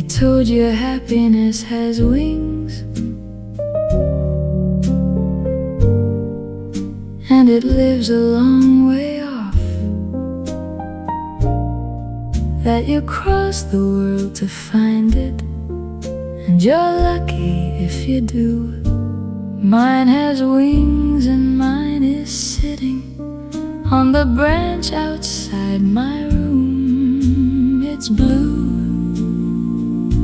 told you happiness has wings, and it lives a long way off, that you cross the world to find it, and you're lucky if you do. Mine has wings and mine is sitting on the branch outside my room. It's blue,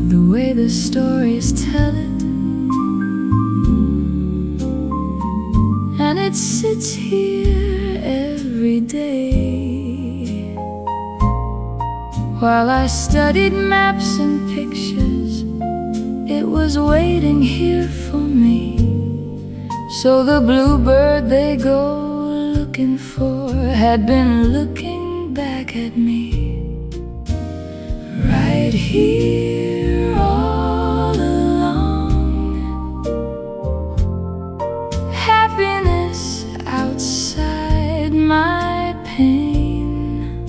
the way the stories tell it, and it sits here every day. While I studied maps and pictures, it was waiting here for me. So the bluebird they go looking for had been looking back at me. Right here all along, happiness outside my pain,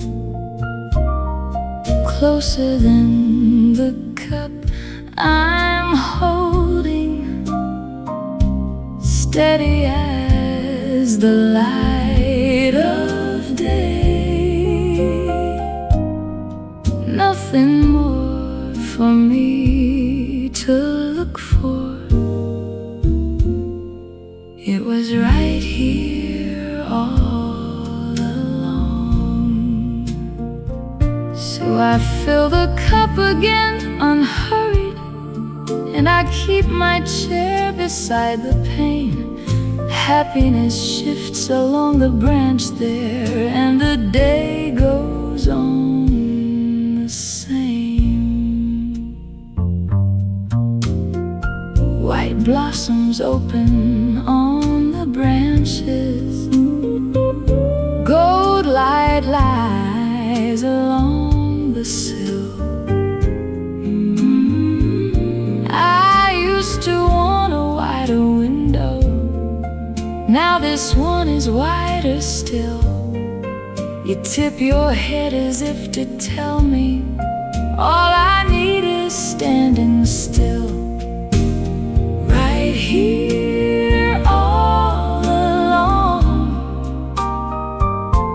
closer than the cup I'm holding, steady as the light of day. Nothing more for me to look for. It was right here all along. So I fill the cup again, unhurried, and I keep my chair beside the pane. Happiness shifts along the branch there, and the day goes on the same. White blossoms open on the branches, gold light lies along the sill. I used to want a wider window, now this one is wider still. You tip your head as if to tell me all I need is standing still. Right here all along,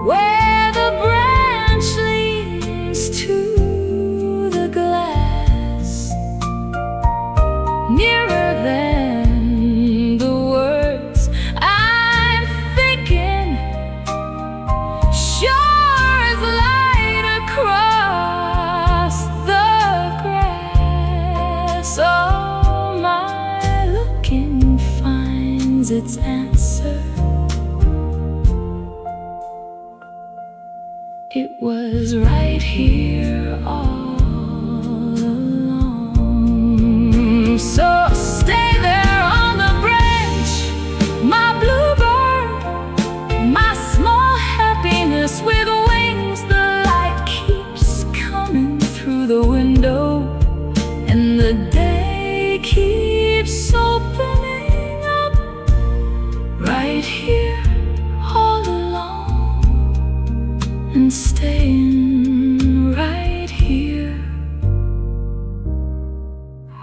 where the branch leans to the glass, nearer than the words I'm thinking, sure as light across the grass. Oh, my looking finds its answer. It was right here all along. So stay there on the branch, my bluebird, my small happiness with wings. The light keeps coming through the window, and the day keeps opening up. Right here all along, and staying right here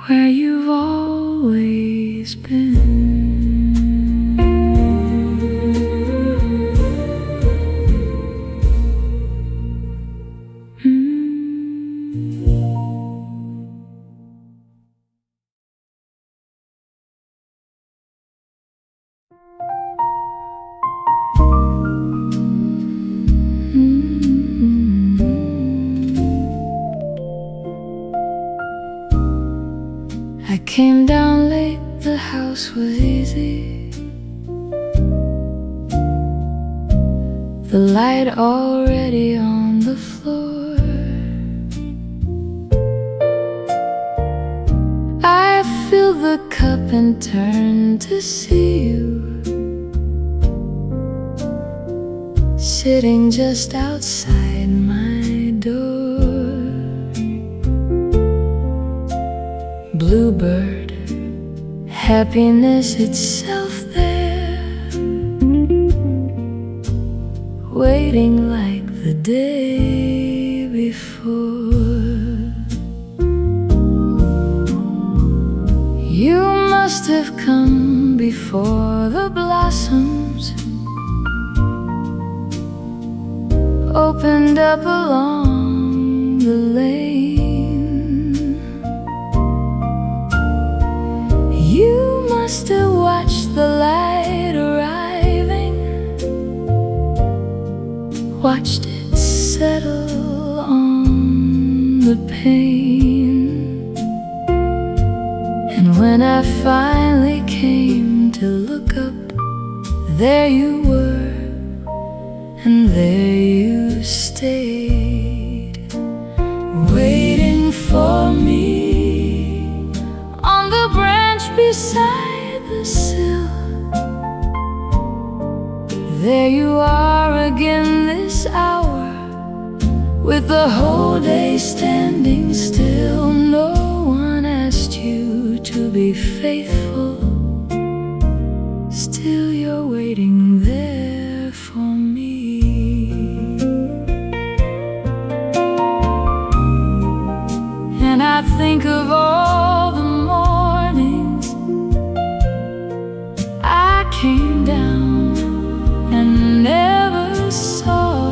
where you've always been. I came down late, the house was easy, the light already on the floor. I filled the cup and turned to see you, sitting just outside my door. Bluebird, happiness itself there, waiting like the day before. must have come before the blossoms opened up along the lane. You must have watched the light arriving, watched it settle on the pane. And when I finally came to look up, there you were, and there you stayed, waiting for me on the branch beside the sill. There you are again this hour, with the whole day standing still. No one asked you to be faithful, still you're waiting there for me. And I think of all the mornings I came down and never saw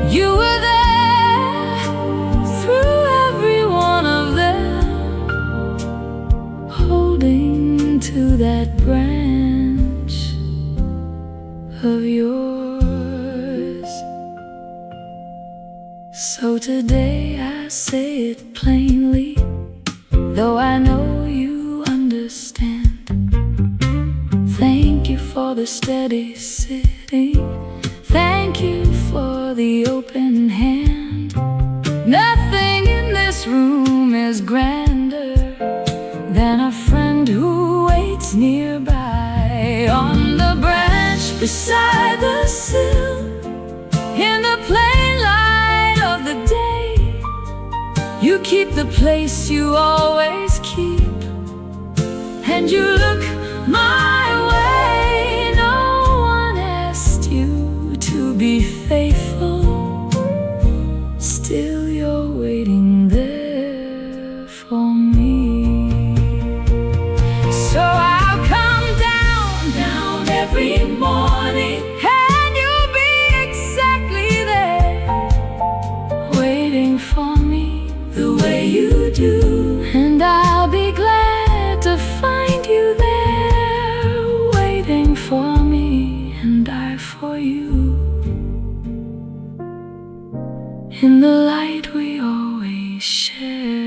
you were there through every one of them, holding to that branch of yours. So today I say it plainly, though I know you understand. Thank you for the steady sitting, thank you for the open hand. Nothing in this room is grander than a friend who waits nearby, on the branch beside the sill, in the plain light of the day. You keep the place you always keep, and you look my way. No one asked you to be faithful, still you're waiting there for me. So I'll come down every morning, and you'll be exactly there, waiting for me the way you do. And I'll be glad to find you there, waiting for me and I for you, in the light we always share.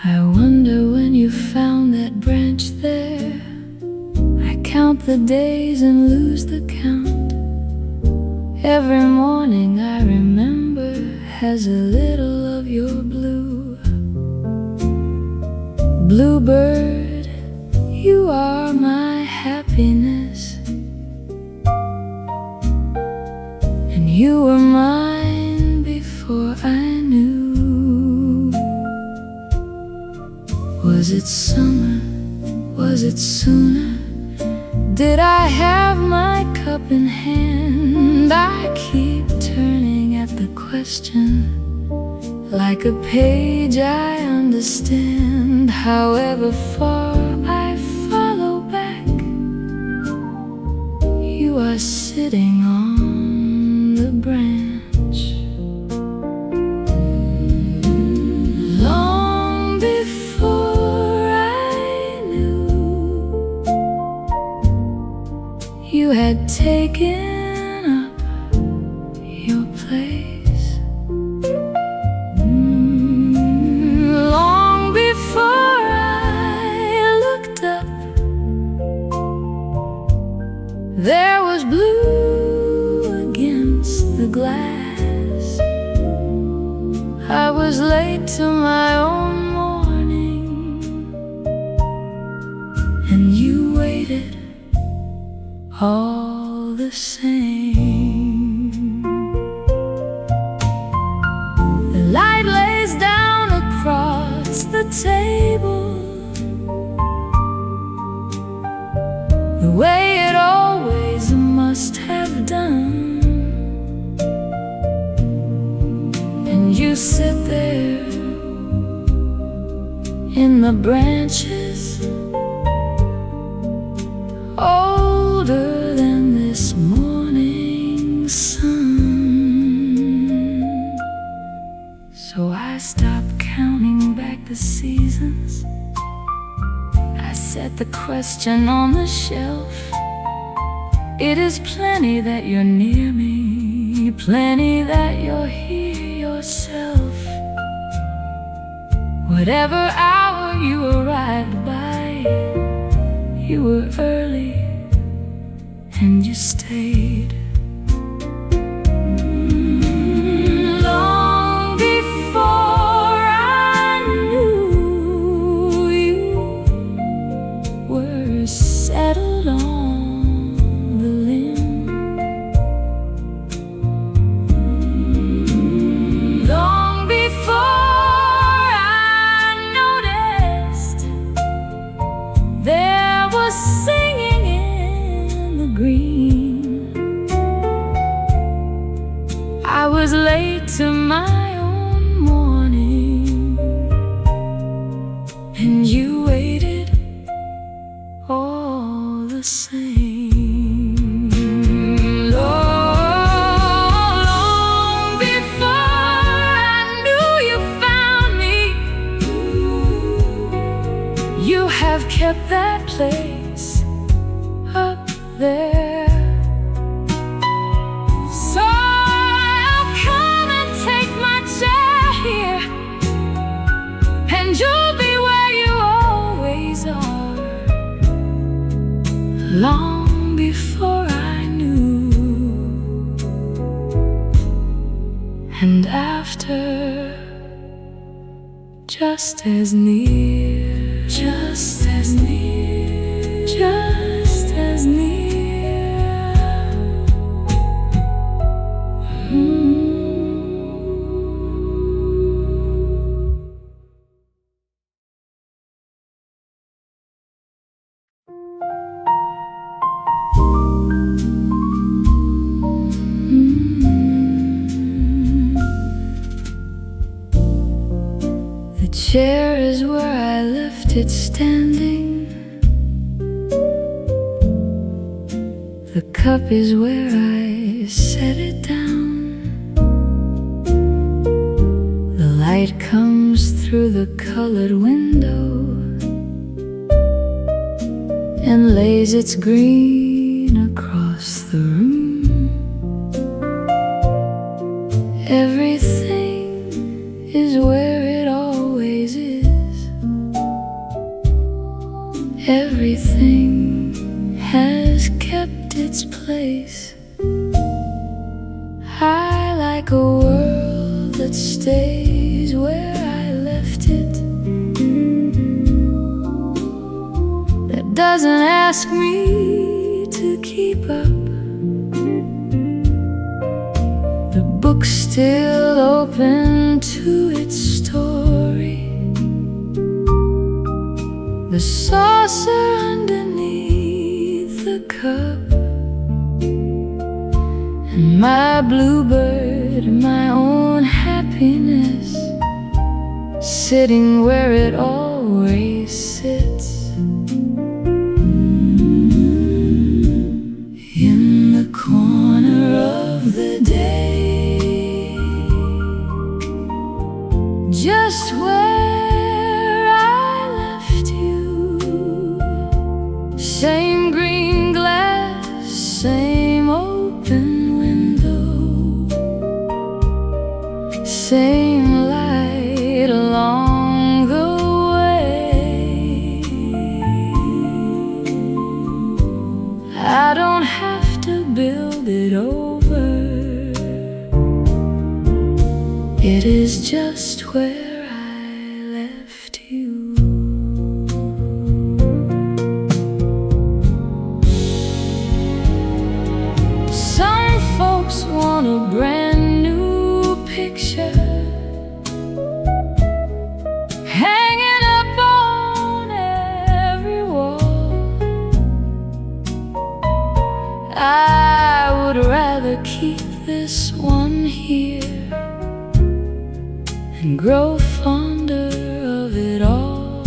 I wonder when you found that branch there. I count the days and lose the count. Every morning I remember has a little of your blue. Bluebird, you are my happiness, and you were mine before I knew. Was it summer? Was it sooner? Did I have my cup in hand? I keep turning at the question, like a page I understand. However far I follow back, you are sitting on the branch. Long before I knew, you had taken up your place. Long before I looked up, there was blue was late to my own morning, and you waited all the same. The light lays down across the table, the way it always must have done. You sit there in the branches, older than this morning sun. So I stopped counting back the seasons. I set the question on the shelf. It is plenty that you're near me, plenty that you're here yourself. Whatever hour you arrived by, you were early and you stayed. Long before I knew you were settled on the limb. Long before I noticed there was singing in the green, I was late to my own morning, and you waited all the same. You have kept that place up there, so I'll come and take my chair here, and you'll be where you always are. Long before I knew, and after, just as near, just as near, just as near. The chair is where I left it standing. The cup is where I set it down. The light comes through the colored window and lays its green across the room. Everything is where it always is. Everything has kept its place. I like a world that stays where I left it, that doesn't ask me to keep up. The book's still open to its story, the saucer underneath the cup, and my bluebird, my own happiness, sitting where it always sits. In the corner of the day, just where I left you. Same green glass, same open window, same light along the way. I don't have to build it over. It is just where I left you. Some folks want a brand new picture hanging up on every wall. I would rather keep this one here and grow fonder of it all.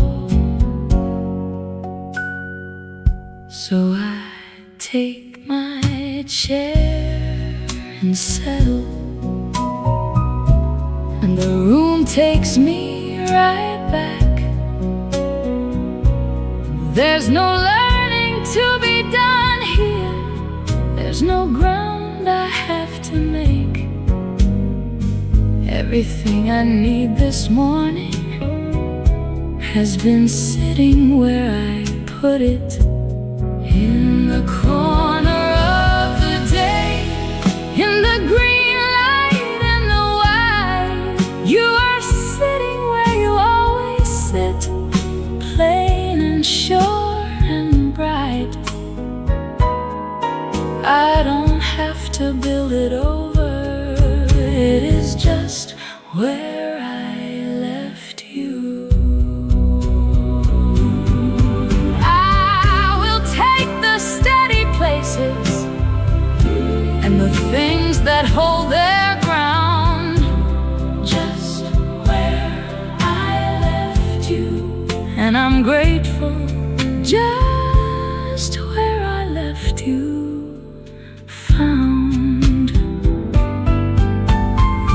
So I take my chair and settle, and the room takes me right back. There's no learning to be done here. There's no ground I have to make. Everything I need this morning has been sitting where I put it, in the corner of the day, in the green light and the white. You are sitting where you always sit, plain and sure and bright. I don't have to build it over. It is just where I left you. I will take the steady places and the things that hold their ground, just where I left you. And I'm grateful just where I left you found.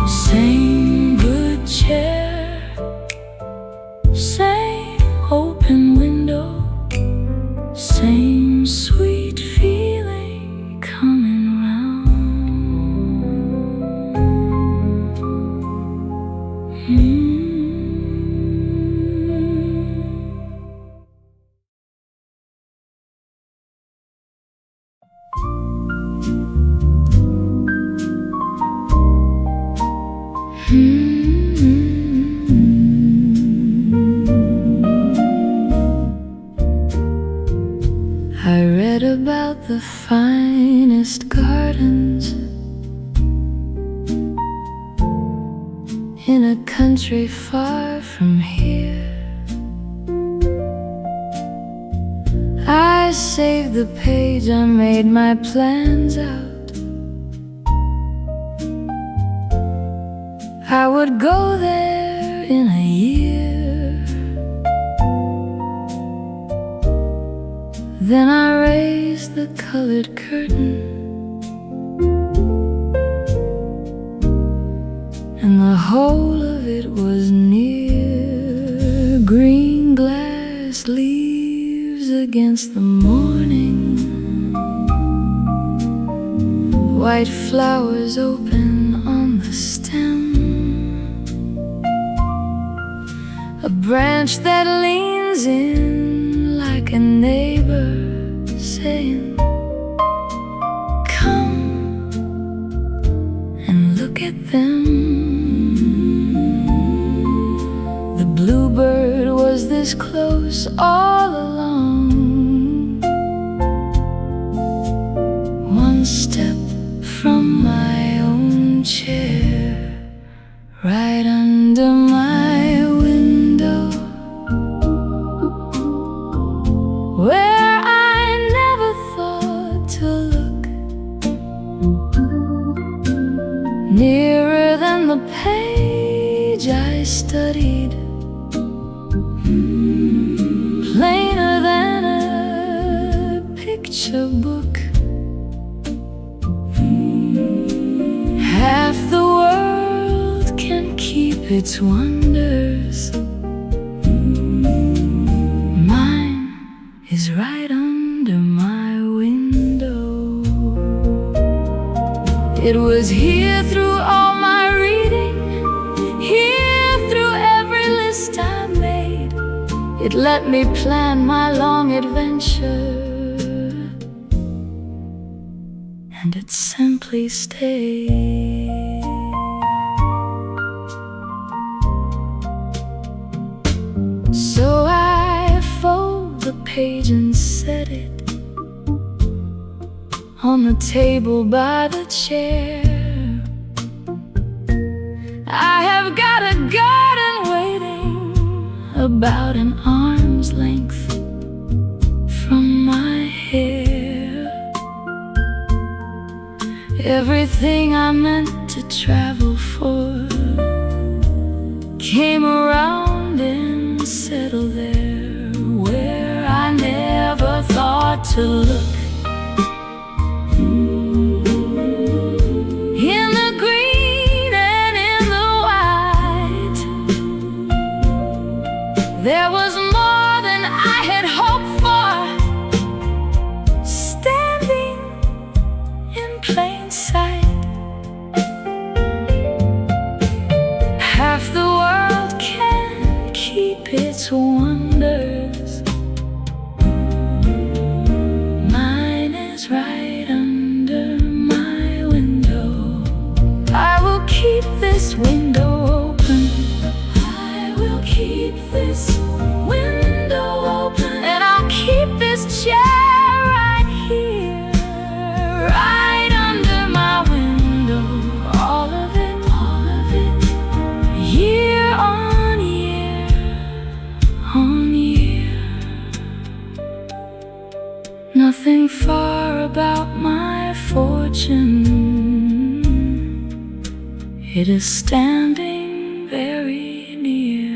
Same good chair, same open window, same sweet feeling coming round. I read about the finest gardens in a country far from here. I saved the page, I made my plans out. I would go there in a year. Then I raised the colored curtain, and the whole of it was near. Green glass leaves against the morning, white flowers open on the stem, a branch that leans in like a neighbor saying, come and look at them. The bluebird was this close all along, one step from my own chair, right under my window, where I never thought to look, nearer than the page I studied, plainer than a picture book. Half the world can keep its wonders, mine is right under my window. It was here through all my reading, here through every list I made. It let me plan my long adventure, and it simply stayed. page and set it on the table by the chair. I have got a garden waiting about an arm's length from my hair. Everything I meant to travel for came around and settled there, where I never thought to look. In the green and in the white, there was more than I had hoped for, standing in plain sight. Half the world can't keep its wonders. Mine is right under my window. I will keep this window open. I will keep this window open. And I'll keep this chair right here, right under my window. All of it, year on year on year. Nothing far about my fortune. It is standing very near.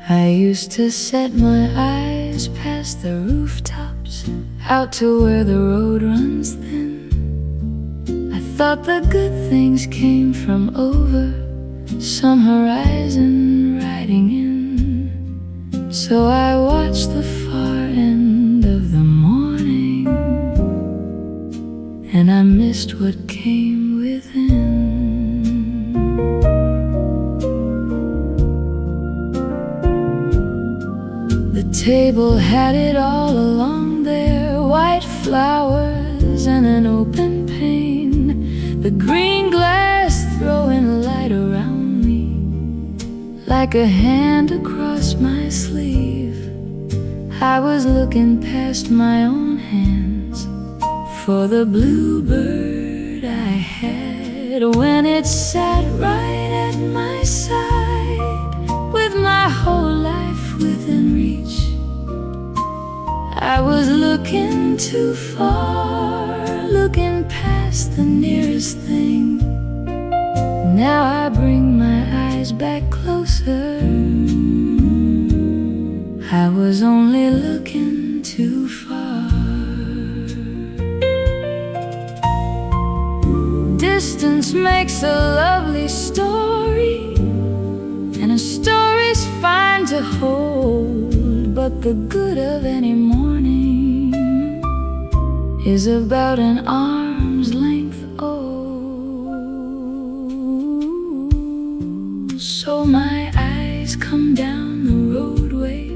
I used to set my eyes past the rooftops, out to where the road runs thin. I thought the good things came from over some horizon riding in. So I watched the far end of the morning, and I missed what came within. The table had it all along there, white flowers and an open pane, the green glass throwing light around me like a hand across my sleeve. I was looking past my own hands for the bluebird I had when it sat right at my side, with my whole life within reach. I was looking too far, looking past the nearest thing. Now I bring my eyes back closer. I was only looking too far. Distance makes a lovely story, and a story's fine to hold, but the good of any morning is about an arm's length old. So my eyes come down the roadway,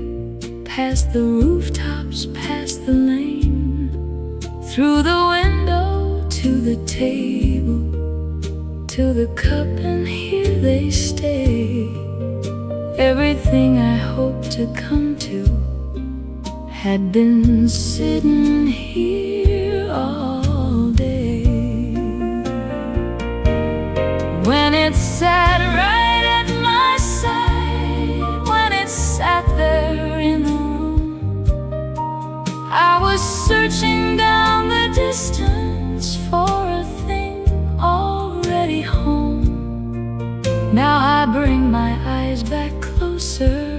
past the rooftops, past the lane, through the window to the table, to the cup, and here they stay. Everything I hoped to come to had been sitting here all day. When it sat right at my side, when it sat there in the room, I was searching down the distance for a thing already home. Now I bring my eyes back closer.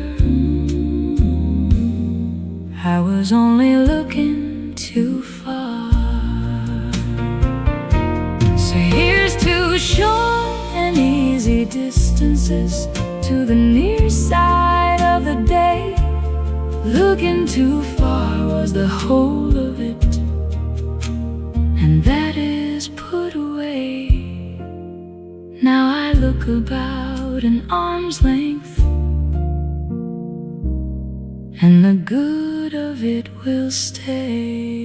I was only looking too far. So here's to short and easy empty distances to the near side of the day. Looking too far was the whole of it, and that is put away. Now I look about an arm's length, and the good of it will stay.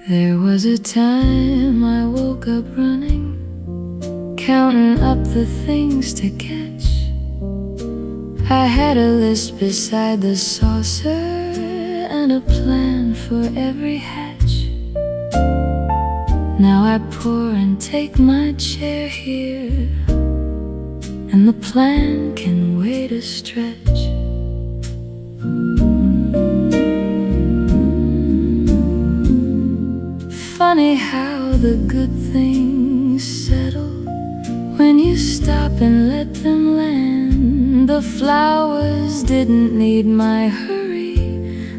There was a time I woke up running, counting up the things to catch. I had a list beside the saucer and a plan for every hatch. Now I pour and take my chair here, and the plan can wait a stretch. Funny how the good things settle when you stop and let them land. The flowers didn't need my hurry,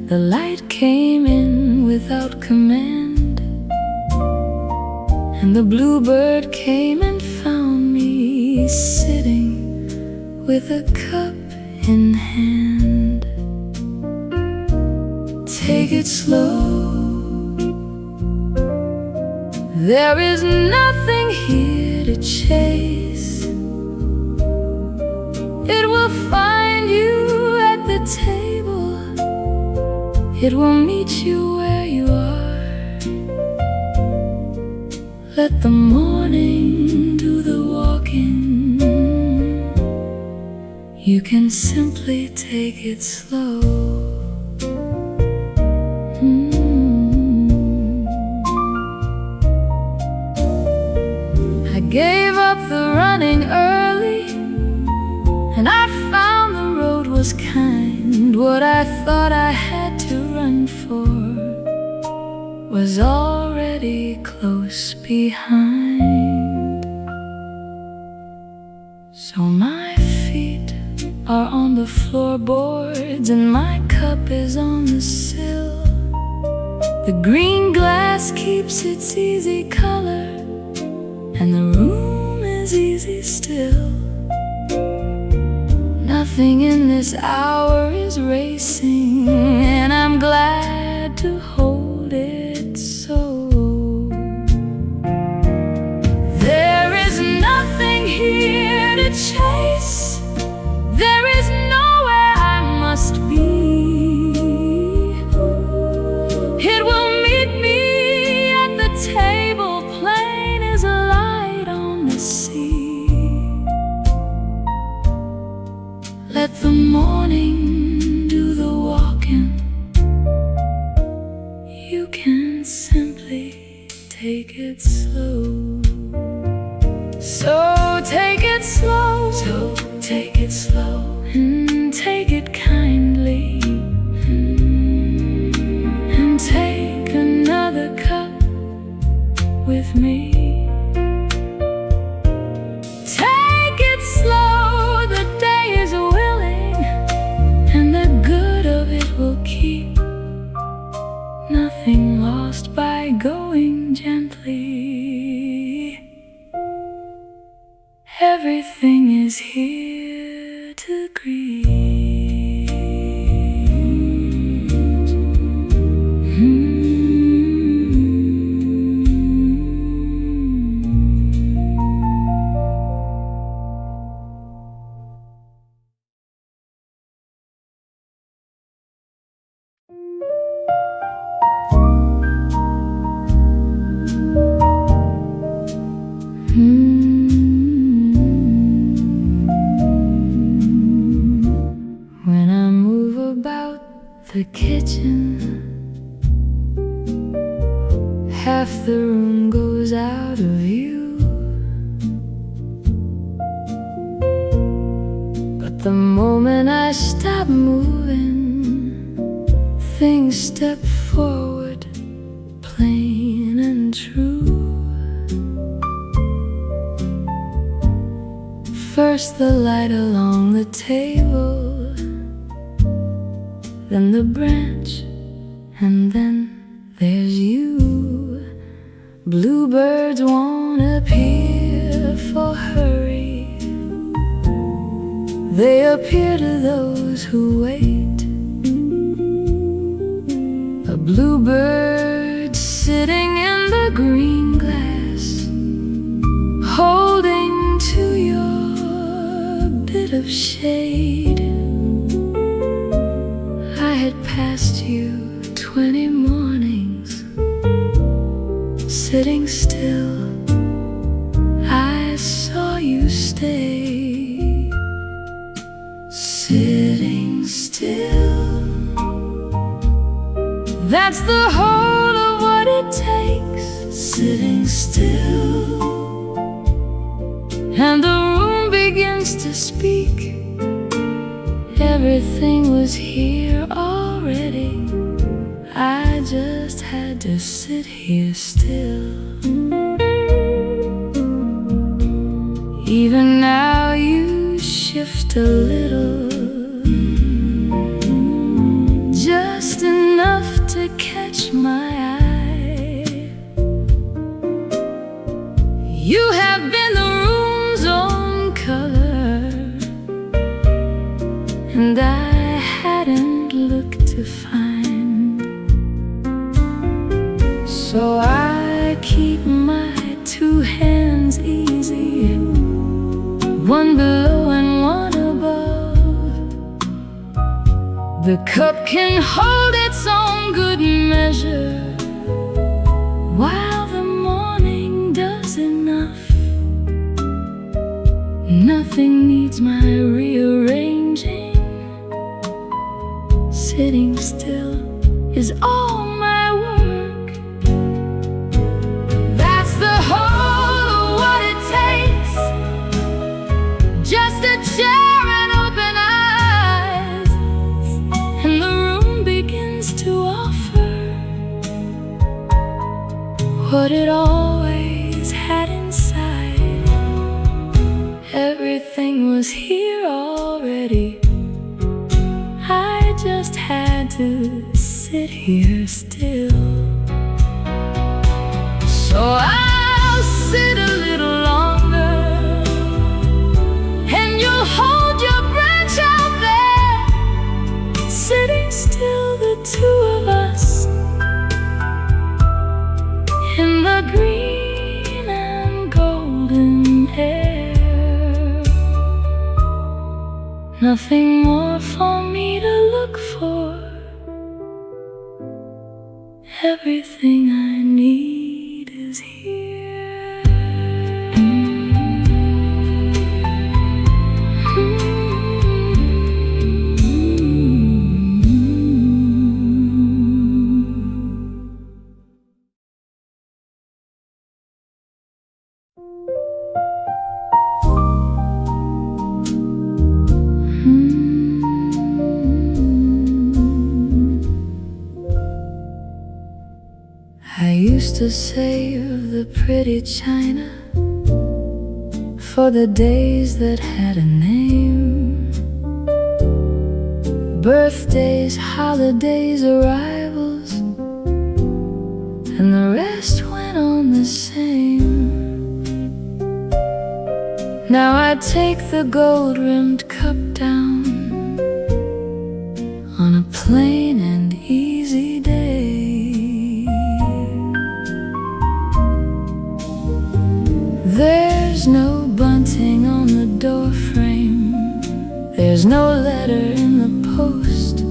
the light came in without command, and the bluebird came and found me sitting with a cup in hand. Take it slow, there is nothing here to chase. It will find you at the table, it will meet you where you are. Let the morning do the walking, you can simply take it slow. Gave up the running early, and I found the road was kind. What I thought I had to run for was already close behind. So my feet are on the floorboards and my cup is on the sill. The green glass keeps its easy color, and the room is easy still. Nothing in this hour is racing, and I'm glad to hold it so. There is nothing here to chase, there is nowhere I must be. It will meet me at the table, plain as a light on the sea. Let the morning do the walking, you can simply take it slow. So take it slow, so take it slow, and take it kindly, and take another cup with me. Take it slow, the day is willing, and the good of it will keep. Nothing lost by going gently. Everything is here to greet. When I move about the kitchen, half the room goes out of view. But the moment I stop moving, things step forward, plain and true. First the light along the table, then the branch, and then there's you. Bluebirds won't appear for hurry, they appear to those who wait. A bluebird sitting in the green glass, holding to your bit of shade. I had passed you 20 mornings, sitting still, I saw you stay. Sitting still, that's the whole of what it takes. Sitting still, and the room begins to speak. Everything was here already, I just had to sit here still. Even now you shift a little, just enough to catch my eye. You have been the room's own color, and I hadn't looked to find. So I keep my two hands easy, one below and one above. The cup can hold its own good measure, while the morning does enough. Nothing needs my rearranging. Sitting still is all my work. That's the whole of what it takes. Just a chair and open eyes, and the room begins to offer what it always had inside. Everything was here already, I just had to sit here still. So I'll sit a little longer, and you'll hold your branch out there. Sitting still, the two of us, in the green and golden air. Nothing more for me to look for, everything I need is here. I used to save the pretty china for the days that had a name. Birthdays, holidays, arrivals, and the rest went on the same. Now I take the gold-rimmed cup down on a plain and easy day. There's no bunting on the door frame, there's no letter in the post.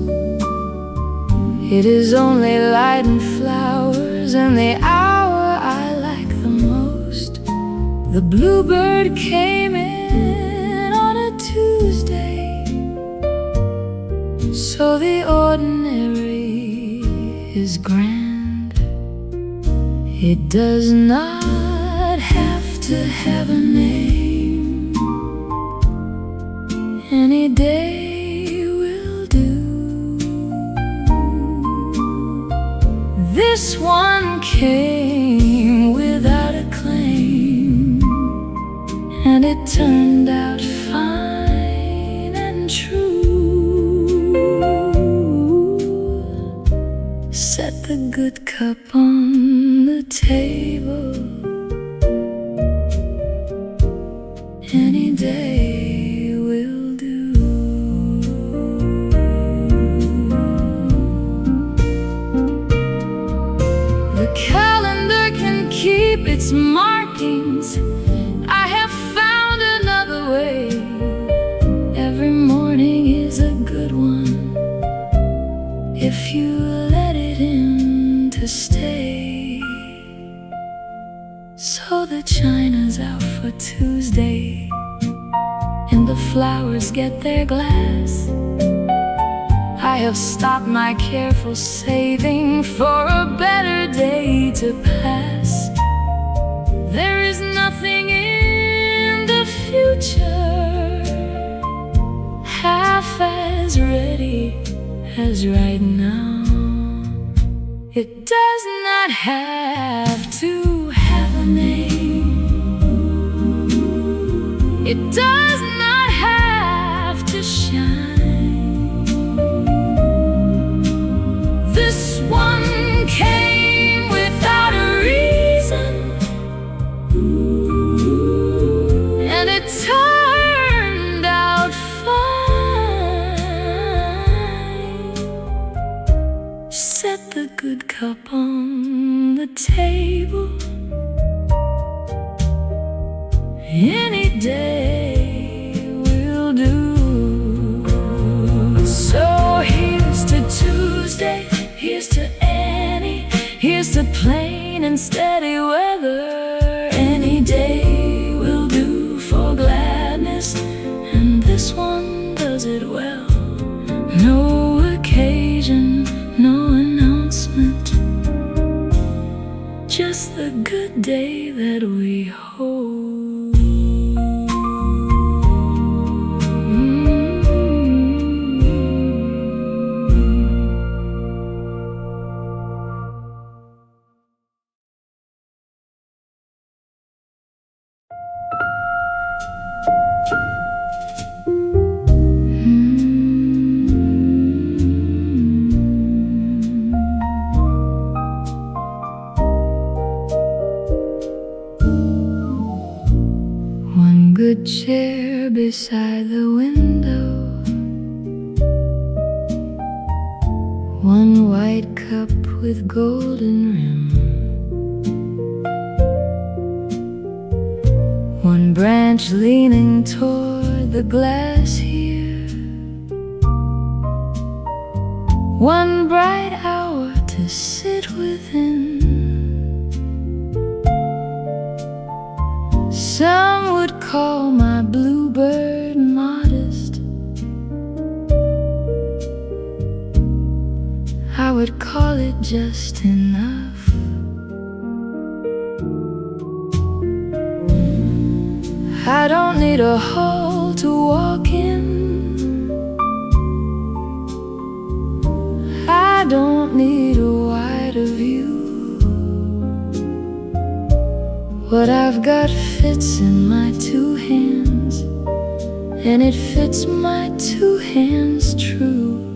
It is only light and flowers and the hour I like the most. The bluebird came in on a Tuesday, so the ordinary is grand. It does not have to have a name. Any day will do. This one came without a claim, and it turned out fine and true. Set the good cup on the table. Any day will do. The calendar can keep its markings. I have found another way. Every morning is a good one if you let it in to stay. So the china's out for Tuesday, and the flowers get their glass. I have stopped my careful saving for a better day to pass. There is nothing in the future half as ready as right now. It does not have to have a name. It does not have to shine. This one came without a reason, and it turned out fine. Set the good cup on the table. Any day will do. So here's to Tuesday, here's to Annie, here's to plain and steady weather. Any day will do for gladness, and this one does it well. No occasion, no announcement, just the good day that we hold. One good chair beside the window, one white cup with golden rim, one branch leaning toward the glass here, one bright hour to sit within. Some would call my bluebird modest. I would call it just enough. I don't need a hole to walk in. I don't need a wider view. What I've got fits in my two hands, and it fits my two hands true.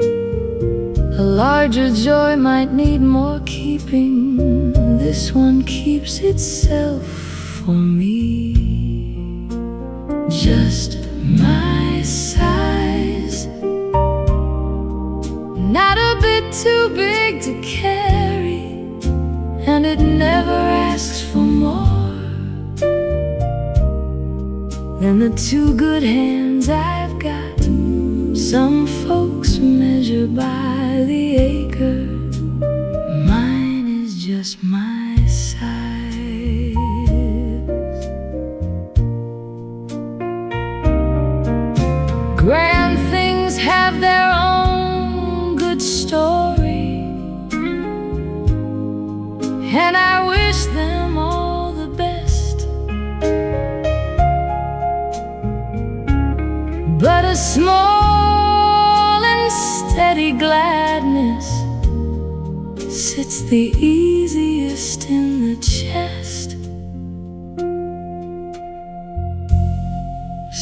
A larger joy might need more keeping. This one keeps itself for me. Just my size, not a bit too big to carry, and it never asks for more than the two good hands I've got. Some folks measure by the acre. Mine is just my size. Grand things have their own good story, and I wish them a small and steady gladness sits the easiest in the chest.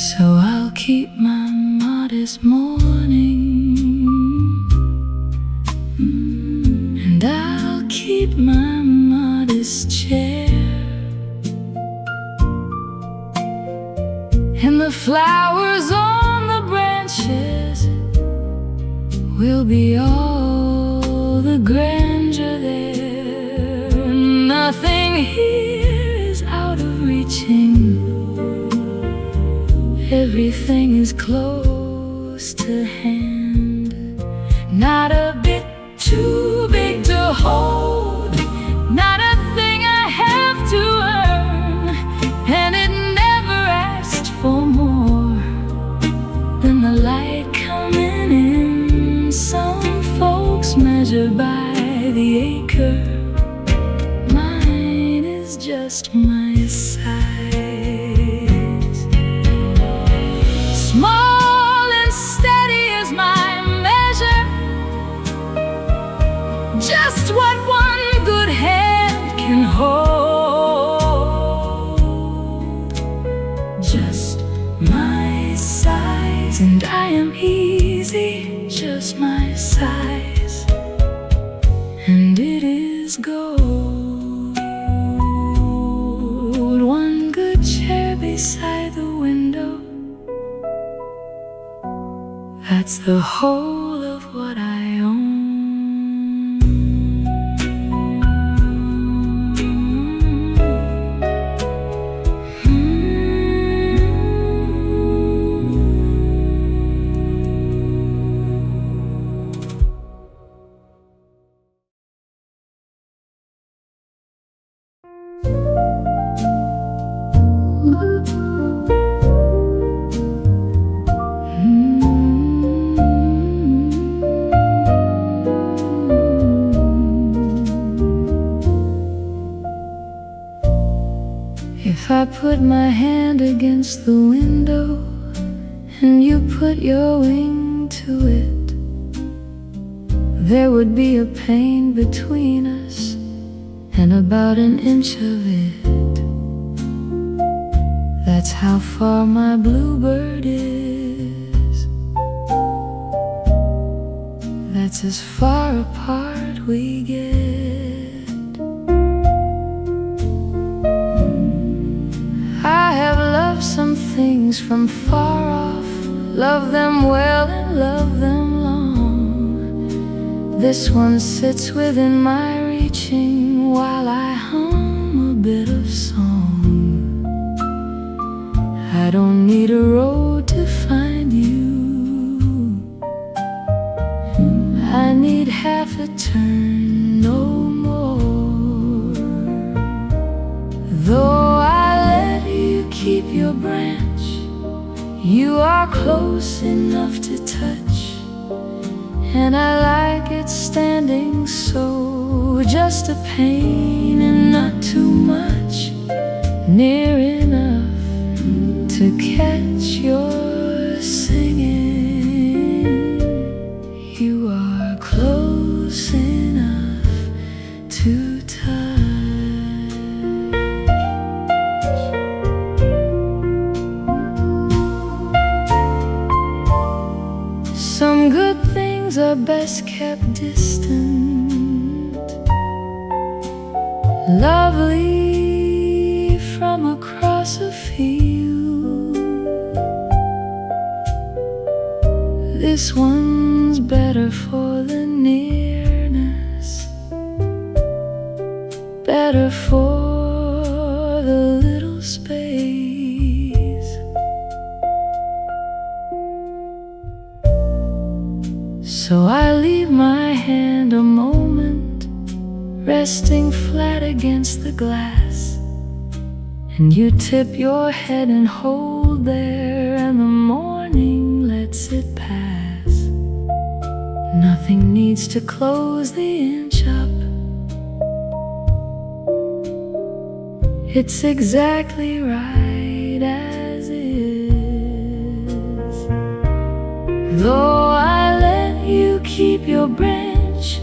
So I'll keep my modest mourning, and I'll keep my modest chair, and the flowers on the branches will be all the grandeur there. Nothing here is out of reaching, everything is close to hand. Not a bit too big to hold, not a thing I have to earn, and it never asked for more than the light coming in. Some folks measure by the acre, mine is just my size. Small and steady is my measure, just what one good hand can hold. Just my size, and I am easy, just my size, and it is gold. One good chair beside the window, that's the whole of what I own. If I put my hand against the window and you put your wing to it, there would be a pane between us and about an inch of it. That's how far my bluebird is. That's as far apart we get. I have loved some things from far off, loved them well and loved them long. This one sits within my reaching while I hum a bit of song. I don't need a road to find you, I need half a turn, no more. Though keep your branch, you are close enough to touch, and I like it standing so, just a pain and not too much, near enough to catch your singing. You are close enough to touch. Some good things are best kept distant, lovely from across a field. This one's better for the nearness, better for the little space. So I leave my hand a moment, resting flat against the glass, and you tip your head and hold there, and the morning lets it pass. Nothing needs to close the inch up, it's exactly right as is. Though I let you keep your branch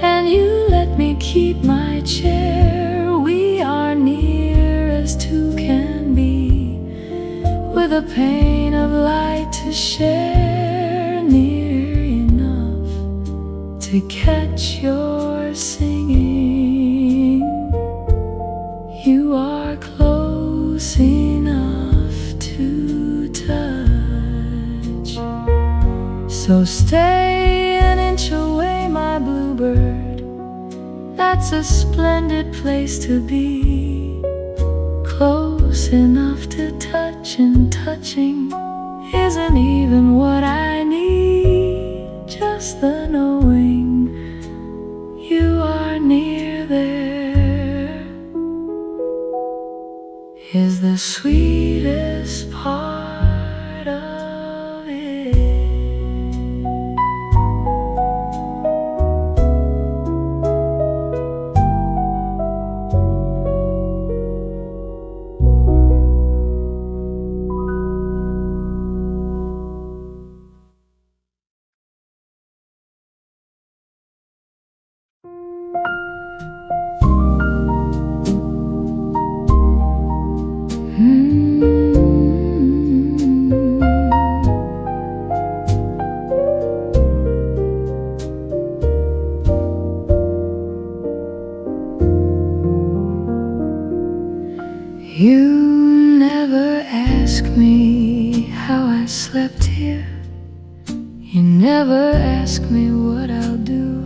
and you let me keep my chair, we are near as two can be, with a pane of light to share, near enough to catch your singing. You are close enough to touch, so stay an inch away, my bluebird. That's a splendid place to be, close enough to touch, and touching isn't even what I need, just the knowing you are near there is the sweetest part of it. You never ask me how I slept here. You never ask me what I'll do.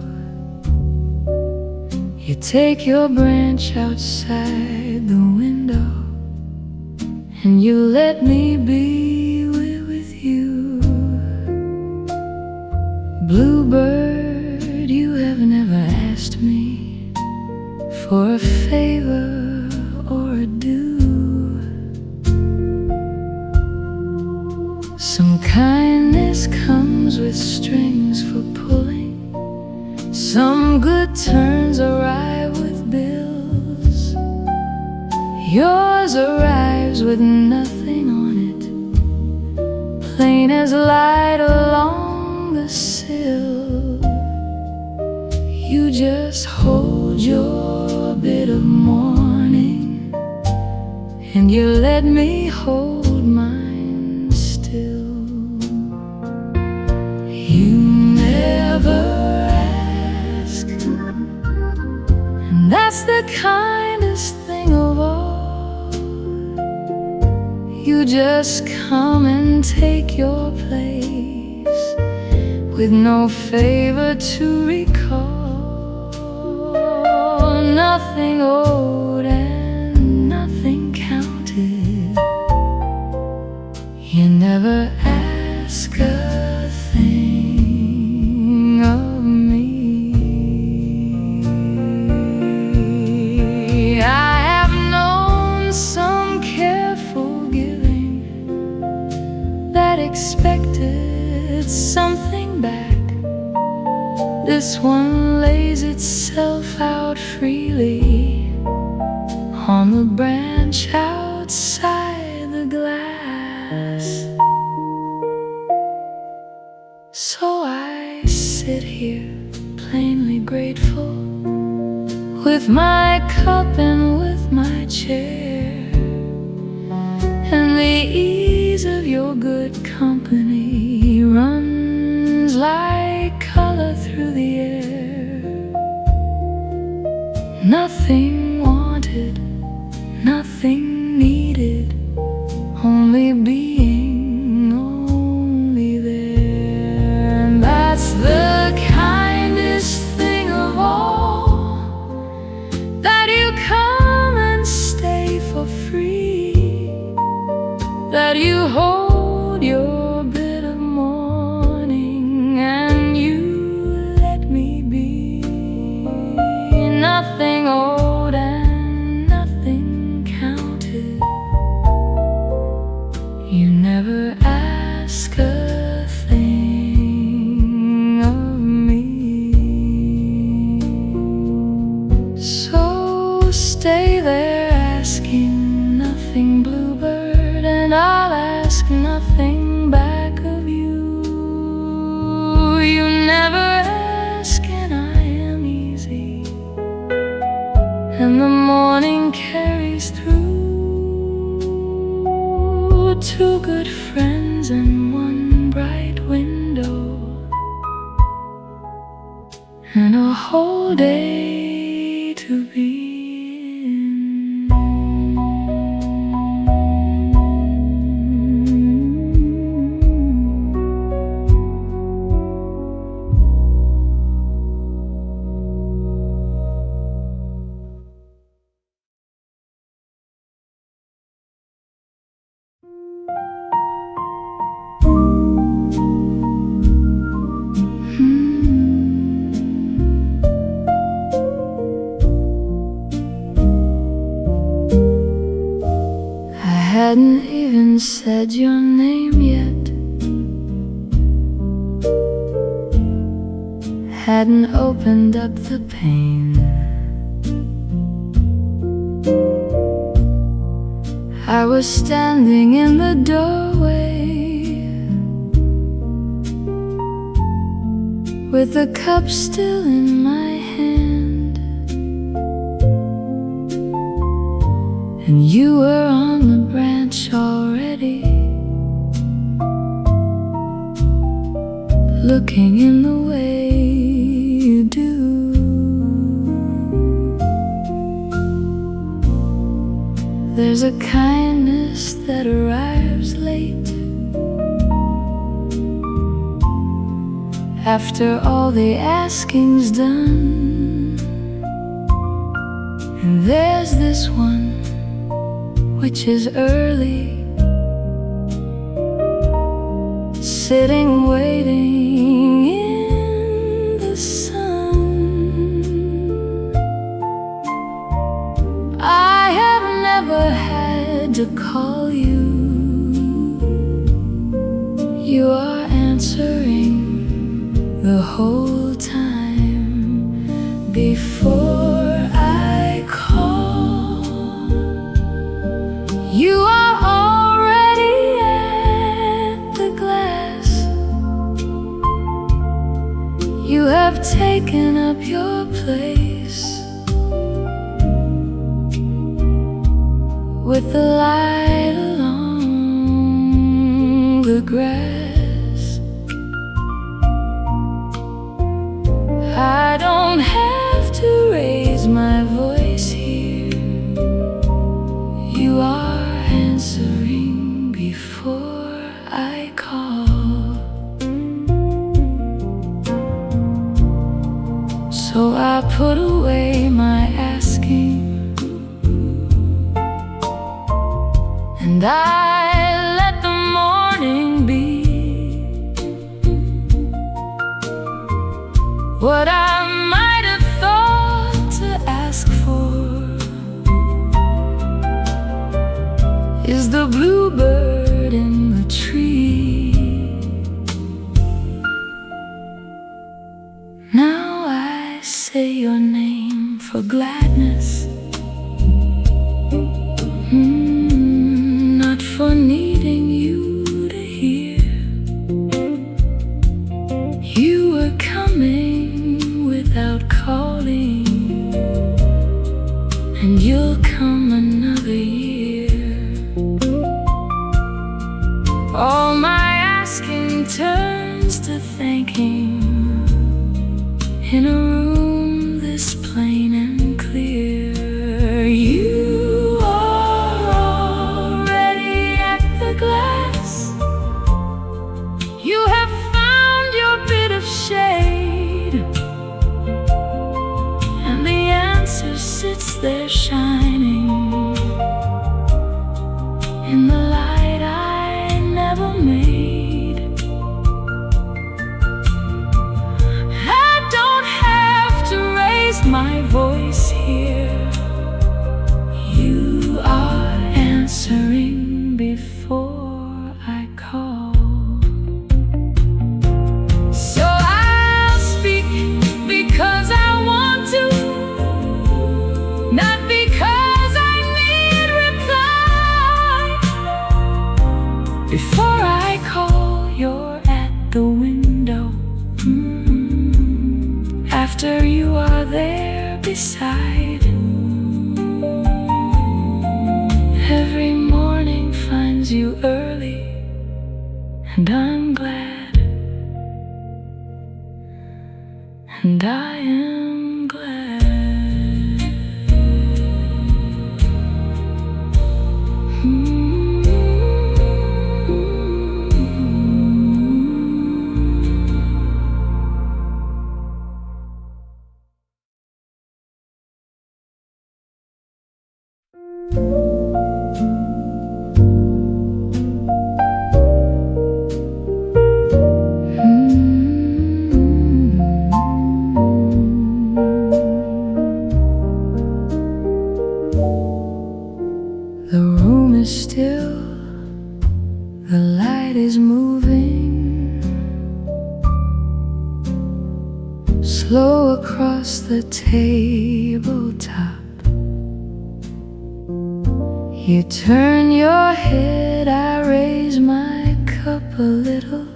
You take your branch outside the window and you let me be with you. Bluebird, you have never asked me for a favor or a due. Some kindness comes with strings for pulling, some good turns arrive with bills. Yours arrives with nothing on it, plain as light along the sill. You just hold your bit of morning and you let me hold mine still. You never ask, and that's the kindest thing of all. You just come and take your place with no favor to recall. Nothing owed and nothing counted. You never ask a thing of me. I have known some careful giving that expected something back. This one lays itself out freely on the branch outside the glass. So I sit here plainly grateful, with my cup and with my chair, and the ease of your good company runs like color through the air. Nothing wanted, nothing needed, only being, only there. And that's the kindest thing of all, that you come and stay for free, that you hold your bit of morning and you let me be. Nothing owed and the morning carries through. Two good friends and one bright window, and a whole day to be in. Hadn't even said your name yet, hadn't opened up the pain. I was standing in the doorway with the cup still in my hand, and you were on the branch already, looking in the way you do. There's a kindness that arrives late, after all the asking's done. And there's this one which is early, sitting waiting in the sun. I have never had to call you, you are answering the whole time before I call. You are already at the glass, you have taken up your place with the light along the grass. I don't have to raise my voice here, you are answering before I call. So I put away my asking, and I let the morning be what I might have thought to ask for. Is the bluebird in the tree? Now I say your name for gladness, not for needing you to hear. You were coming without calling, and you'll come another year. All my asking turns to thanking in a room this plain and clear. You are already at the glass, you have found your bit of shade, and the answer sits there shining in the light I never made. I don't have to raise my voice here, you are answering before I call. So I'll speak because I want to, not because I need reply. Before I call, you're at the window, after you are there beside every morning finds you early, and I'm glad, and I am glad. The room is still, the light is moving slow across the tabletop. You turn your head, I raise my cup a little,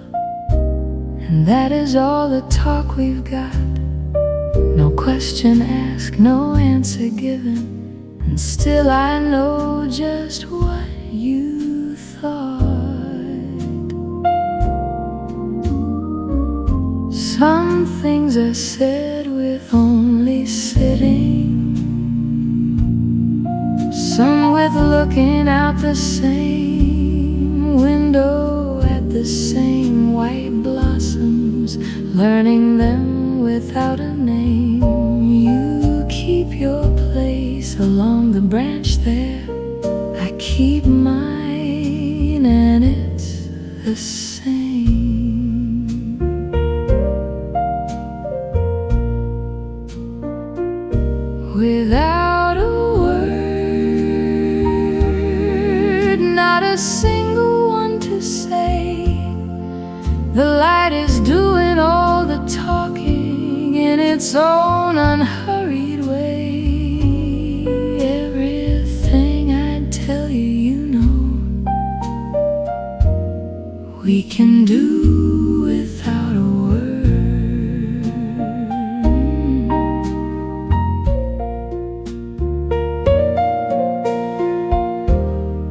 and that is all the talk we've got. No question asked, no answer given, and still I know just what you thought. Some things are said with only sitting, some with looking out the same window at the same white blossoms, learning them without a name. You keep your place along the branch there, I keep mine, and it's the same. Without a word, not a single one to say, the light is doing all the talking in its own unhurried way. Everything I'd tell you, you know, we can do without a word.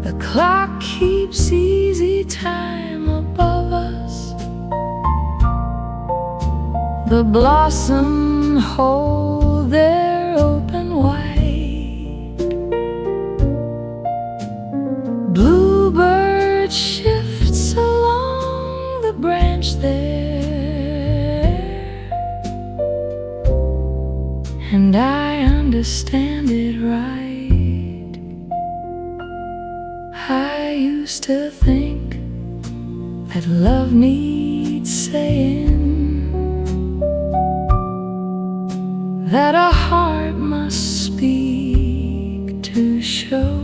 The clock keeps easy time above us, the blossom hold their open wide, bluebird shifts along the branch there, and I understand it right. I used to think that love needs saying, that a heart must speak to show.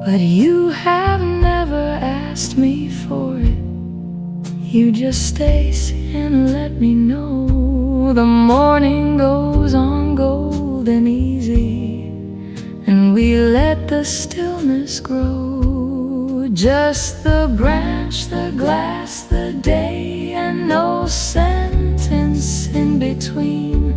But you have never asked me for it, you just stay and let me know. The morning goes on golden easy, and we let the stillness grow. Just the branch, the glass, the day, and no sentence in between.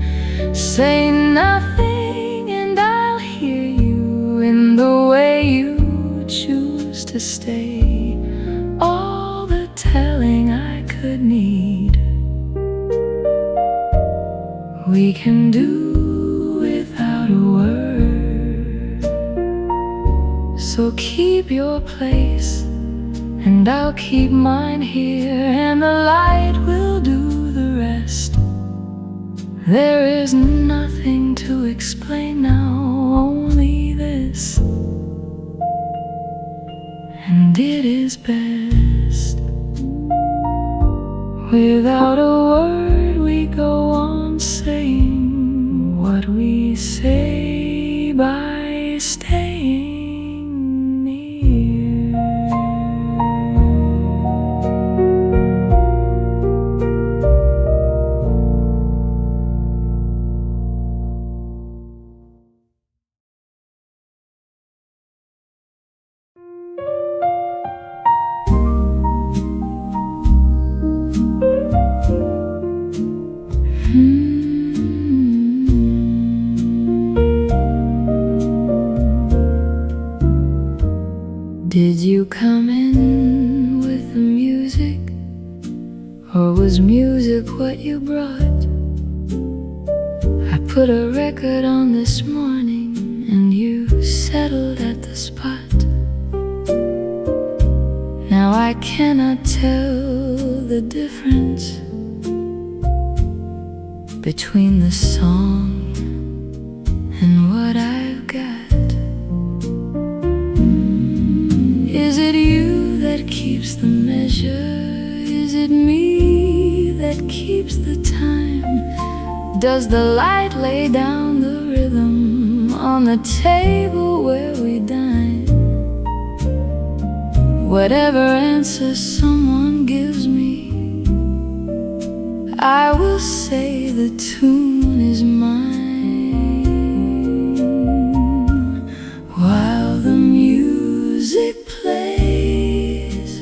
Say nothing and I'll hear you in the way you choose to stay. All the telling I could need, we can do without a word. So keep your place, and I'll keep mine here, and the light will do the rest. There is nothing to explain now, only this, and it is best. Without a word we go on saying what we say by staying near. put a record on this morning, and you settled at the spot. Now I cannot tell the difference between the song and what I've got. Is it you that keeps the measure? Is it me that keeps the time? Does the light lay down the rhythm on the table where we dine? Whatever answer someone gives me, I will say the tune is mine. While the music plays,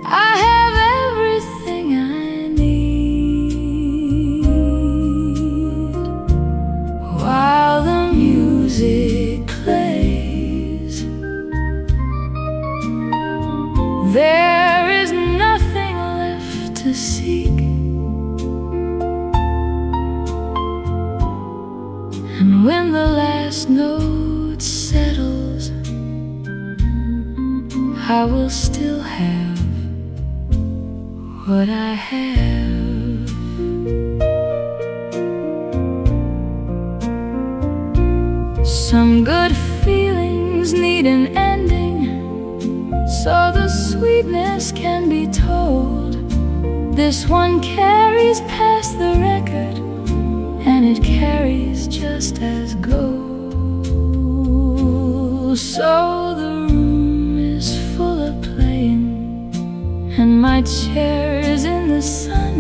I have everything I need. While the music plays, there is nothing left to seek. And when the last note settles, I will still have what I have. Some good feelings need an ending, so the sweetness can be told. This one carries past the record, and it carries just as gold. So the room is full of playing, and my chair is in the sun,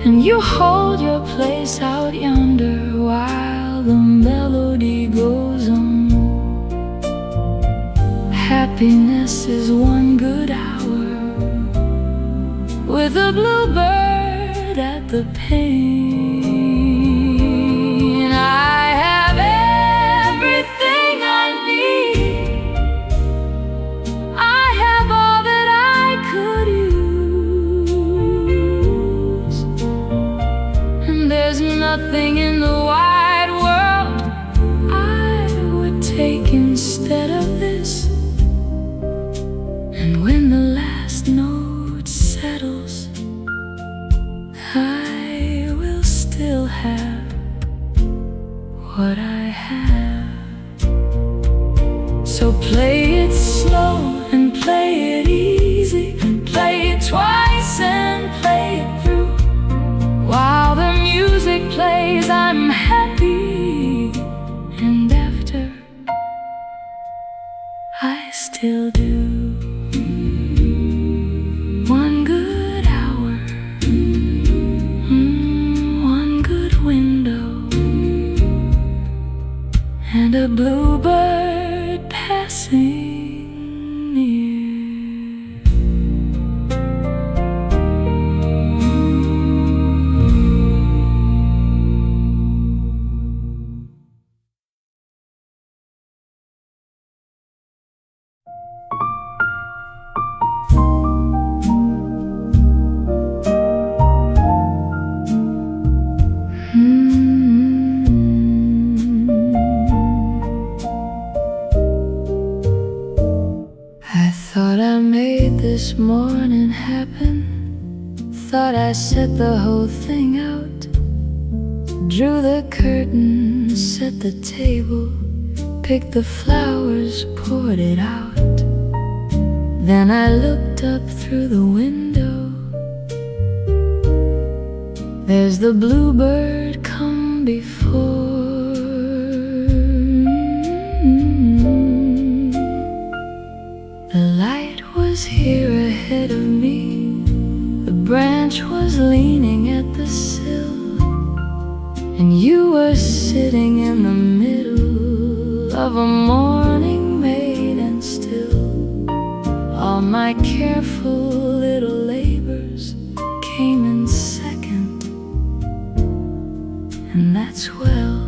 and you hold your place out yonder while the melody goes on. Happiness is one good hour with a bluebird at the pane. I have everything I need. I have all that I could use, and there's nothing in the wide world I would take instead of this. And when the last note settles, I will still have what I have. So play it slow and play it easy, play it twice and play it through. While the music plays, I'm happy, and after, I still do. One good hour, one good window, and a bluebird passing near. I thought I made this morning happen, thought I set the whole thing out, drew the curtain, set the table, picked the flowers, poured it out. Then I looked up through the window. There's the bluebird come before. The light was here ahead of me, the branch was leaning at the sill, and you were sitting in the middle of a morning made and still. All my careful little labors came in second, and that's well.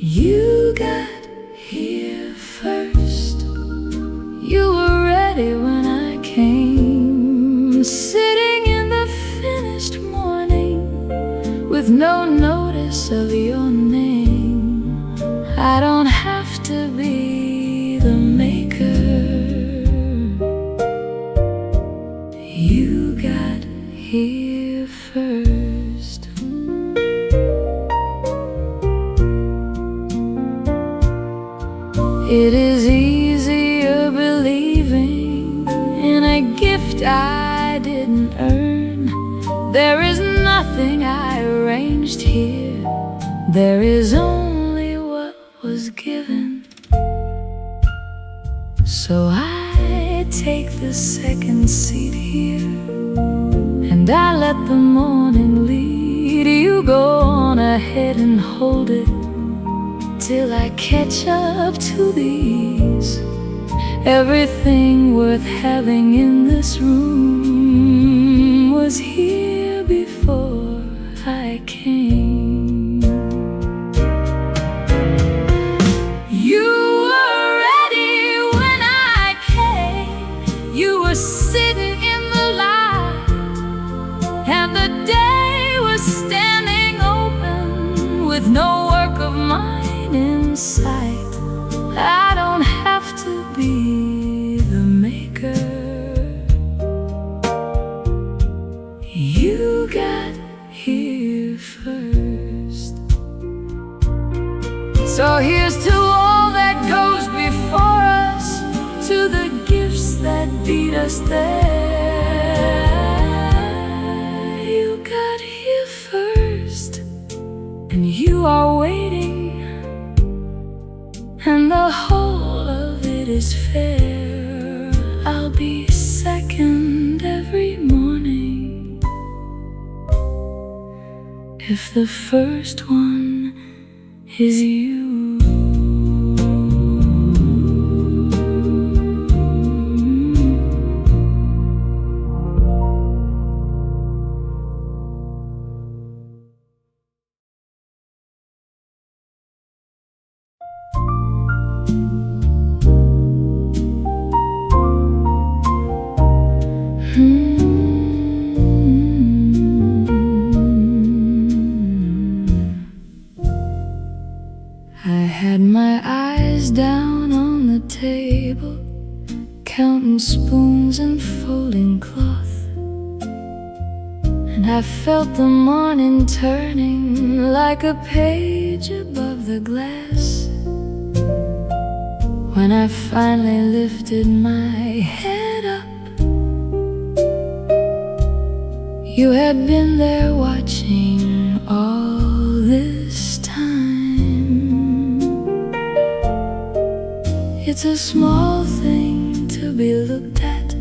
You got here first, you were ready when I came. no notice of your name. I don't have to be the maker. You got here first. It is easier believing in a gift I didn't earn. There is nothing I arranged here. There is only what was given. So I take the second seat here, and I let the morning lead. You go on ahead and hold it till I catch up to these. Everything worth having in this room was here before I came. You were ready when I came. You were sitting in the light, and the day was standing open with no work of mine in sight. I don't have to be the maker. You got here first. So here's to all that goes before us, to the gifts that beat us there. You got here first, and you are waiting, and the whole of it is fair. I'll be second every morning if the first one is you. I had my eyes down on the table, counting spoons and folding cloth, and I felt the morning turning like a page above the glass. When I finally lifted my head up, you had been there watching all this time. It's a small thing to be looked at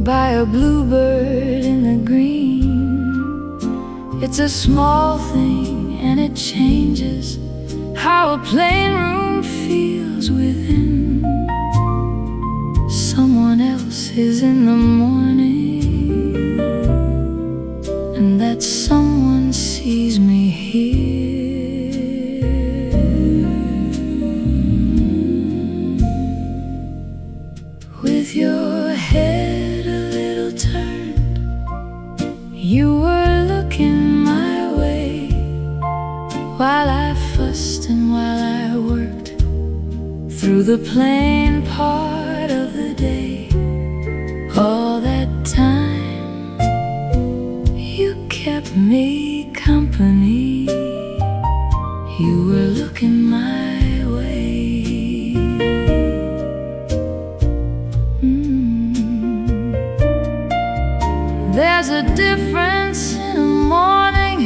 by a bluebird in the green. It's a small thing, and it changes how a plain room feels within. Someone else is in the morning, and that someone sees me here. With your head a little turned, you were looking my way, while I fussed and while I worked through the plain part of the day. All that time you kept me company. You were looking my way. There's a difference in a morning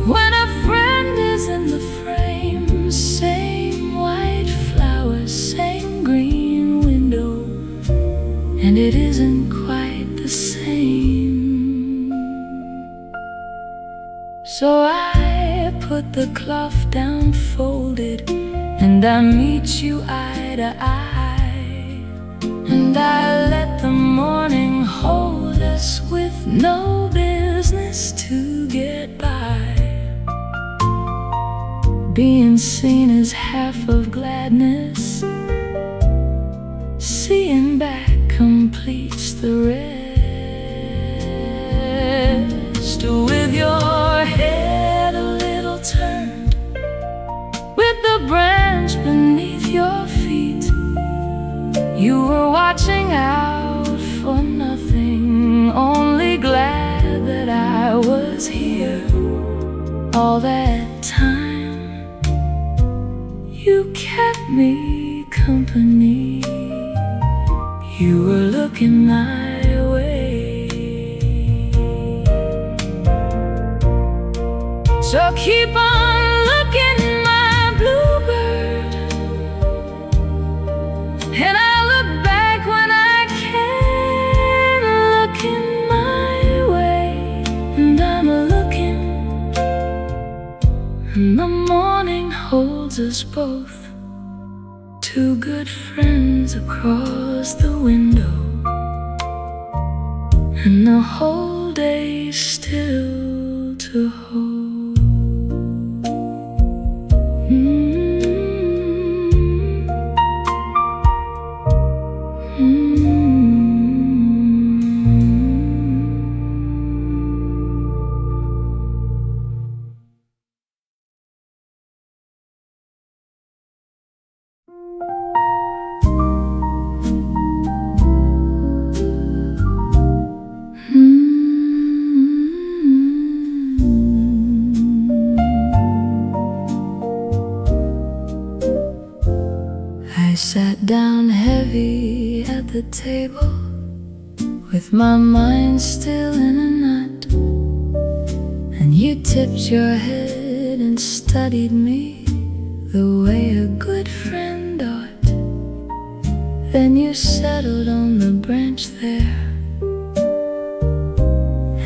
when a friend is in the frame. Same white flowers, same green window, and it isn't quite the same. So I put the cloth down folded, and I meet you eye to eye, and I let the morning hold us with no business to get by. Being seen is half of gladness, seeing back completes the rest. With your head crying out for nothing, only glad that I was here all that time. You kept me company, you were looking my way. So keep on looking, my bluebird, and I look back when I can, looking my way. And I'm looking, and the morning holds us both, two good friends across the window, and the whole day still to hold. I sat down heavy at the table, with my mind still in a knot, and you tipped your head and studied me the way a good friend ought. Then you settled on the branch there,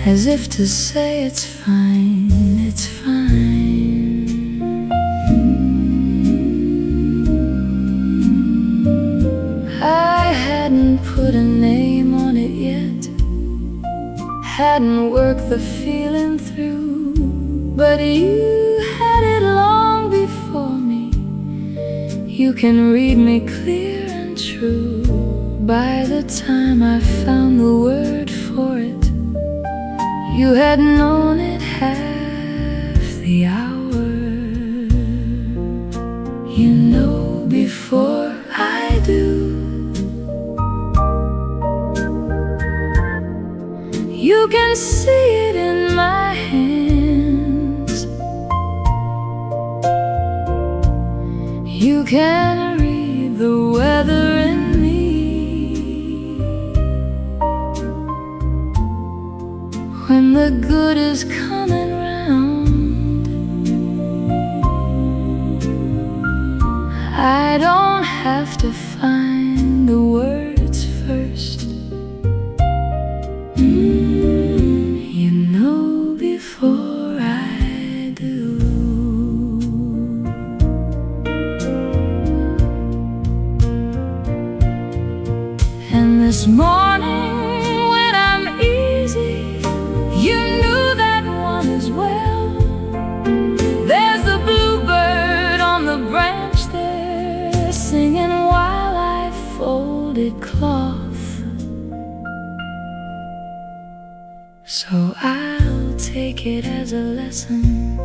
as if to say it's fine, it's fine. I hadn't put a name on it yet, hadn't worked the feeling through, but you had it long before me. You can read me clear and true. By the time I found the word for it, you had known it half the hour. You know before I do. You can see it in my hands, you can read the weather in me. When the good is coming round, I don't have to find the words first. You know before I do. And this morning when I'm easy, you knew that one as well. There's the bluebird on the branch there, singing while I folded cloth. So I'll take it as a lesson,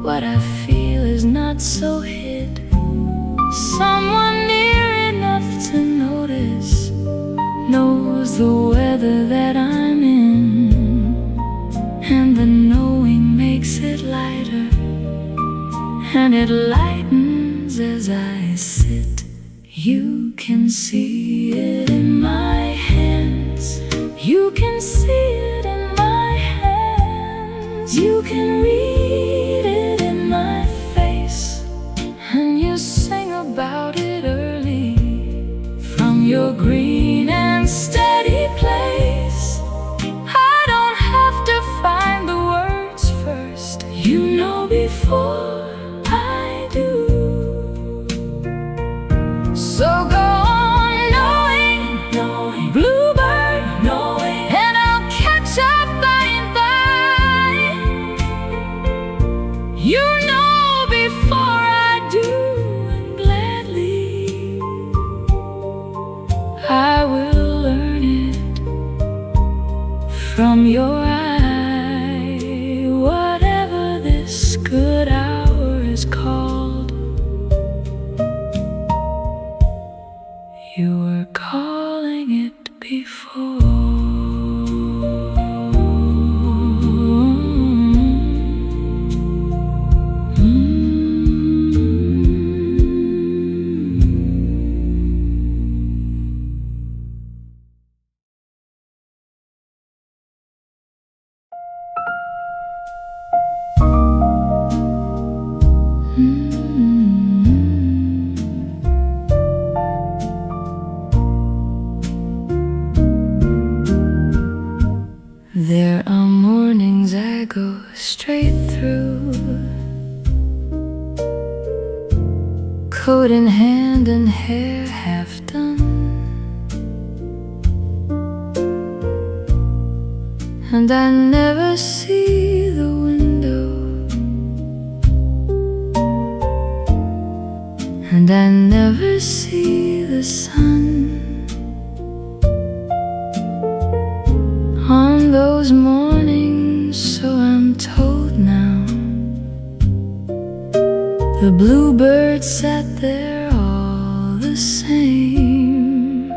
what I feel is not so hid. Someone near enough to notice knows the weather that I'm in, and the knowing makes it lighter, and it lightens as I sit. You can see it in my hands, you can see it in my hands, you can read it in my face, and you sing about it early from your green and steady place. I don't have to find the words first, you know before I do. So go on knowing, bluebird, and I'll catch up by and by. You know before I do, and gladly I will learn it from your eye, whatever this good hour is called. You were calling coat in hand and hair half done, and I never see the window, and I never see the sun. On those mornings, so I'm told now, the bluebird sat there all the same.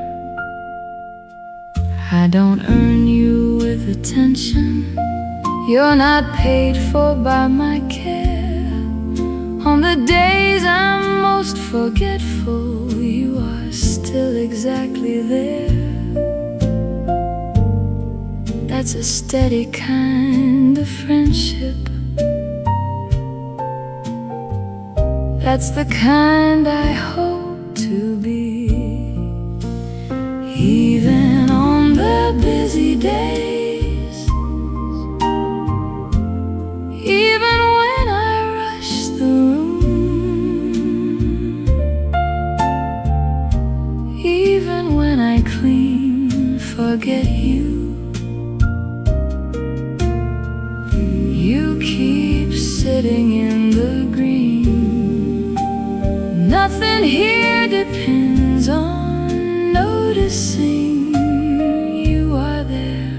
I don't earn you with attention, you're not paid for by my care. On the days I'm most forgetful, you are still exactly there. That's a steady kind of friendship. That's the kind I hope to be. Even on the busy days, even when I rush the room, even when I clean, forget you, you keep sitting in the green. Nothing here depends on noticing you are there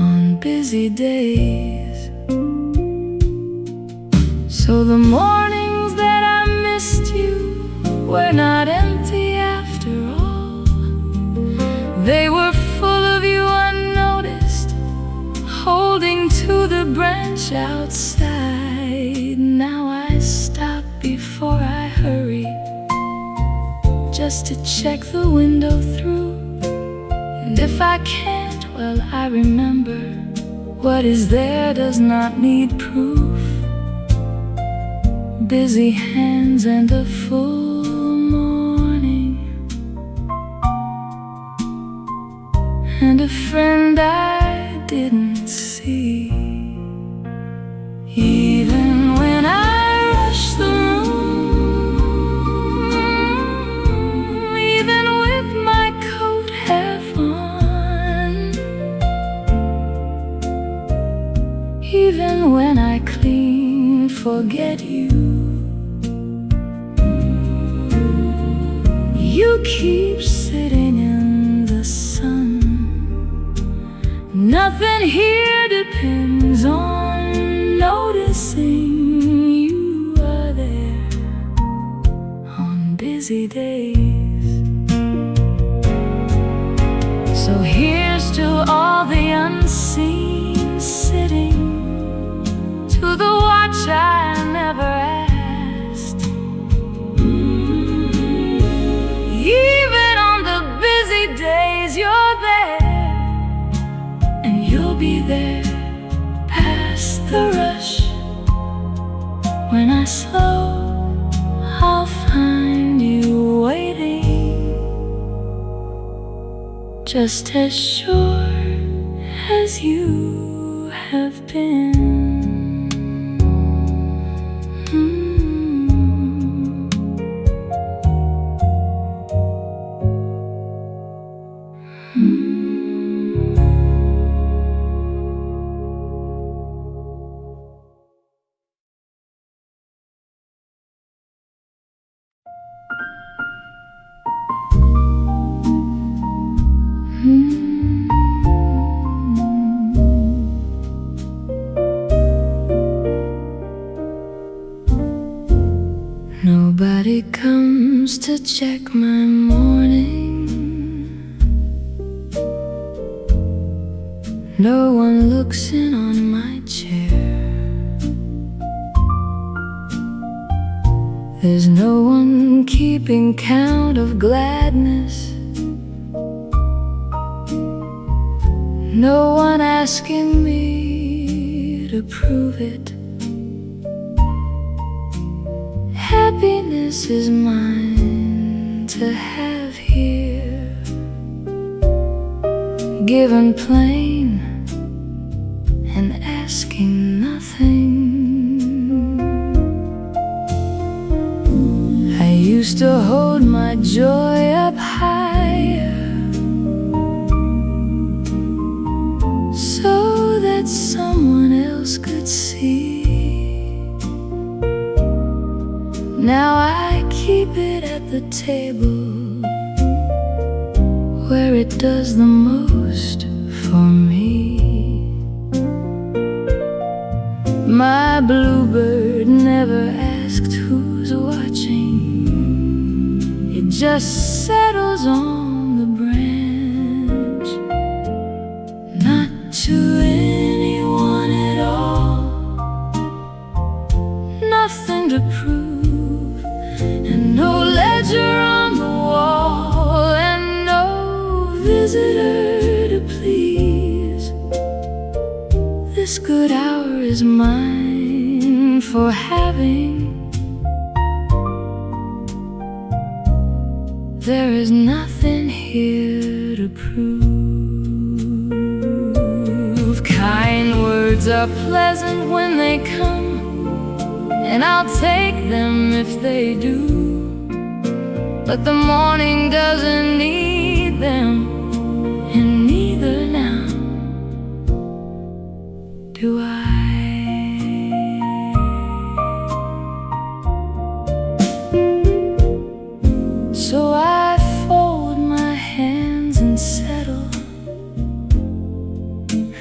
on busy days. So the mornings that I missed you were not empty after all. They were full of you unnoticed, holding to the branch outside. Now I stop before I hurry, just to check the window through. And if I can't, well, I remember what is there does not need proof. Busy hands and a full morning, and a friend I didn't see. Even when I rush the room, even with my coat half on, even when I clean, forget you, you keep sitting in the sun. Nothing here depends on noticing you are there on busy days. So here's to all the unseen sitting, to the watch I never asked. Even on the busy days you're there, and you'll be there past the rush. When I slow, I'll find you waiting, just as sure as you have been. Nobody comes to check my morning, no one looks in on my chair. There's no one keeping count of gladness, no one asking me to prove it. Happiness is mine to have here, given plain and asking nothing. I to hold my joy up higher, so that someone else could see. Now I keep it at the table where it does the most for me. My bluebird never asked who's watching. It just settles on the branch, not to anyone at all, nothing to prove, and no ledger on the wall, and no visitor to please. This good hour is mine for having. There is nothing here to prove. Kind words are pleasant when they come, and I'll take them if they do. But the morning doesn't need them, and neither now do I. So I fold my hands and settle,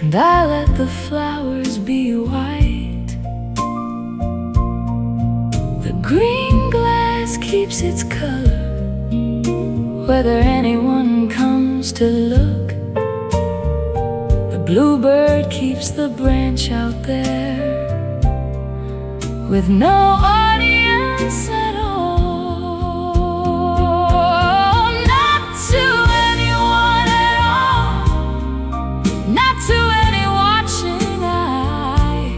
and I let the flowers be white. The green glass keeps its color, whether anyone comes to look. The bluebird keeps the branch out there with no audience at all. Not to anyone at all, not to any watching eye.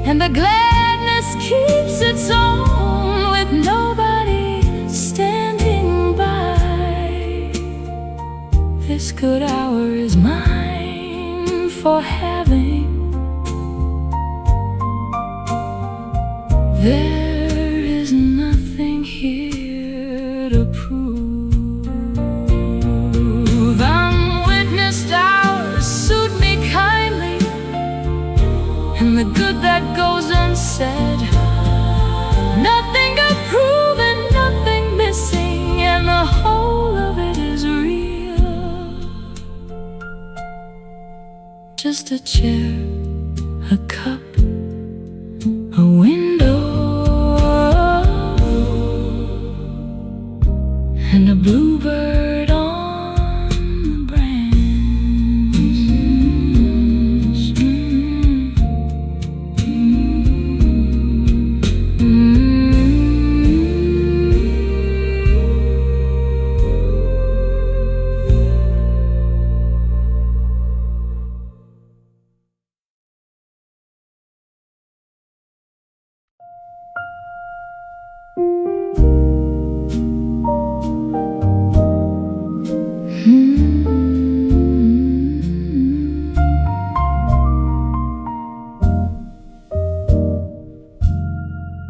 And the gladness keeps its own with nobody standing by. This good hour is mine for having. There is nothing here to prove. Unwitnessed hours suit me kindly, and the good that goes unsaid. Nothing to prove and nothing missing, and the whole of it is real. Just a chair, a cup, a window, and a bluebird on the branch.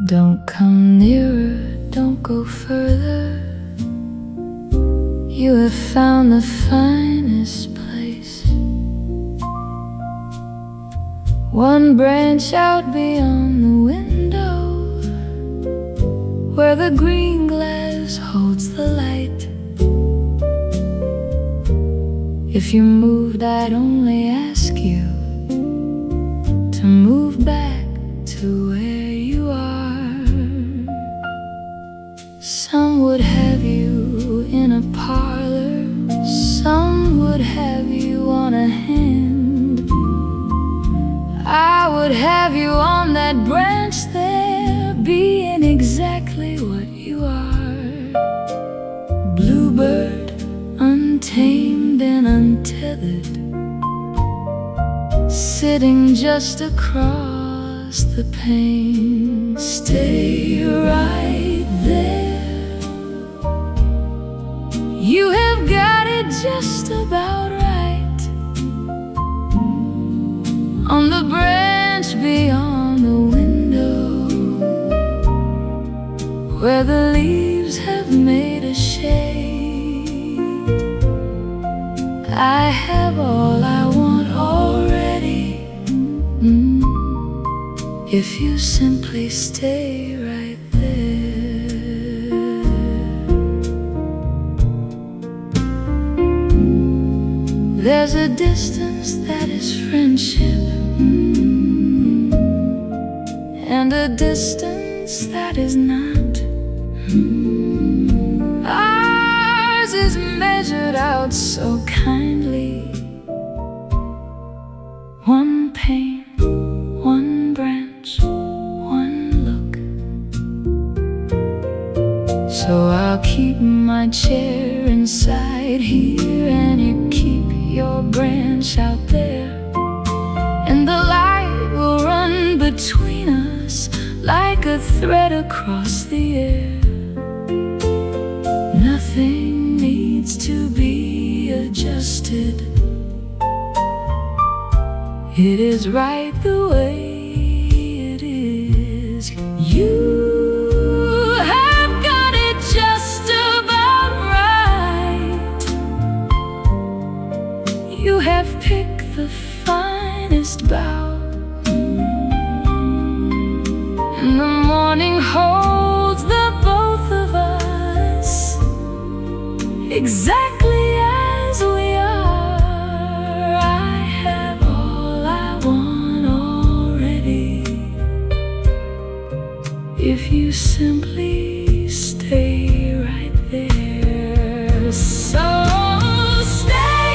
Don't come nearer, don't go further. You have found the finest place. One branch out beyond the window, where the green glass holds the light. If you moved, I'd only ask you to move back to where you are. Some would have you in a parlor, some would have you on a hand. I would have you on that branch there, being exactly what you are. Bluebird, untamed and untethered, sitting just across the pane. Stay right there. You have got it just about right. On the branch beyond the window, where the leaves have have made a shade. I have all I want already. If you simply stay right there. There's a distance that is friendship, and a distance that is not. Ours is measured out so kindly. One pain, one branch, one look. So I'll keep my chair inside here, and you keep your branch out there, and the light will run between us like a thread across the air. Nothing needs to be adjusted. It is right the way it is. You have got it just about right. You have picked the finest bough, and the morning holds the both of us exactly as we are. I have all I want already. If you simply stay right there. So stay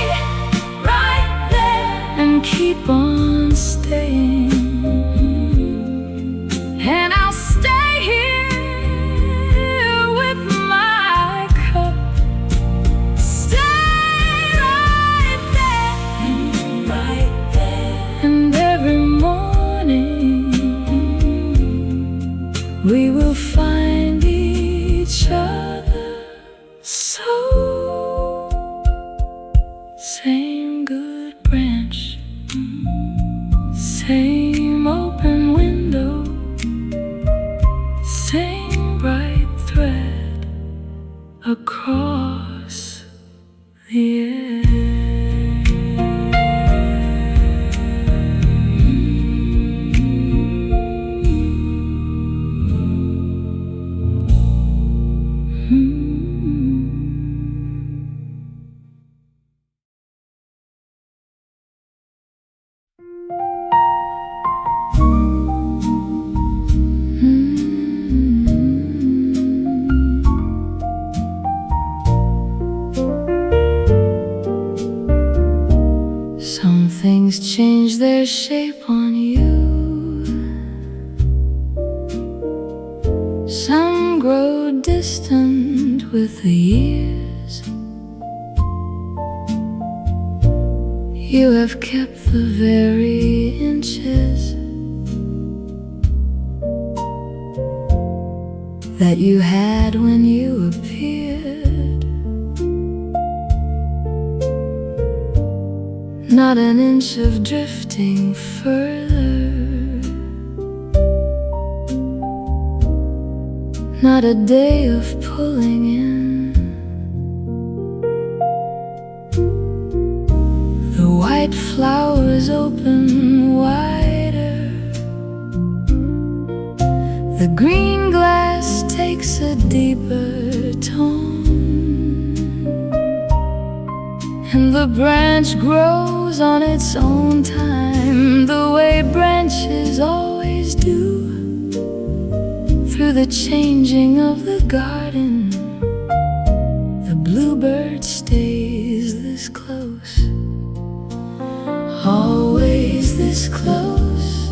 right there and keep on staying. And I'll stay here with my cup. Stay right there and right there. And every morning we will find each other. So same good branch, same open window, same bright thread across the air. Some things change their shape on you. Some grow distant with the years. You have kept the very inches that you had when you appeared. Not an inch of drifting further, not a day of pulling in. The white flowers open wider, the green glass takes a deeper tone, and the branch grows on its own time, the way branches always do. Through the changing of the garden, the bluebird stays this close, always this close.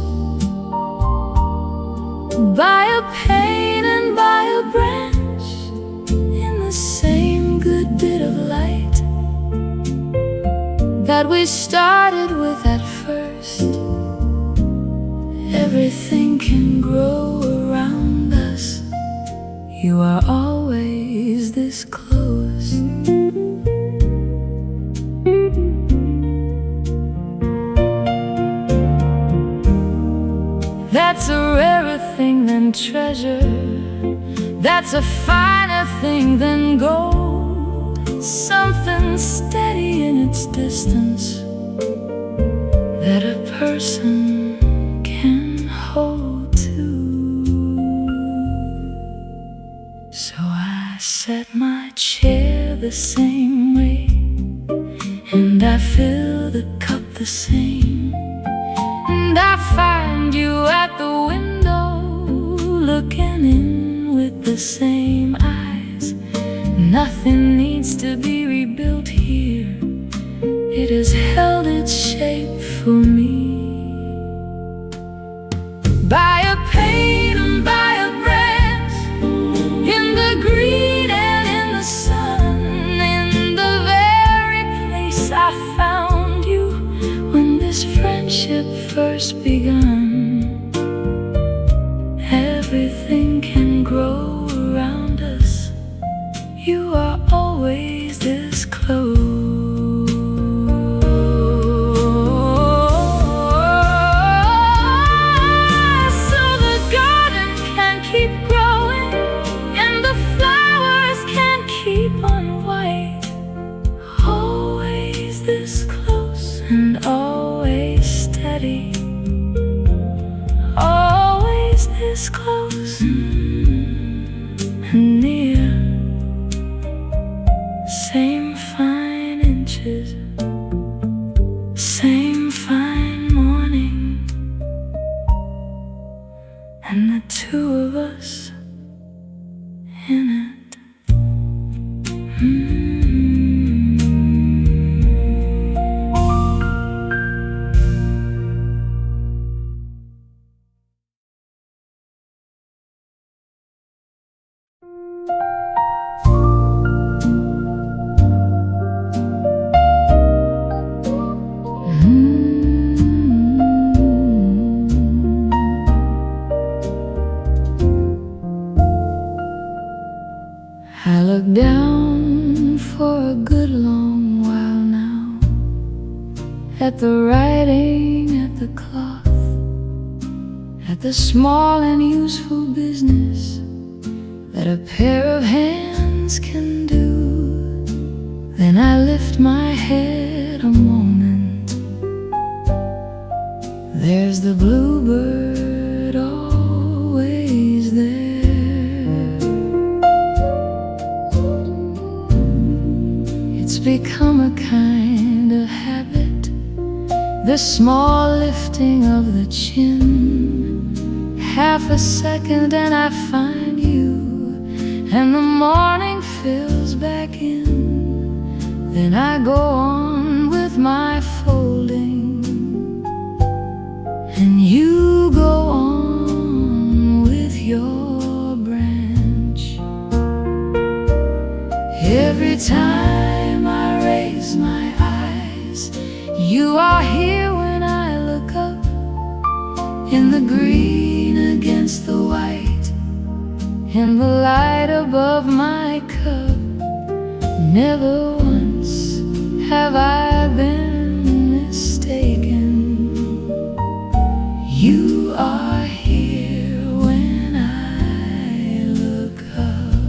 By a pane and by a branch, in the same good bit of light that we started with at first. Everything can grow around us. You are always this close. That's a rarer thing than treasure. That's a finer everything than gold, something steady in its distance that a person can hold to. So I set my chair the same way, and I fill the cup the same, and I find you at the window, looking in with the same eyes. Nothing needs to be rebuilt here, it has held its shape for me. By a pane and by a branch, in the green and in the sun, in the very place I found you when this friendship first begun. Everything can grow around us, you are always this close. So the garden can keep growing, and the flowers can keep on white. Always this close and always steady, always this close and near. Same fine inches, same fine morning, and the two of us in it. I look down for a good long while now at the writing, at the cloth, at the small and useful business that a pair of hands can do. Then I lift my head a moment, there's the bluebird always there. It's become a kind of habit, the small lifting of the chin. Half a second and I find you, and the morning fills back in. Then I go on with my folding, and you go on with your branch. Every time I raise my eyes, you are here when I look up, in the green against the white, in the light above my cup. Never once have I been mistaken. You are here when I look up.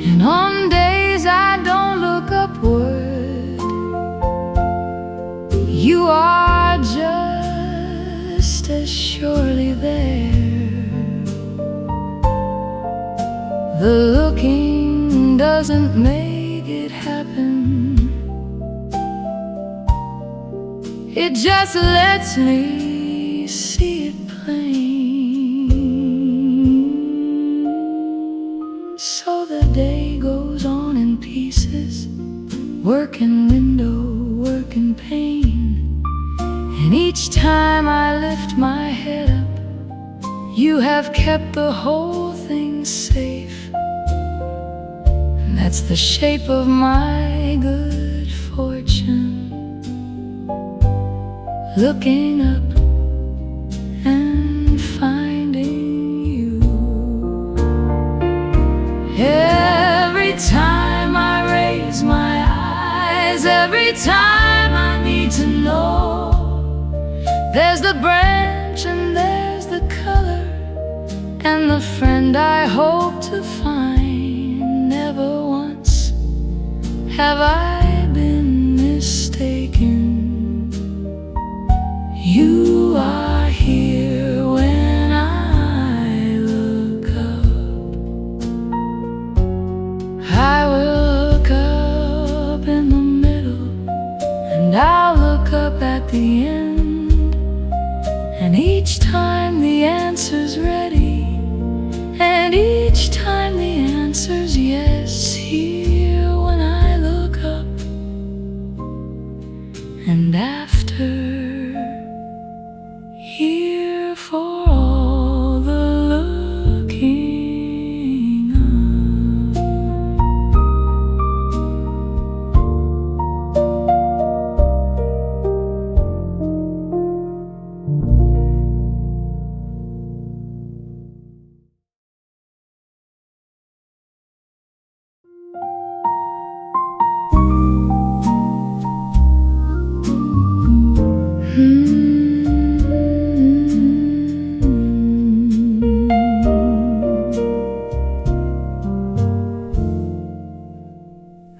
And on days I don't look upward, you are just as surely there. The looking doesn't make it happen, it just lets me see it plain. So the day goes on in pieces, work in window, work in pane. And each time I lift my head up, you have kept the whole thing safe. That's the shape of my good fortune, looking up and finding you. Every time I raise my eyes, every time I need to know, there's the branch and there's the color, hope to find. Never once have I been mistaken. You are here when I look up. I will look up in the middle, and I'll look up at the end. And each time the answer's ready, and each time the answer's yes. Here when I look up, and after, here for all the looking up.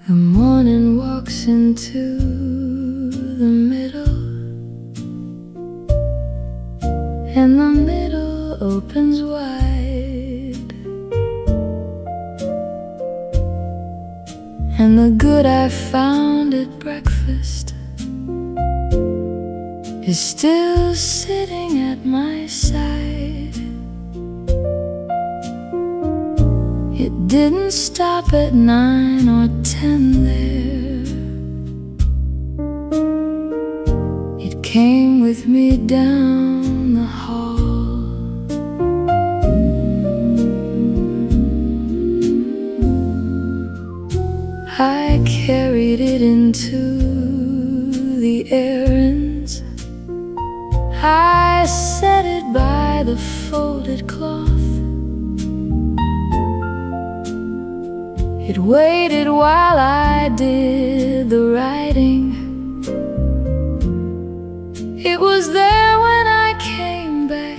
The morning walks into the middle, and the middle opens wide, and the good I found at breakfast is still sitting at my side. It didn't stop at 9 or 10 there. It came with me down the hall. I carried it into the errands. I set it by the folded cloth. It waited while I did the writing. It was there when I came back.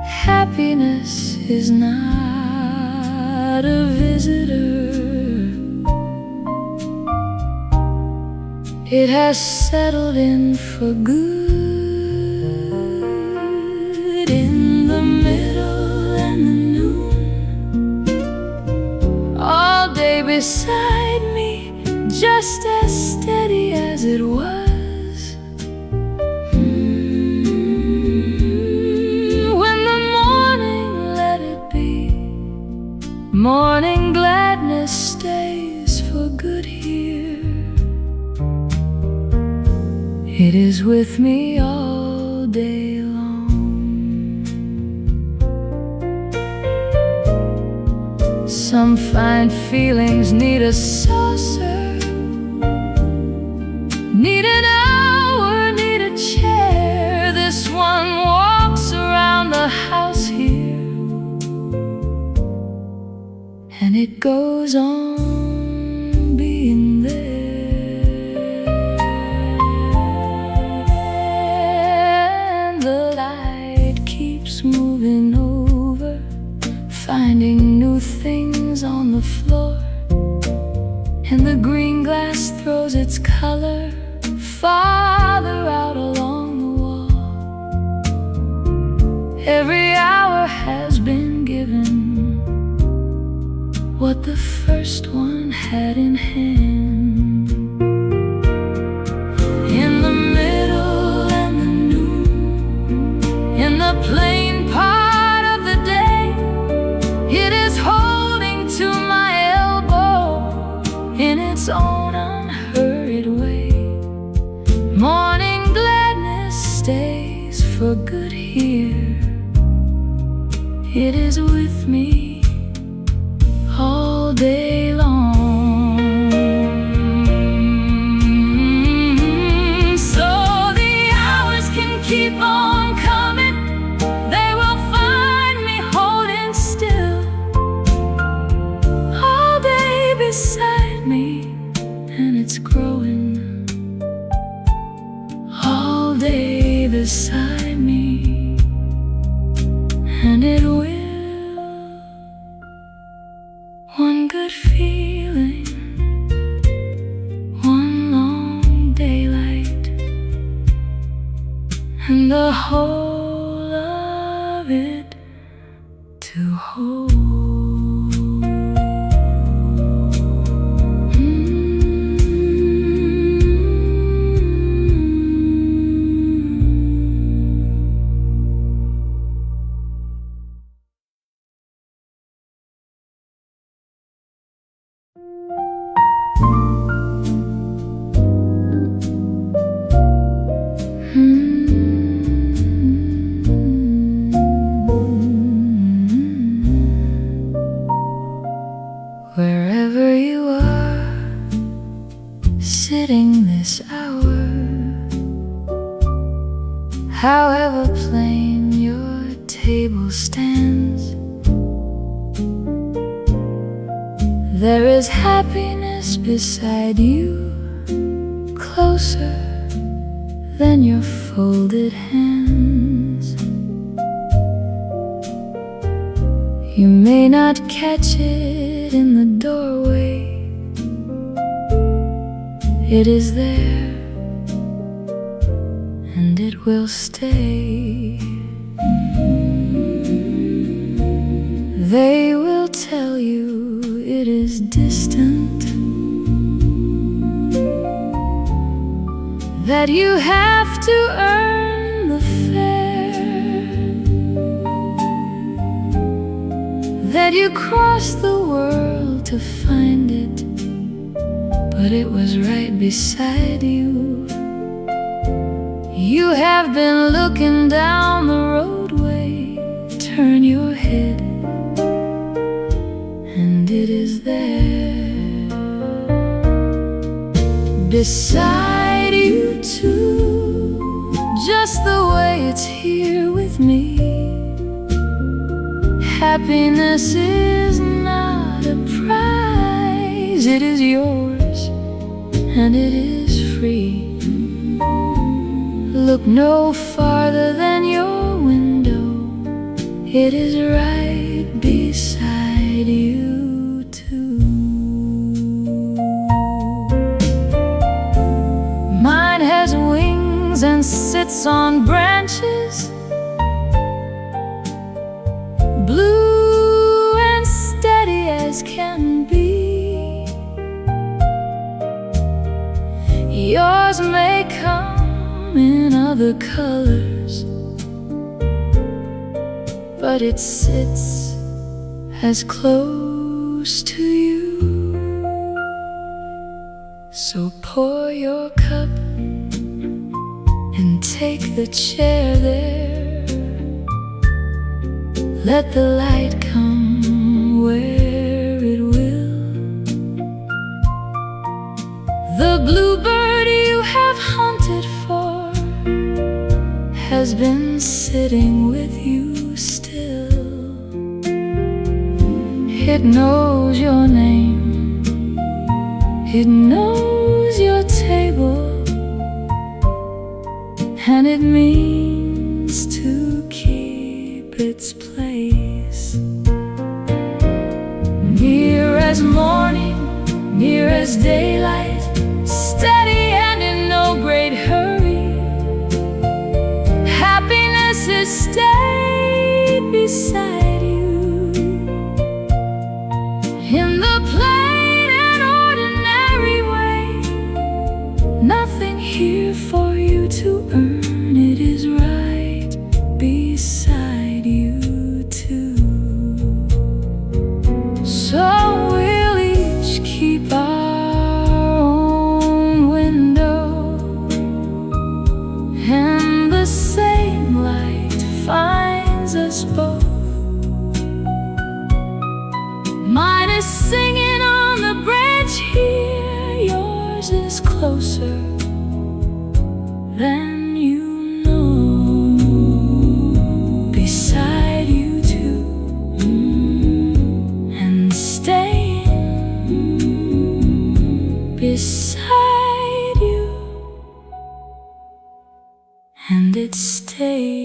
Happiness is not a visitor. It has settled in for good in the middle and the noon. All day beside me, just as steady as it was. When the morning let it be, morning gladness stays for good here. It is with me all day long. Some fine feelings need a saucer, need an hour, need a chair. This one walks around the house here, and it goes on being there. Moving over, finding new things on the floor, and the green glass throws its color farther out along the wall. Every hour has been given what the first one had in hand. In the middle and the noon, in the plain part of the day, it is holding to my elbow in its own unhurried way. Morning gladness stays for good here. It is with me all day long. So the hours can keep on coming. They will find me holding still all day beside me, and it's growing all day beside me. good feeling, one long daylight, and the whole of it to hold. Wherever you are, sitting this hour, however plain your table stands, there is happiness beside you, closer than your folded hands. You may not catch it in the doorway, it is there, and it will stay. They will tell you it is distant, that you have to earn the fare, that you crossed the world to find it, but it was right beside you. You have been looking down the roadway, turn your head, and it is there, beside you too, just the way it's here with me. Happiness is not a prize, it is yours, and it is free. Look no farther than your window, it is right beside you too. Mine has wings and sits on branches, blue and steady as can be. Yours may come in other colors, but it sits as close to you. So pour your cup and take the chair there. Let the light come where it will. The bluebird you have hunted for has been sitting with you still. It knows your name, it knows your table, and it means to keep its place. Near as morning, near as daylight, steady and in no great hurry. Happiness is stayed beside you in the plain and ordinary way. Nothing here for you to earn, it is right beside you too. So we'll each keep our own window, and the same light finds us both. Mine is singing on the branch here, yours is closer than you know, beside you too, and staying beside you, and it stays.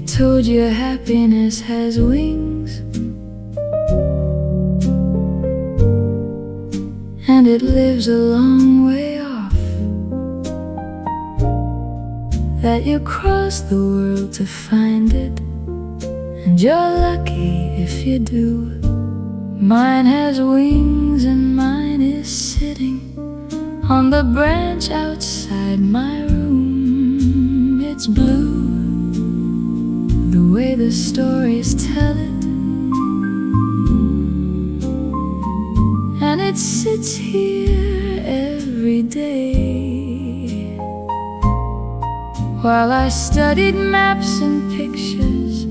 told you happiness has wings, and it lives a long way off, that you cross the world to find it, and you're lucky if you do. Mine has wings and mine is sitting on the branch outside my room. It's blue, the way the stories tell it, and it sits here every day. While I studied maps and pictures,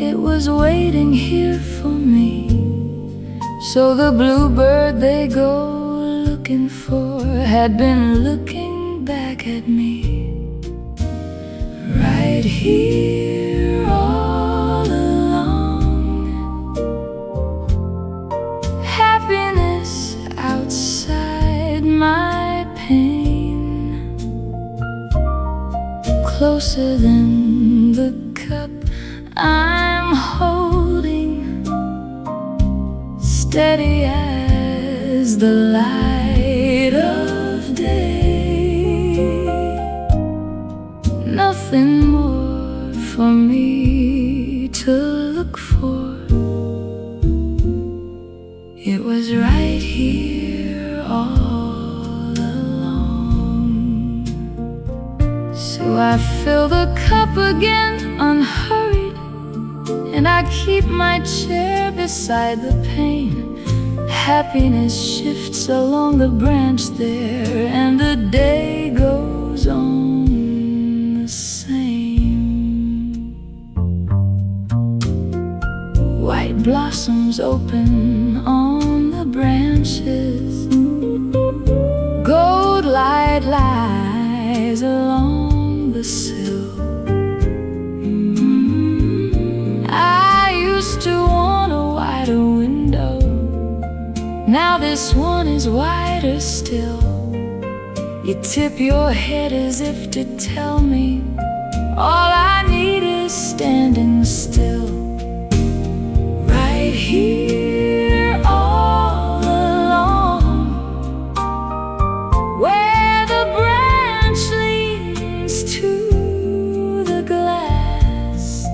it was waiting here for me. So the bluebird they go looking for had been looking back at me. Right here all along, happiness outside my pain, closer than the cup I'm holding, steady as the light of day. Nothing more for me to look for. It was right here all along. So I fill the cup again, unhurried, and I keep my chair beside the pane. Happiness shifts along the branch there, and the day goes on the same. White blossoms open on the branches, gold light lies along the sill. I used to want a wider window, now this one is wider still. You tip your head as if to tell me all I need is standing still. Right here all along, where the branch leans to the glass,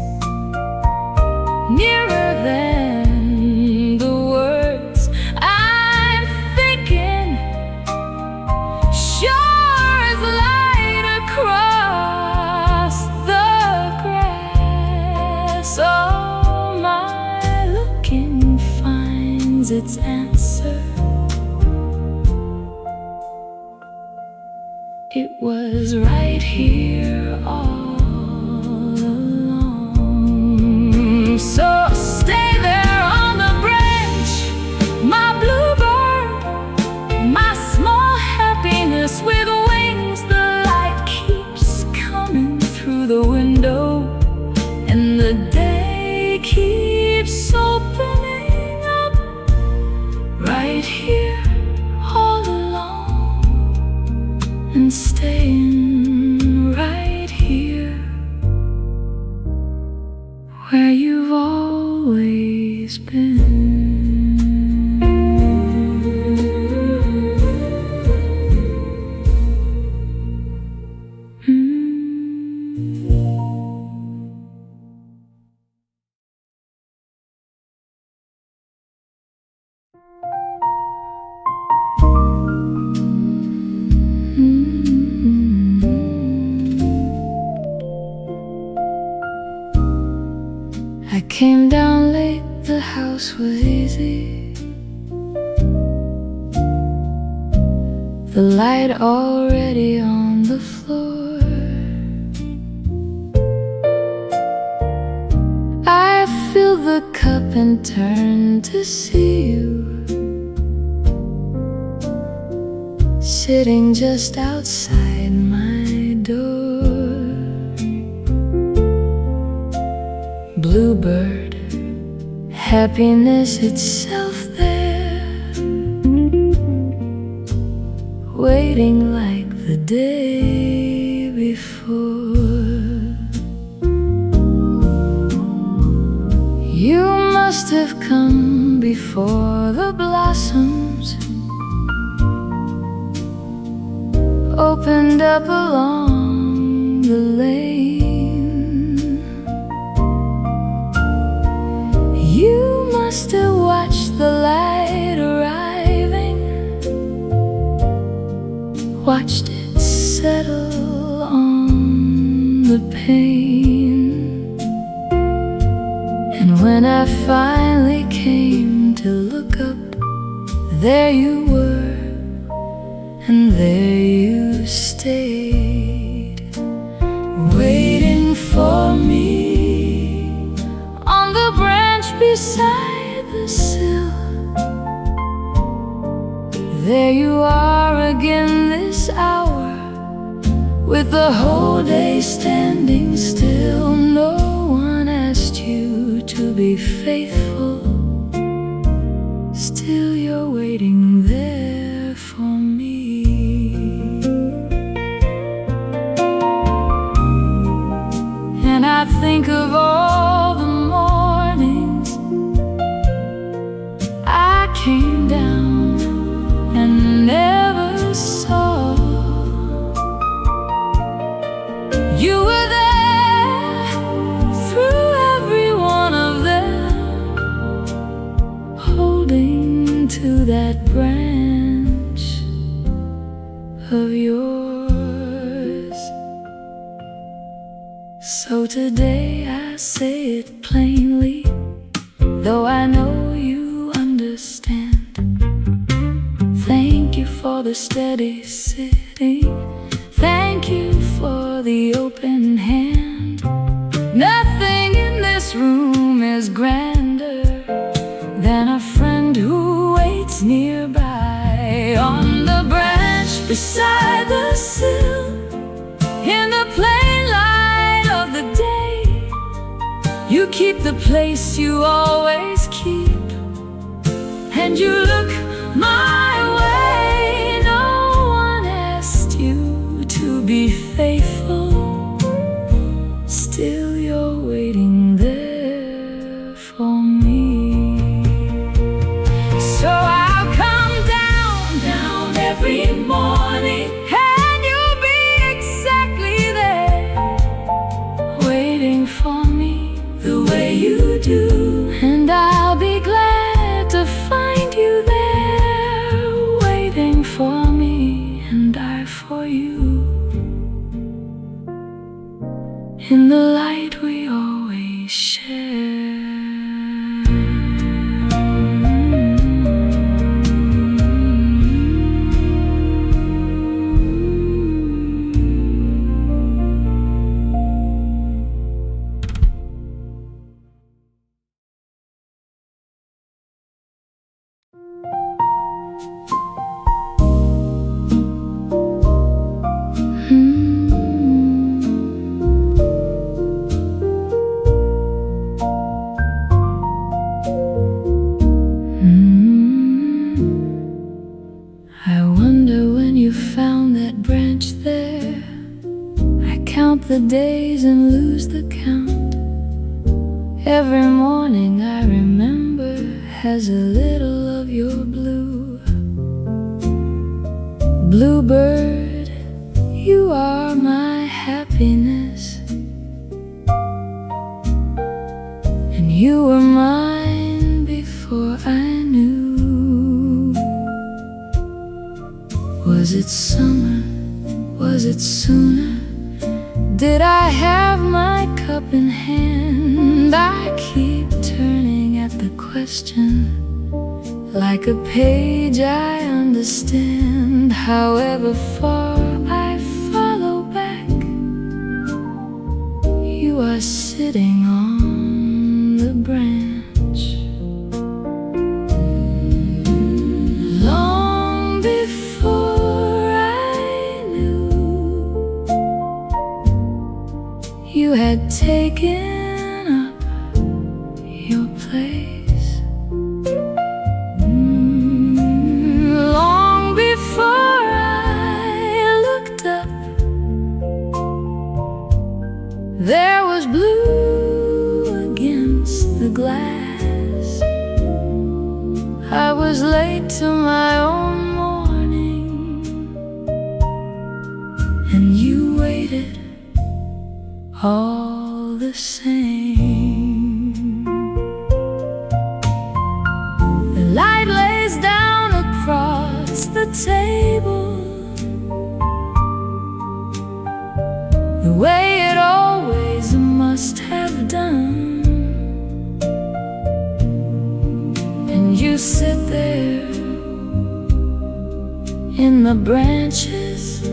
nearer than the words I'm thinking, sure as light across the grass. Oh, my looking finds its answer. It was right here all along. So stay there on the branch, my bluebird, my small happiness with wings. The light keeps coming through the window, and the day keeps opening up. Right here all along, and staying right here where you've always been. I came down late, the house was easy, the light already on the floor. I filled the cup and turned to see you, sitting just outside my door. Bluebird, happiness itself there, waiting like the day before. for the blossoms opened up along the lane. You must have watched the light arriving, watched it settle on the pane. And when I finally came to look up, there you were, and there you stayed, waiting for me on the branch beside the sill. There you are again this hour, with the whole day standing still. No one asked you to be faithful, still you're waiting there for me. And I think of all the mornings I came down and never saw. You were there through every one of them, holding to that branch of yours. So today I say it plainly, though I know you understand. Thank you for the steady sitting, thank you for the open hand. Nothing in this room is grander than a friend who waits nearby, on the branch beside the sill, in the plain light of the day. You keep the place you always keep, and you look my way. No one asked you to be faithful, still you're waiting there for me. So I'll come down every morning, and you'll be exactly there, waiting for me the way you do. And I'll be glad to find you there, waiting for me and I for you, in the light we always share. I wonder when you found that branch there. I count the days and lose the count. Every morning I remember has a little of your blue. Bluebird, you are my happiness, and you were mine before I knew. Was it summer? Was it sooner? Did I have my cup in hand? I keep turning at the question, like a page I understand. However far I follow back, you are sitting on the branch. Long before I knew, you had taken up your place. Long before I looked up, there was blue I was late to my own morning, and you waited all the same. The light lays down across the table, the way it always must have done. And you sit there in the branches,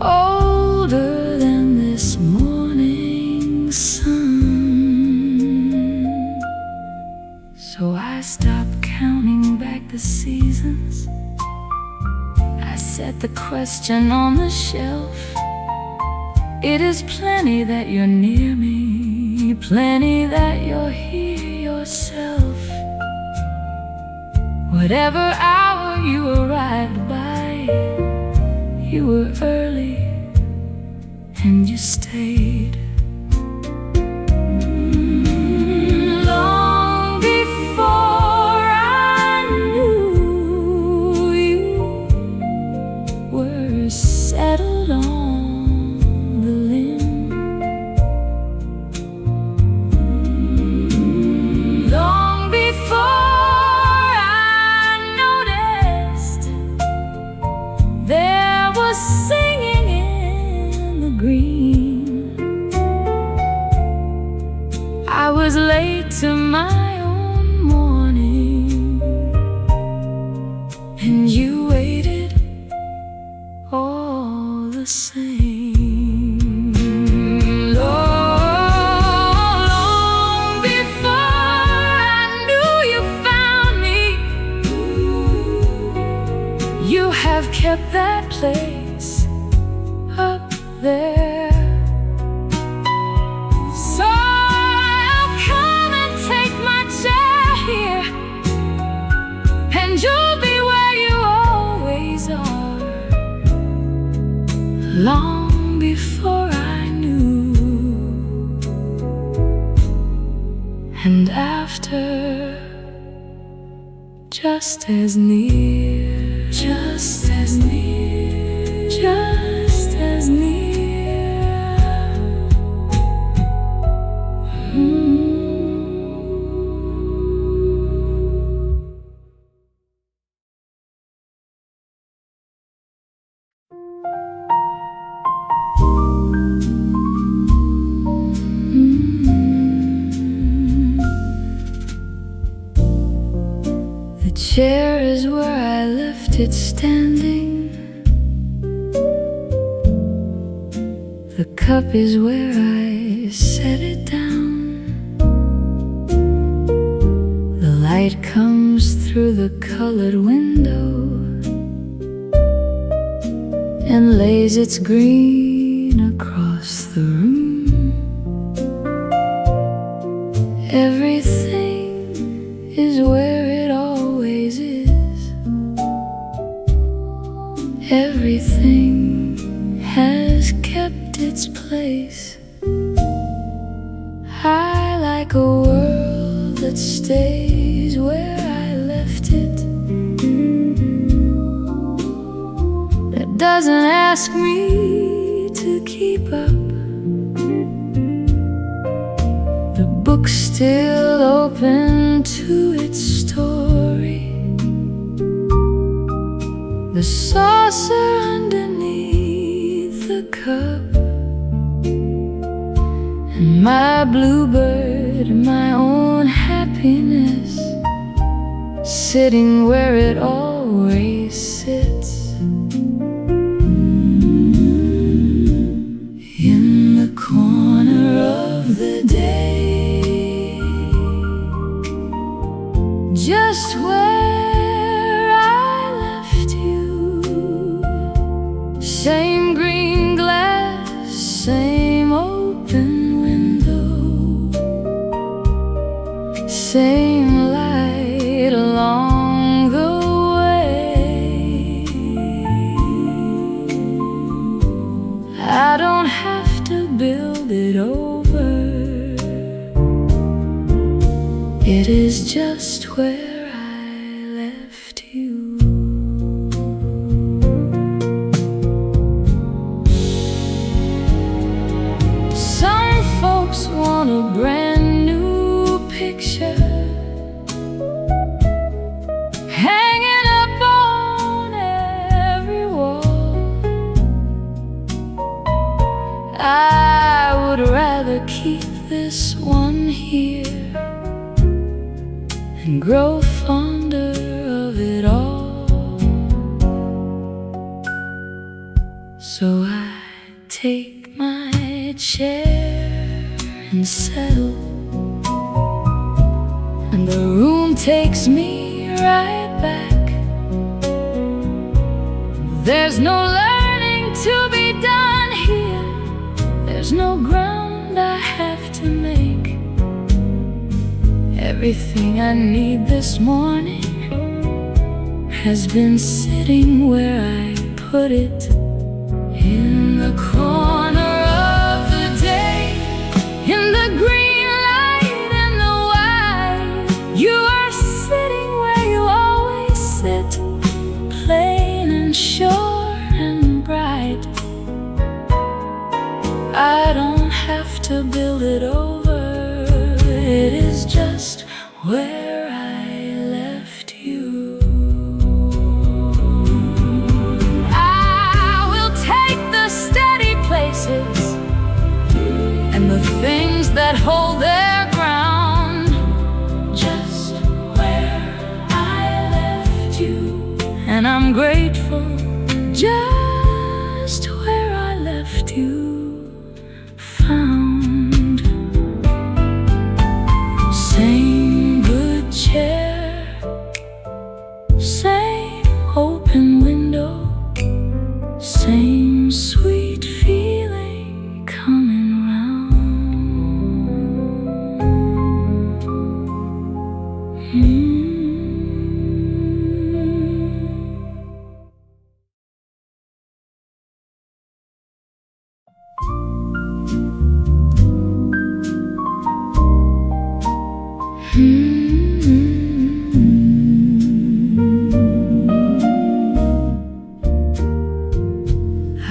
older than this morning sun. So I stopped counting back the seasons. I set the question on the shelf. It is plenty that you're near me, plenty that you're here yourself. Whatever hour you arrived by, you were early and you stayed. Long before I knew you were settled on the limb. Long before I noticed there was singing in the green. I was late to my own morning, and you waited all the same. Long before I knew you found me, you have kept that place up there. So I'll come and take my chair here, and you'll be where you always are. Long before I knew, and after, just as near, just as near, just as near. The chair is where I left it standing. The cup is where I set it down. The light comes through the colored window and lays its green across the room. Everything is where it always is. Everything has kept its place. I like a world that stays where I left it, that doesn't ask me to keep up. The book's still open to its story, the saucer underneath the cup, and my bluebird, my own happiness, sitting where it always sits. In the corner of the day, just where I left you. Same green glass, same open window, same light along the way. I don't have to build it over. It is just just where I left you. Some folks want a brand new picture hanging up on every wall. I would rather keep this one here and grow fonder of it all. So I take my chair and settle, and the room takes me right back. There's no learning to be done here. There's no ground I have to make. Everything I need this morning has been sitting where I put it, in the corner of the day, in the green light and the white. You are sitting where you always sit, plain and sure and bright. I don't have to build it over, it is just where I left you. I will take the steady places and the things that hold their ground, just where I left you. And I'm grateful just where I left you found. Same good chair, same open window, same sweet feeling coming round.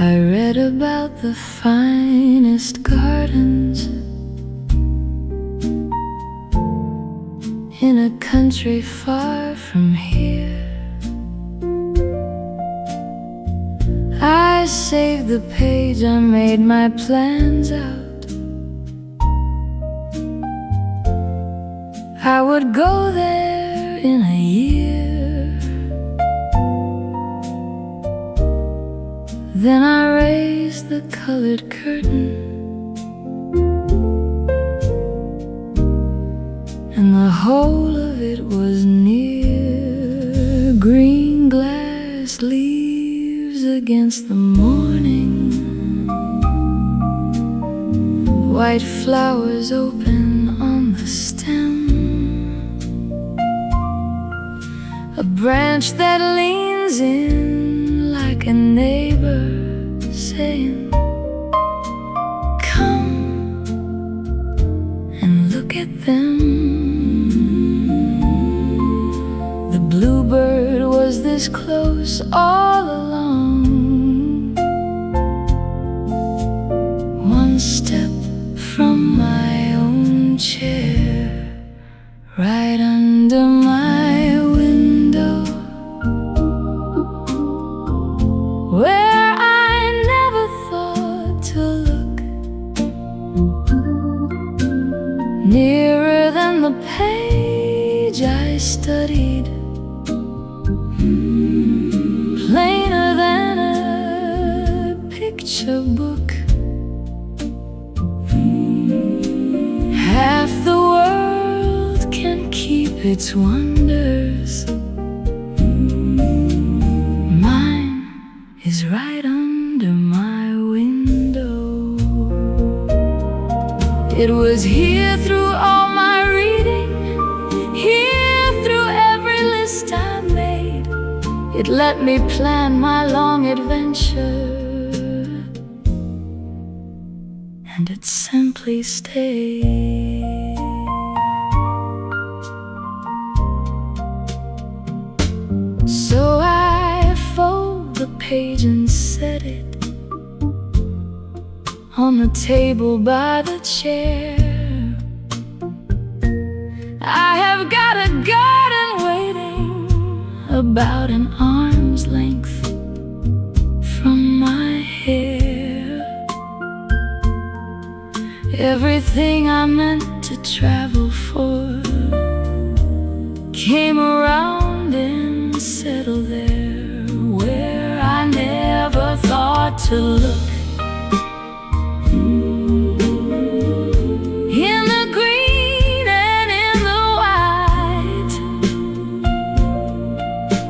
I read about the finest gardens in a country far from here. I saved the page, I made my plans out. I would go there in a year. Then I raised the colored curtain, and the whole of it was near. Green glass leaves against the morning, white flowers open on the stem, a branch that leans in like a neighbor saying, come and look at them. The bluebird was this close all along, one step from my own chair, right under my window, where I never thought to look, nearer than the page I studied, plainer than a picture book. Half the world can keep its wonders, mine is right under my window. It was here through all my reading, here through every list I made. It let me plan my long adventure, and it simply stayed. page and set it on the table by the chair. I have got a garden waiting about an arm's length from my hair. Everything I meant to travel for came around and settled there, where I never thought to look. In the green and in the white,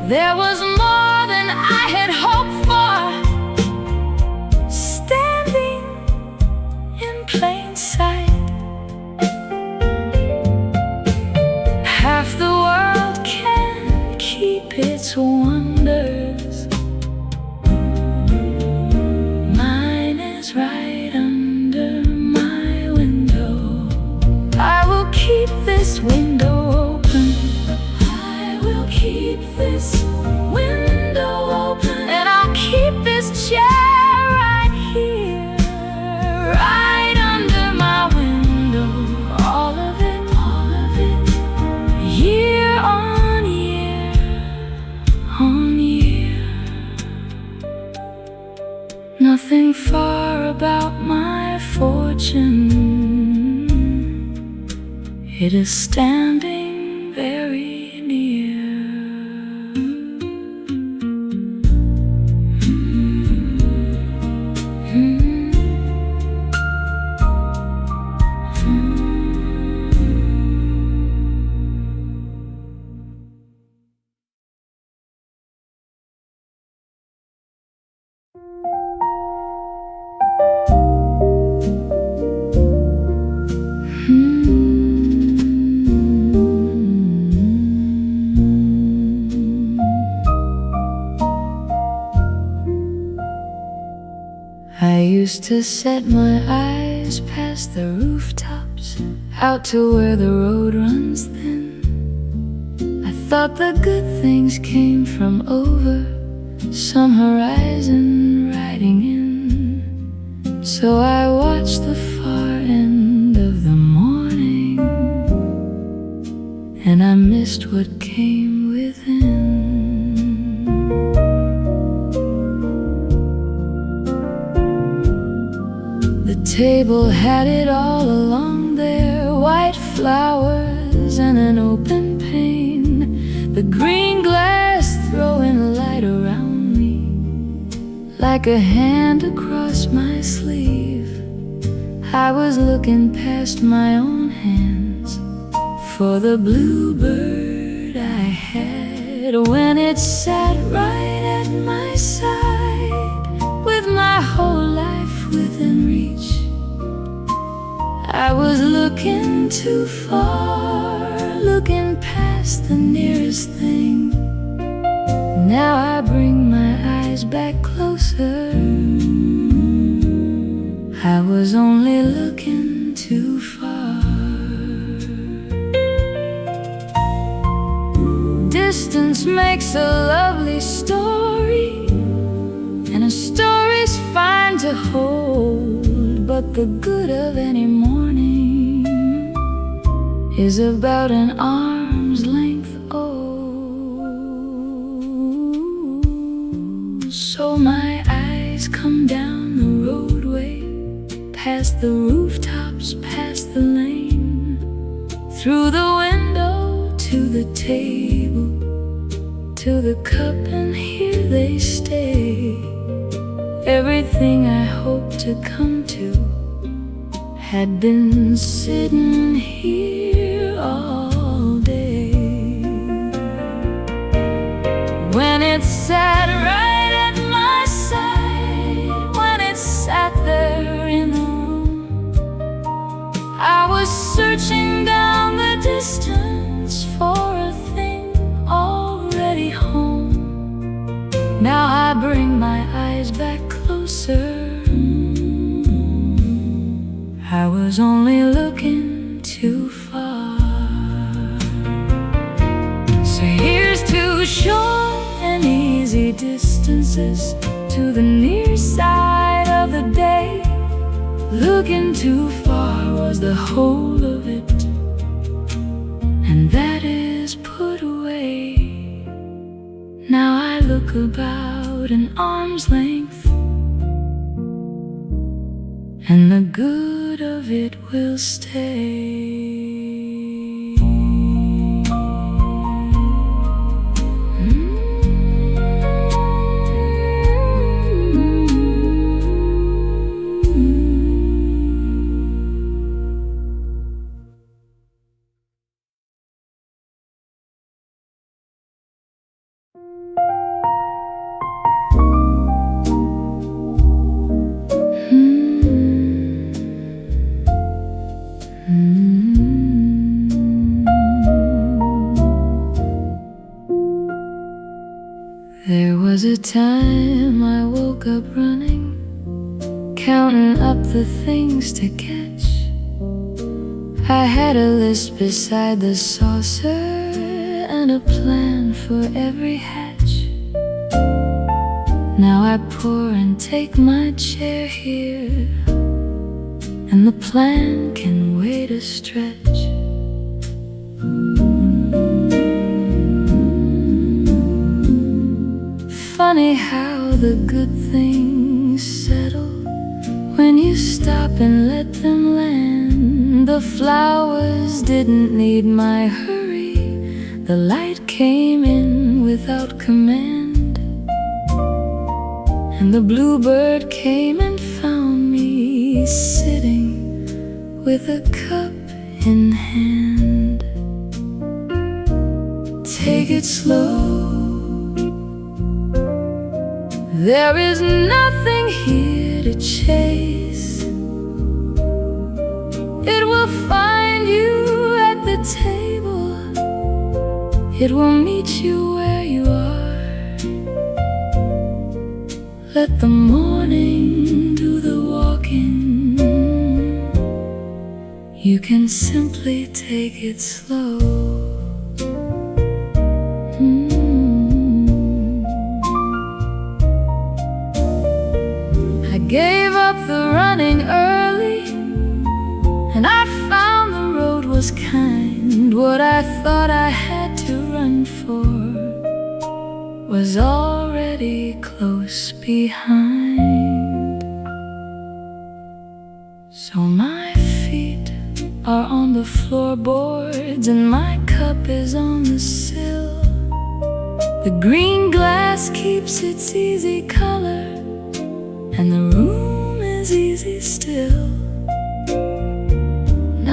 there was more than I had hoped for, standing in plain sight. Half the world can't keep its wonders. Mine is right under my window. I will keep this window open. I will keep this window open. And I'll keep this chair right here, right under my window. All of it, year on year on year. Nothing far about my fortune. It is standing very near. I used to set my eyes past the rooftops, out to where the road runs thin. I thought the good things came from over some horizon riding in. So I watched the far end of the morning, and I missed what came within. The table had it all along there, white flowers and an open pane, the green glass throwing light around me like a hand across my sleeve. I was looking past my own hands for the bluebird I had when it sat right at my side, with my whole life within reach. I was looking too far, looking past the nearest thing. Now I bring my eyes back closer. I was only looking too far. Distance makes a lovely story, and a story's fine to hold, but the good of any morning is about an arm's length. Oh, so my eyes come down the roadway, past the rooftops, past the lane, through the window to the table, to the cup, and here they stay. Everything I hoped to come to had been sitting here all day. When it sat right at my side, when it sat there in the room, I was searching down the distance for a thing already home. Now I bring my eyes back closer. I was only looking too far. So here's to short and easy distance. distances to the near side of the day. Looking too far was the whole of it, and that is put away. Now I look about an arm's length, and the good of it will stay. There was a time I woke up running, counting up the things to catch. I had a list beside the saucer and a plan for every hatch. Now I pour and take my chair here, and the plan can wait a stretch. Funny how the good things settle when you stop and let them land. The flowers didn't need my hurry, the light came in without command, and the bluebird came and found me sitting with a cup in hand. Take it slow, there is nothing here to chase. It will find you at the table, it will meet you where you are. Let the morning do the walking, you can simply take it slow. Gave up the running early, and I found the road was kind. What I thought I had to run for was already close behind. So my feet are on the floorboards and my cup is on the sill. The green glass keeps its easy color, and the room is easy still.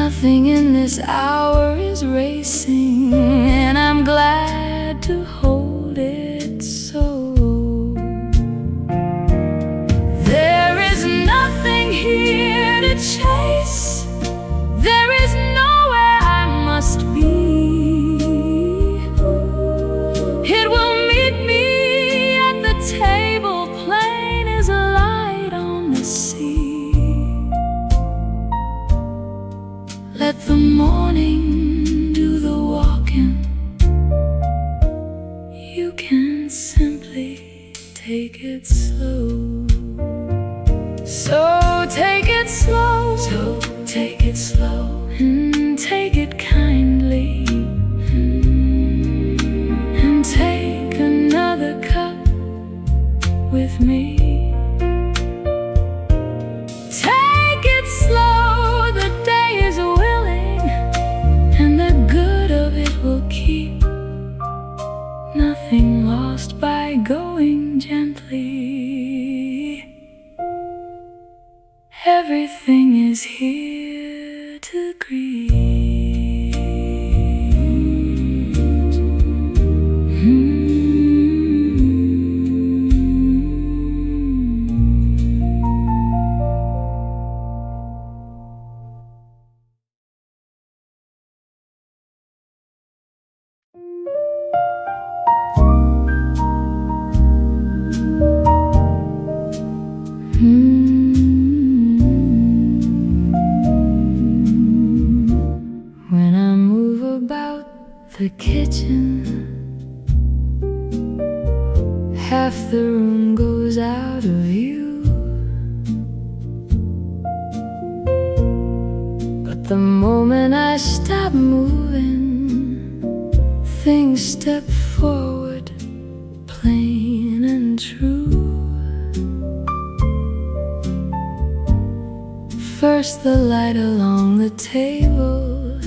Nothing in this hour is racing, and I'm glad to hold it so. There is nothing here to chase, there is nowhere I must be. It will meet me at the table, plain as a light on the sea. Let the morning do the walking, you can simply take it slow. So take it slow, so take it slow, and take it kindly, and take another cup with me. Take it slow, the day is willing, and the good of it will keep. Nothing lost by going gently. Everything is here to greet. half the room goes out of view. But the moment I stop moving, things step forward, plain and true. First the light along the table,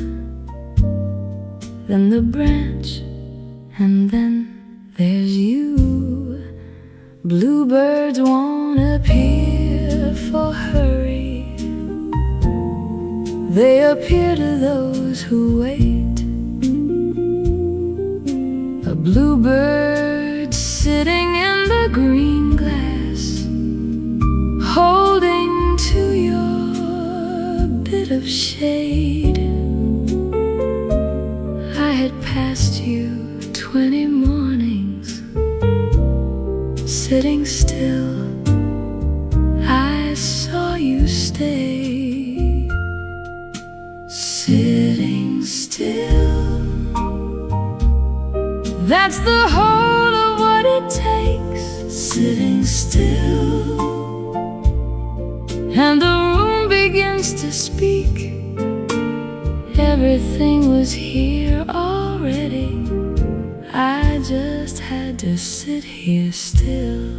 then the branch, and then there's you. Bluebirds won't appear for hurry, they appear to those who wait. A bluebird sitting in the green glass, holding to your bit of shade. I had passed you 20 mornings, sitting still, I saw you stay. Sitting still, that's the whole of what it takes. Sitting still, and the room begins to speak. Everything was here already, I just had to sit here still.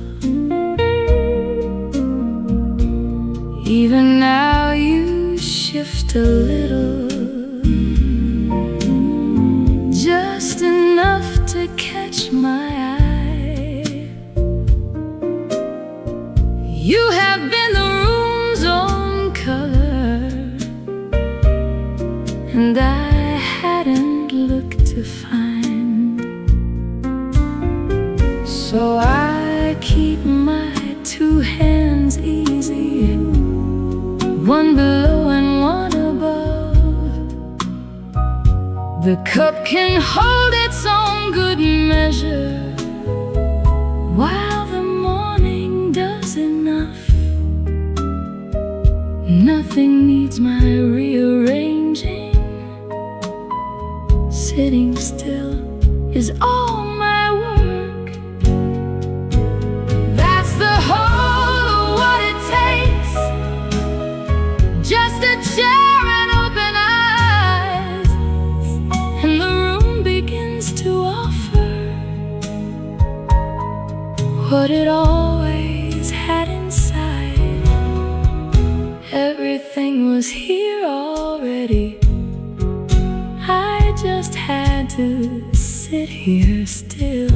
Even now you shift a little, just enough to catch my eye. You have been the room's own color, and I hadn't looked to find. So I keep my two hands easy, one below and one above. The cup can hold its own good measure, while the morning does enough. Nothing needs my rearranging. Sitting still is all my work. That's the whole of what it takes. Just a chair and open eyes, and the room begins to offer what it always had inside. Everything was here already, I just had to sit here still.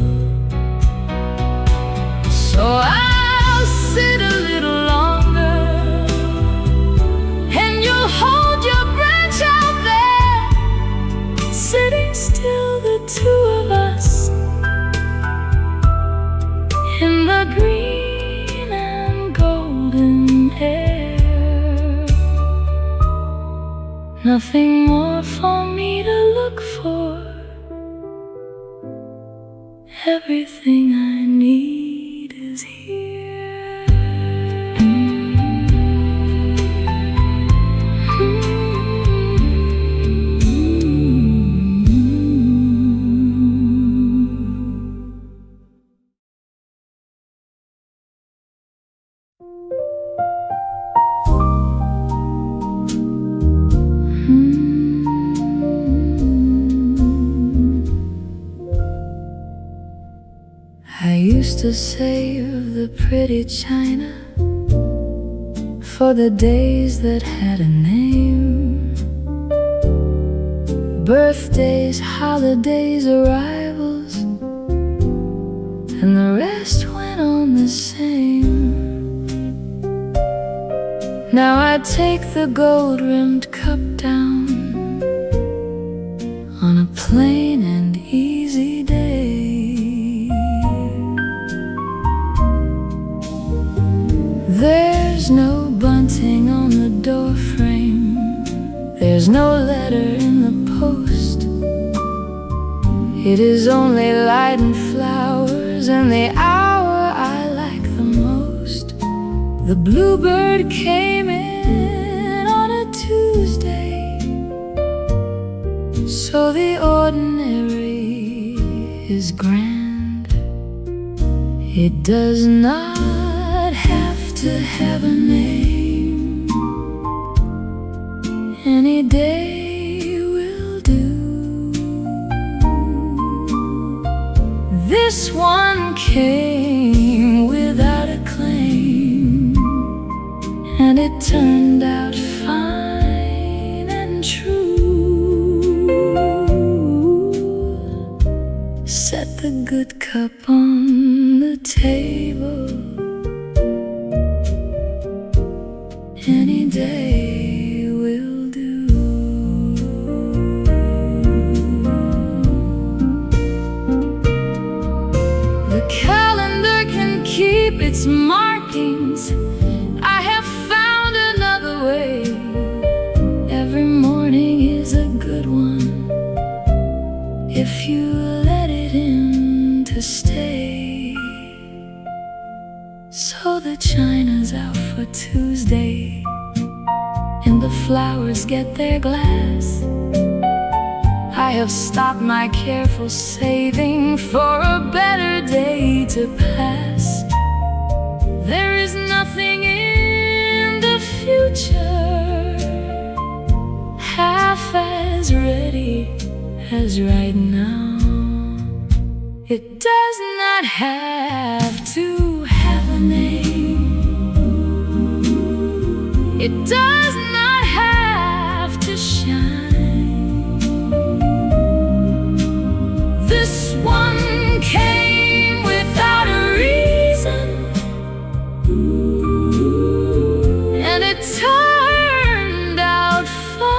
So I'll sit a little longer, and you'll hold your branch out there. Sitting still, the two of us, in the green and golden air. Nothing more for me to look for, everything I need is here. I used to save the pretty china for the days that had a name. Birthdays, holidays, arrivals, and the rest went on the same. Now I take the gold-rimmed cup down on a plain and easy day. There's no bunting on the door frame, there's no letter in the post. It is only light and flowers and the hour I like the most. The bluebird came in on a Tuesday, so the ordinary is grand. It does not have to have a name. Any day will do. This one came without a claim, and it turned out fine and true. Set the good cup on the table. Any day will do. The calendar can keep its markings. I have found another way. Every morning is a good one if you let it in to stay. So the china's out for Tuesday, and the flowers get their glass. I have stopped my careful saving for a better day to pass. There is nothing in the future half as ready as right now. It does not have to have a name. It does not have to shine. This one came without a reason, and it turned out fine.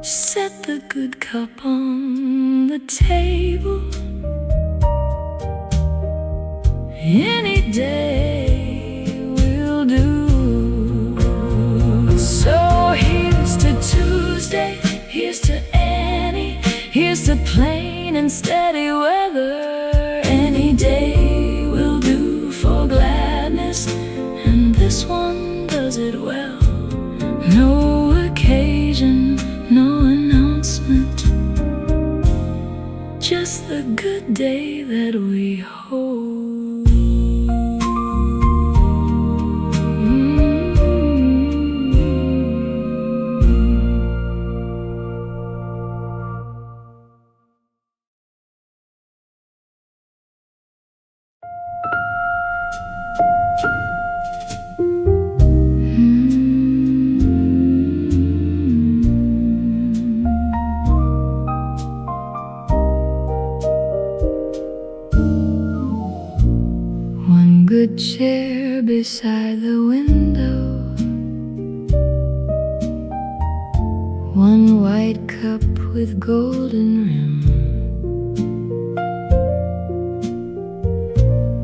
Set the good cup on the table. Any day will do. So here's to Tuesday, here's to Annie, here's to plain and steady weather. Any day will do for gladness, and this one does it well. No occasion, no announcement, just the good day that we hold. Good chair beside the window, one white cup with golden rim,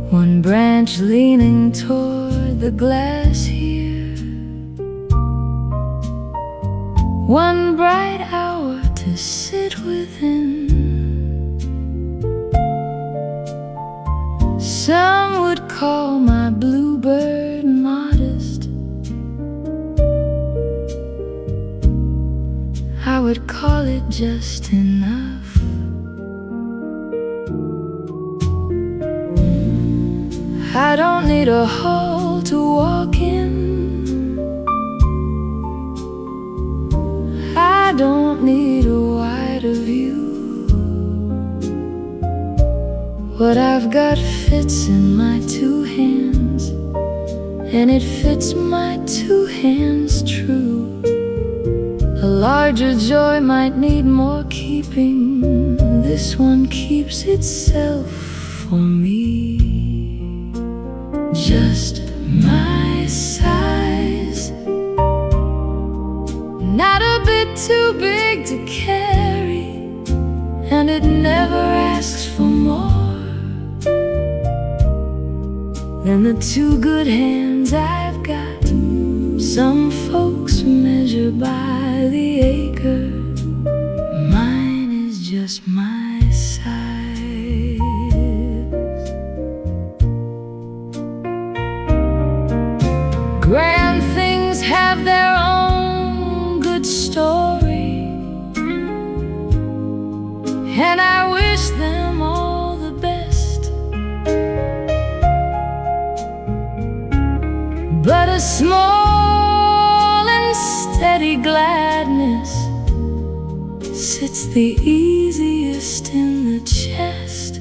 one branch leaning toward the glass here, one bright hour to sit within. Some would call my bluebird modest. I would call it just enough. I don't need a hall to walk in. I don't need a wider view. What I've got fits in my two hands, and it fits my two hands true. A larger joy might need more keeping. This one keeps itself for me. Just my size, not a bit too big to carry, and it never asks for more than the two good hands I've got. Some folks measure by the acre. Mine is just my size. Grand things have their own good story. and I wish them all the best. But a small and steady gladness sits the easiest in the chest.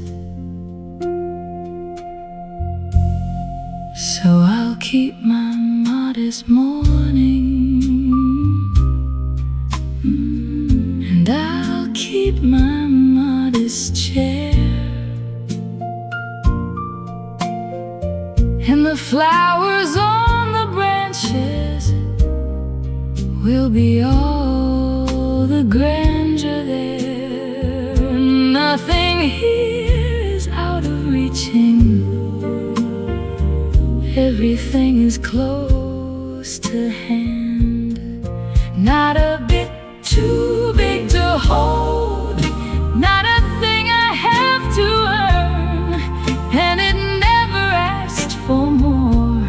So I'll keep my modest mourning, and I'll keep my modest chair, and the flowers on the branches will be all the grandeur there. Nothing here is out of reaching, everything is close to hand. Not a bit too big to hold, not a thing I have to earn, and it never asked for more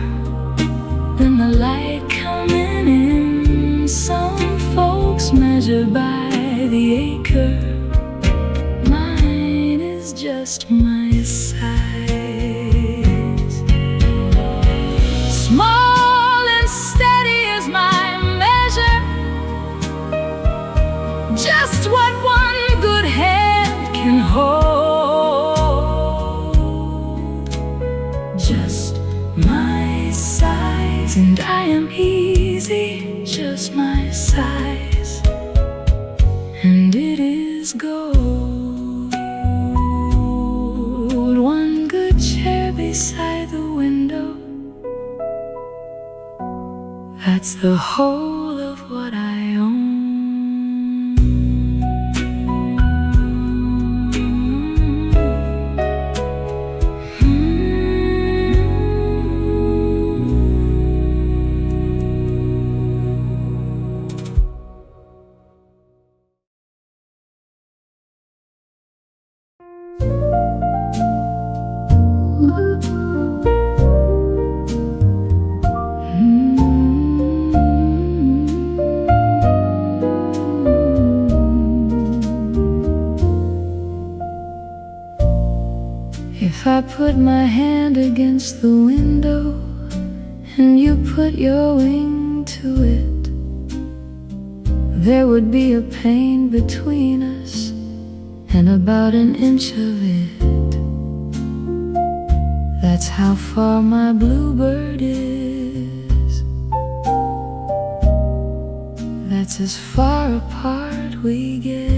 than the light coming in. Some folks measure by the acre, mine is just my size. Small and steady is my measure, just what one good hand can hold. Just my size, and I am easy, just my size, and it is gold. One good chair beside the window, that's the whole of what I own. If I put my hand against the window and you put your wing to it, there would be a pane between us and about an inch of it. That's how far my bluebird is. That's as far apart we get.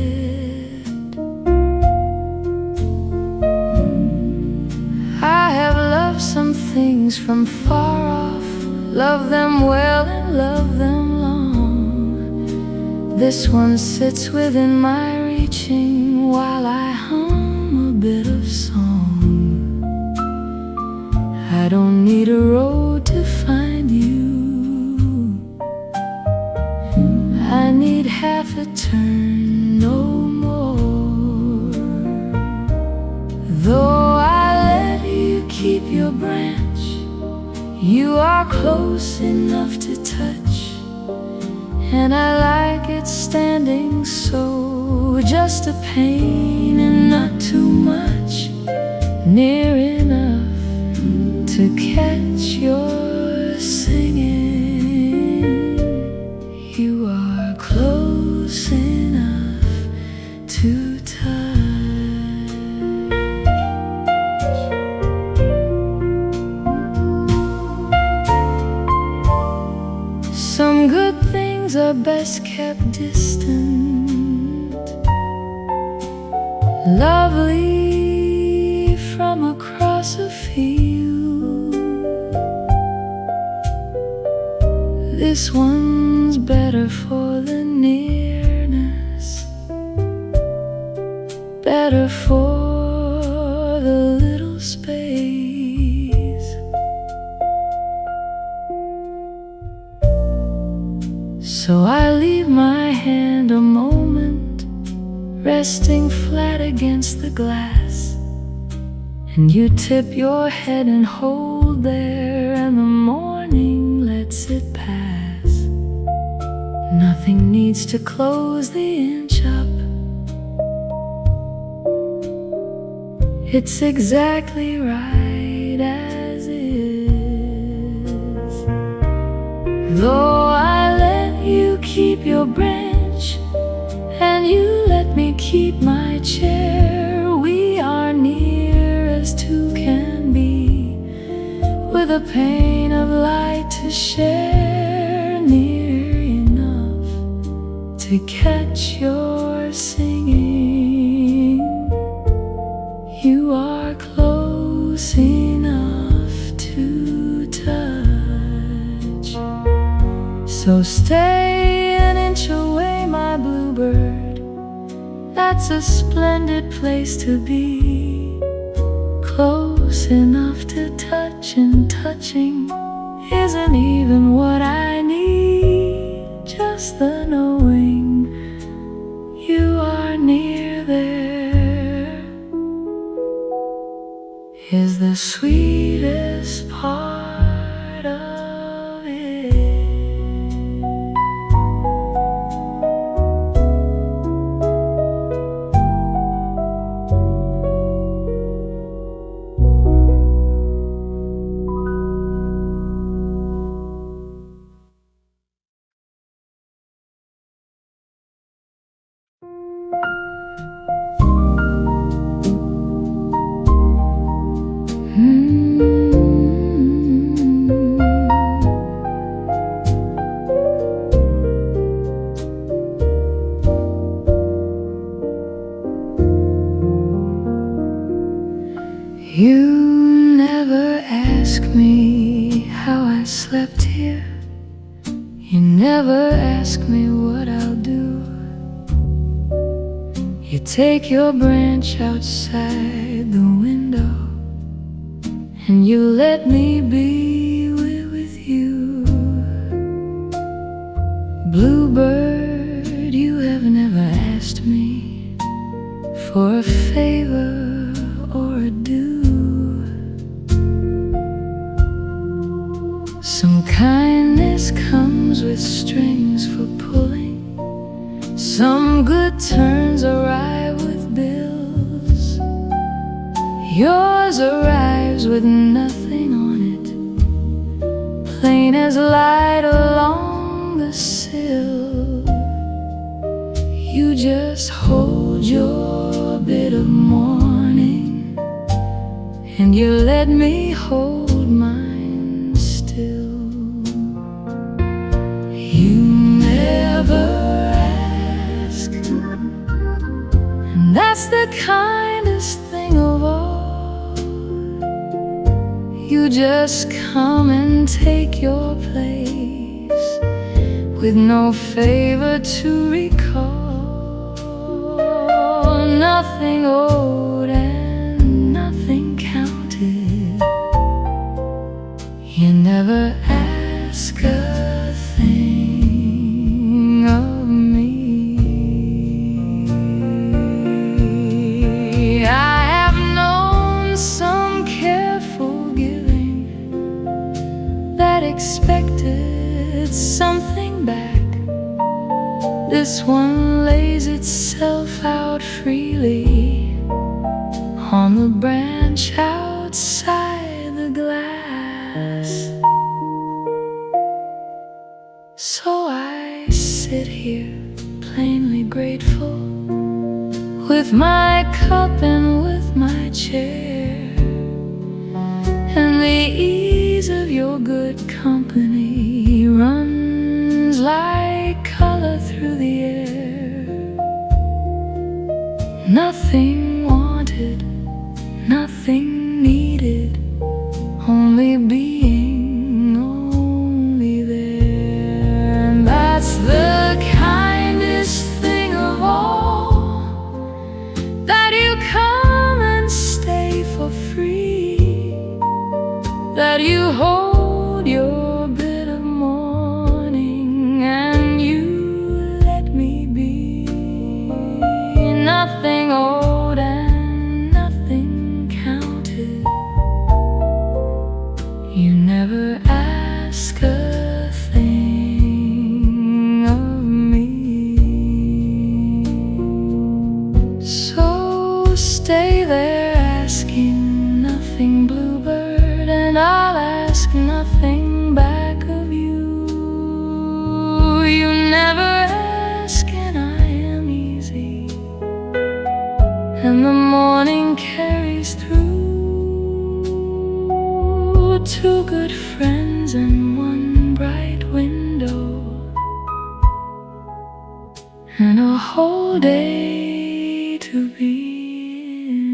I have loved some things from far off, loved them well and loved them long. This one sits within my reaching while I hum a bit of song. I don't need a road to find you, I need half a turn, no more. Though I let you keep your branch, you are close enough to touch, and I like it standing so, just a pain and not too much, near enough to catch your singing. You are close enough to touch. Some good things are best kept distant, lovely from across a field. This one's better for the nearness, better for the little space. So I leave my hand a moment, resting flat against the glass, and you tip your head and hold there, and the morning lets it pass. Nothing needs to close the inch up, It's exactly right as is. Though I let you keep your branch and you let me keep my chair, we are near as two can be, with a pane of light to share, near enough to catch your singing. You are close enough to touch, so stay an inch away, my bluebird. That's a splendid place to be, close enough to touch, and touching isn't even what I need, just the knowing you are near there is the sweetest part of it. You never ask me how I slept here. You never ask me what I'll do. You take your branch outside the window and you let me be with you. Bluebird, you have never asked me for a favor or a due. Some kindness comes with strings for pulling, some good turns arrive with bills. Yours arrives with nothing on it, plain as light along the sill. You just hold your bit of morning and you let me hold mine still. You never ask, and that's the kindest thing of all. You just come and take your place with no favor to recall. Nothing owed and nothing counted. You never ask a thing of me. I have known some careful giving that expected something back. This one lays itself out freely on the branch outside the glass. So I sit here plainly grateful, with my cup and with my chair, and the ease of your good company runs like color through the air. Nothing wanted, nothing needed, only being, only there. And that's the kindest thing of all, that you come and stay for free, that you hold your bit of morning and you let me be. Nothing owed and nothing and the morning carries through. Two good friends and one bright window, and a whole day to be in.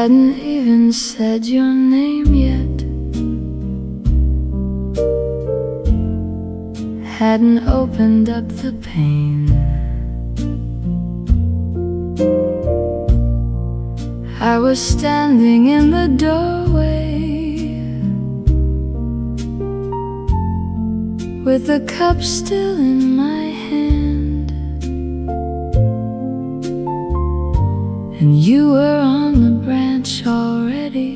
Hadn't even said your name yet, hadn't opened up the pain. I was standing in the doorway with the cup still in my hand, and you were on the branch already,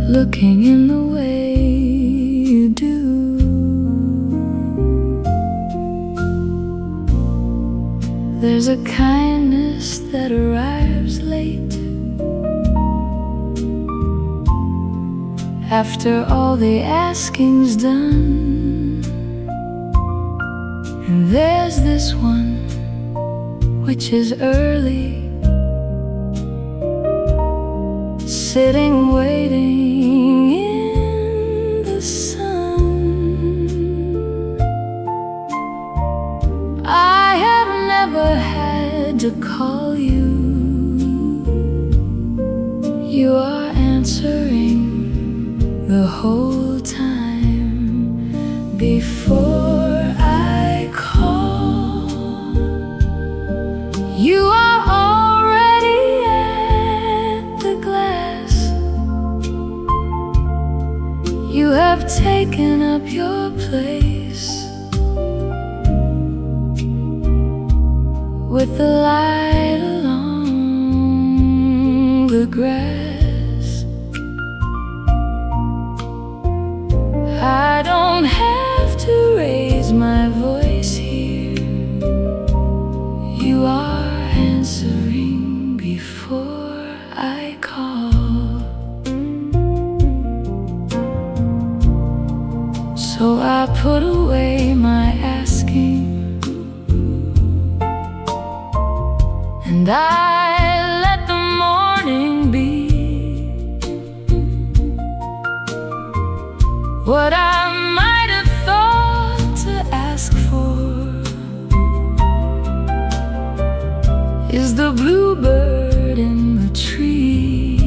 looking in the way you do. There's a kindness that arrives late, after all the asking's done. And there's this one which is early, sitting waiting in the sun. I have never had to call you, you are answering the whole time before I call. You are already at the glass, you have taken up your place with the light along the grass. I don't have to raise my voice here, you are answering before I call. So I put away my asking, and I let the morning be what I might have thought to ask for. Is the bluebird in the tree?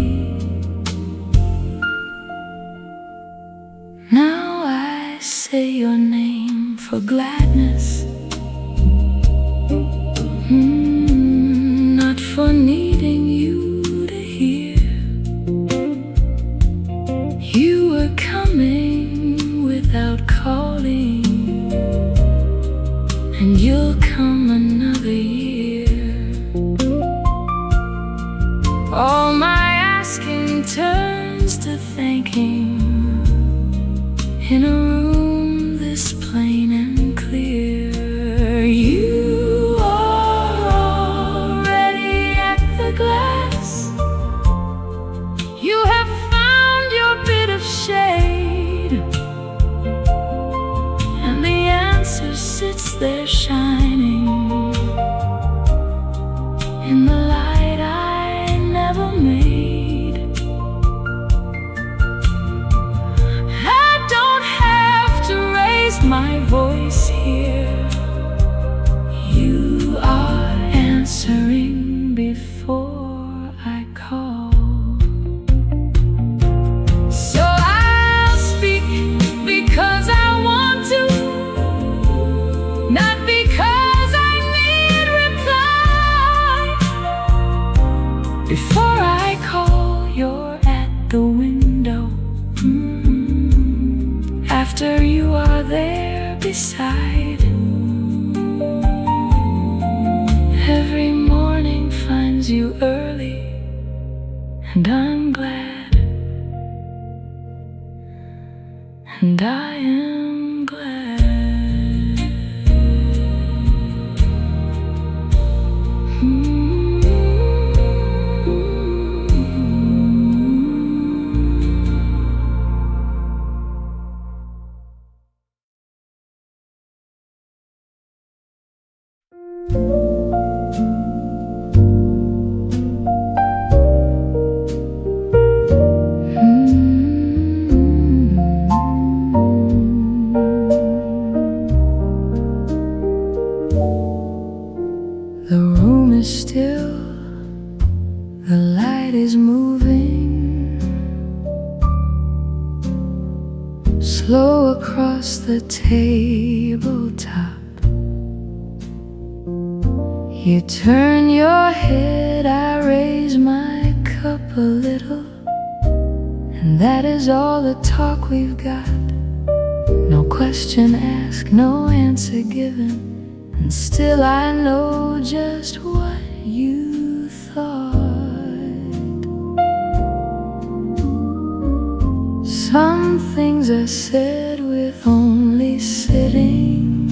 Now I say your name for gladness, not for needing you to hear. You were coming without calling, and you'll come another year. All my asking turns to thanking in a room this plain and clear. You are already at the glass, you have found your bit of shade, and the answer sits there shining in the light I never made. I don't have to raise my voice here, you are answering before I call. So I'll speak because I want to, not because I need reply. Before I call, you're at the window, after you are there beside. lose you early, and I'm glad, and I am glad. The room is still, the light is moving slow across the tabletop. You turn your head, I raise my cup a little, and that is all the talk we've got. No question asked, no answer given, and still I know just what you thought. Some things are said with only sitting,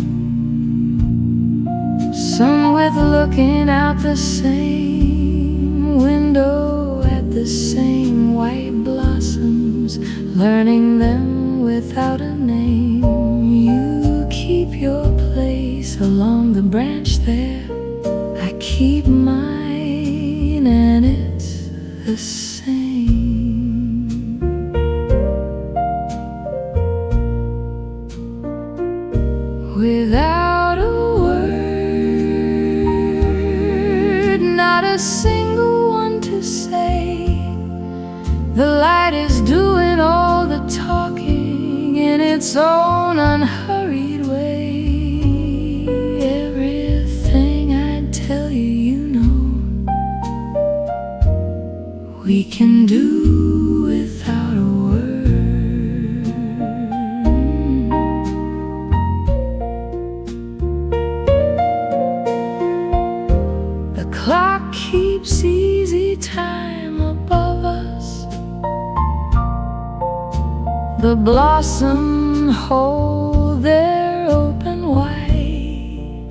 some with looking out the same window at the same white blossoms, learning them without a name. You keep your place along the branch there, I keep mine, and it's the same. Without a word, not a single one to say, the light is doing all the talking in its own unhurried way. Everything I'd tell you, you know, we can do without a word. The clock keeps easy time above us, the blossom hold their open wide,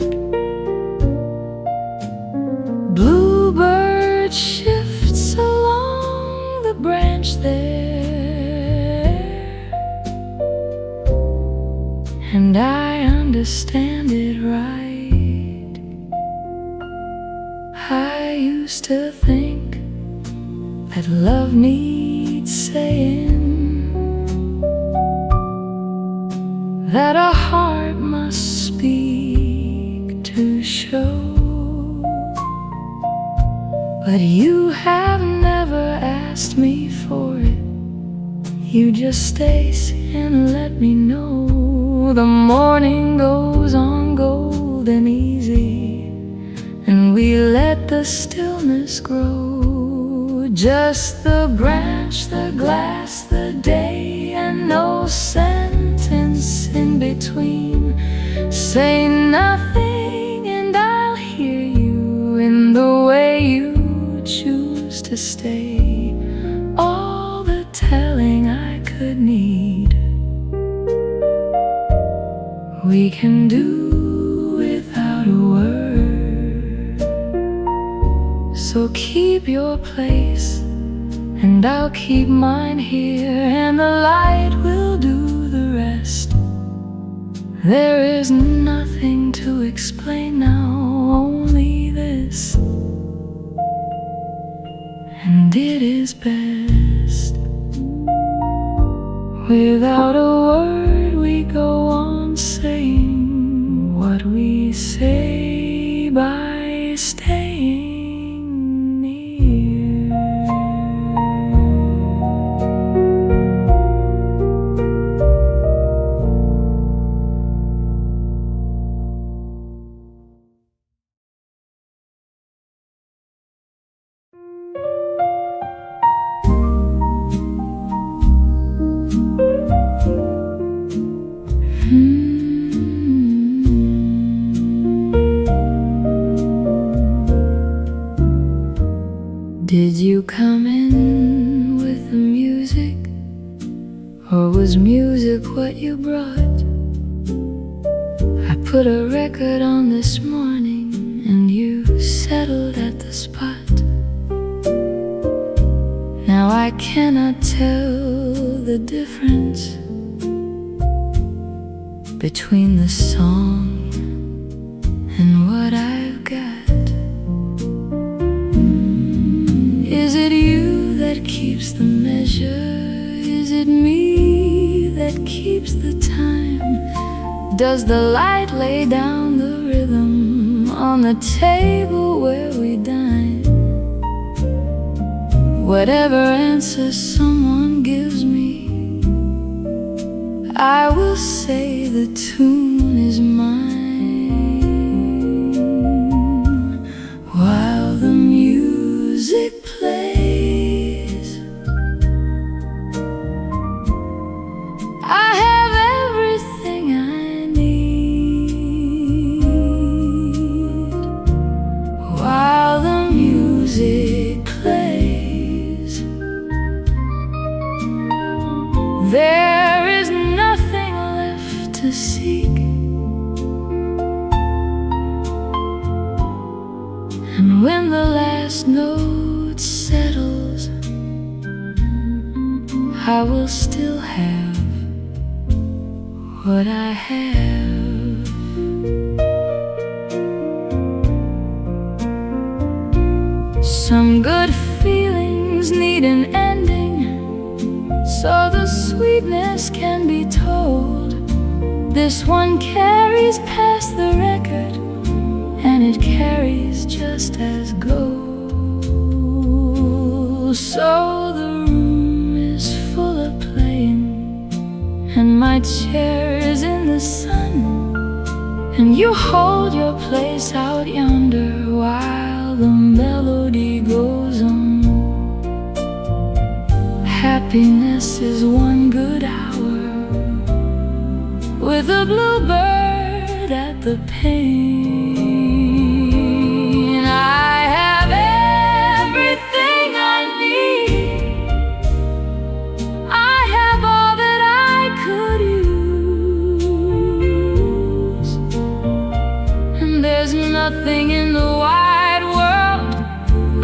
bluebird shifts along the branch there, and I understand it right. I used to think that love needs saying, that a heart must speak to show. But you have never asked me for it, you just stay and let me know. The morning goes on golden easy, and we let the stillness grow. Just the branch, the glass, the day, and no sentence in between. Say nothing and I'll hear you in the way you choose to stay. All the telling I could need, we can do without a word. So keep your place, and I'll keep mine here, and the light will do the rest. There is nothing to explain now, only this, and it is best. Without a word we go on saying what we say by staying near. come in with the music, or was music what you brought? I put a record on this morning, and you settled at the spot. Now I cannot tell the difference between the song and what I've got. Is it you that keeps the measure? Is it me that keeps the time? Does the light lay down the rhythm on the table where we dine? Whatever answer someone gives me, I will say the tune is mine while the music plays. I have everything I need while the music plays. There is nothing left to seek, and when the last note settles, I will still have what I have. Some good feelings need an ending, so the sweetness can be told. This one carries past the record, and it carries just as gold. So the room is full of playing, and my chair is in the sun, and you hold your place out yonder while the melody goes on. Happiness is one good hour with a bluebird at the pane. I have everything I need. I have all that I could use, and there's nothing in the wide world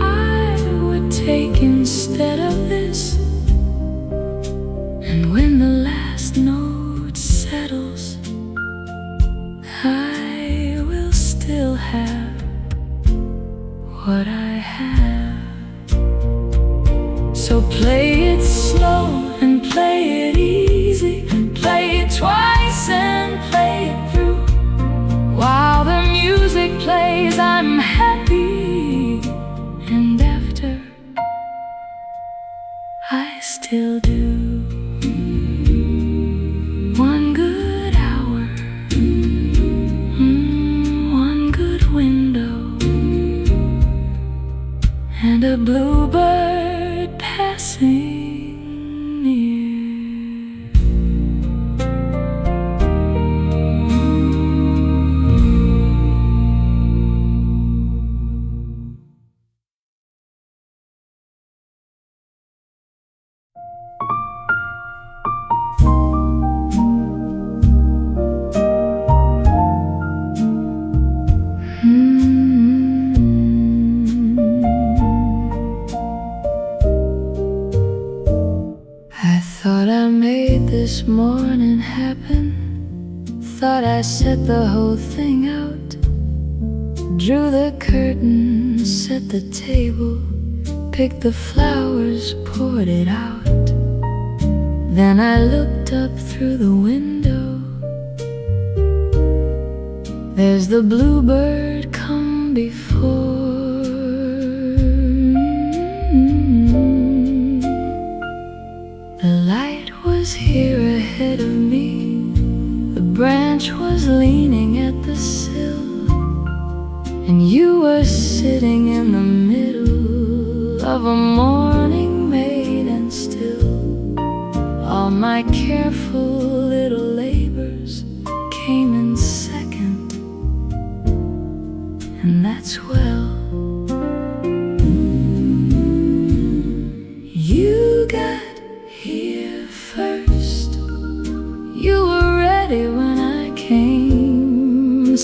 I would take instead of this. And when the last note settles, I will still have what I have. So play it slow and play it easy, play it twice and play it through. While the music plays, I'm happy, and after, I still do. One good hour, one good window, and a bluebird passing near. This morning happen. Thought I set the whole thing out, drew the curtain, set the table, picked the flowers, poured it out. Then I looked up through the window. There's the bluebird come before. The light was here ahead of me, the branch was leaning at the sill, and you were sitting in the middle of a morning made and still. All my careful little labors came in second, and that's well.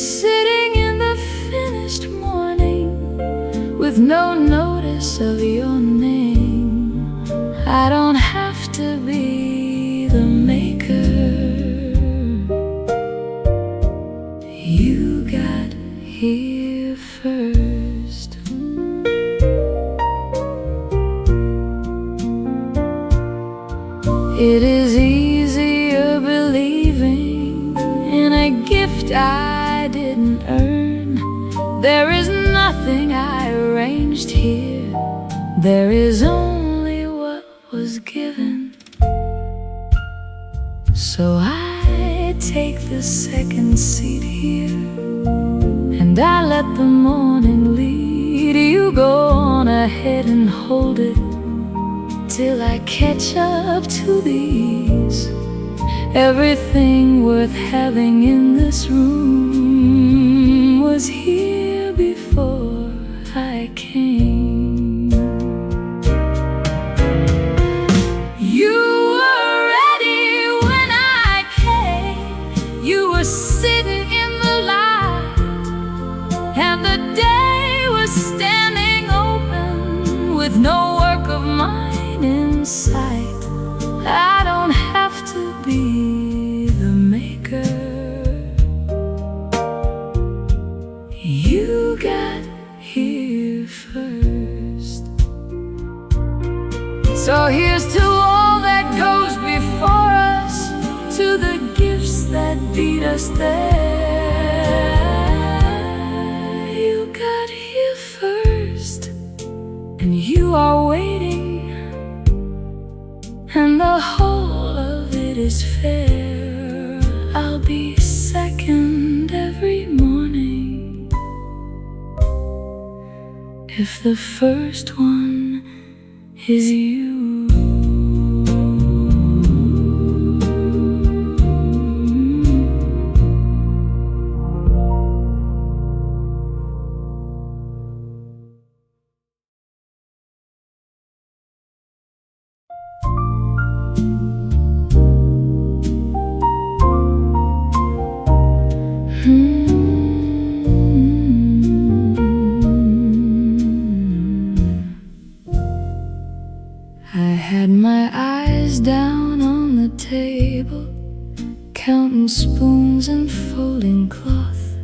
sitting in the finished morning with no notice of your name. I don't have to be the maker. You got here first. It is easier believing in a gift I didn't earn. There is nothing I arranged here. There is only what was given. So I take the second seat here, and I let the morning lead. You go on ahead and hold it till I catch up to these. Everything worth having in this room was here before I came. You were ready when I came. You were sitting in the light, and the day was standing open with no work of mine in sight. I don't have to be the maker. You got here first. So here's to all that goes before us, to the gifts that beat us there. You got here first, and you are waiting, and the whole of it is fair. I'll be second every morning if the first one is you. I had my eyes down on the table, counting spoons and folding cloth,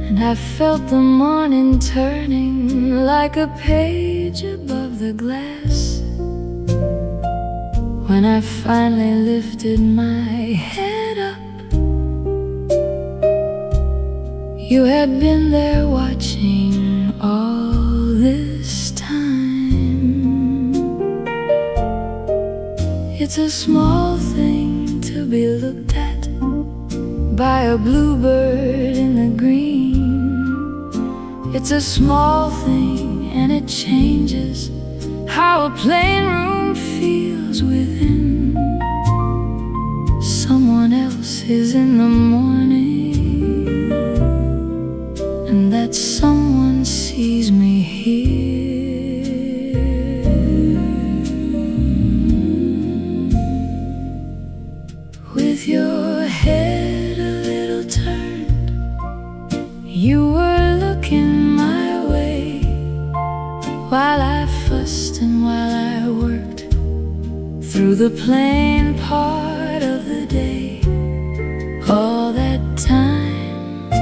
and I felt the morning turning like a page above the glass. When I finally lifted my head up, you had been there watching all this time. It's a small thing to be looked at by a bluebird in the green. It's a small thing, and it changes how a plain room feels within. Someone else is in the morning, and that someone sees me here. With your head a little turned, you were looking my way, while I fussed and while I worked through the plain part of the day. All that time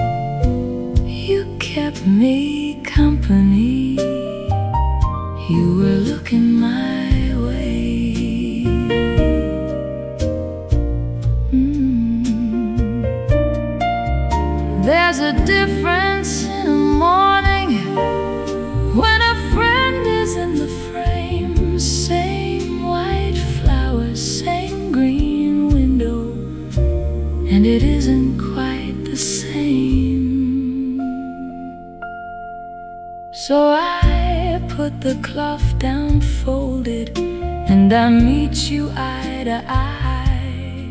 you kept me company. You were looking my way. There's a difference in the morning when a friend is in the frame. Same white flowers, same green window, and it isn't quite the same. So I put the cloth down folded, and I meet you eye to eye,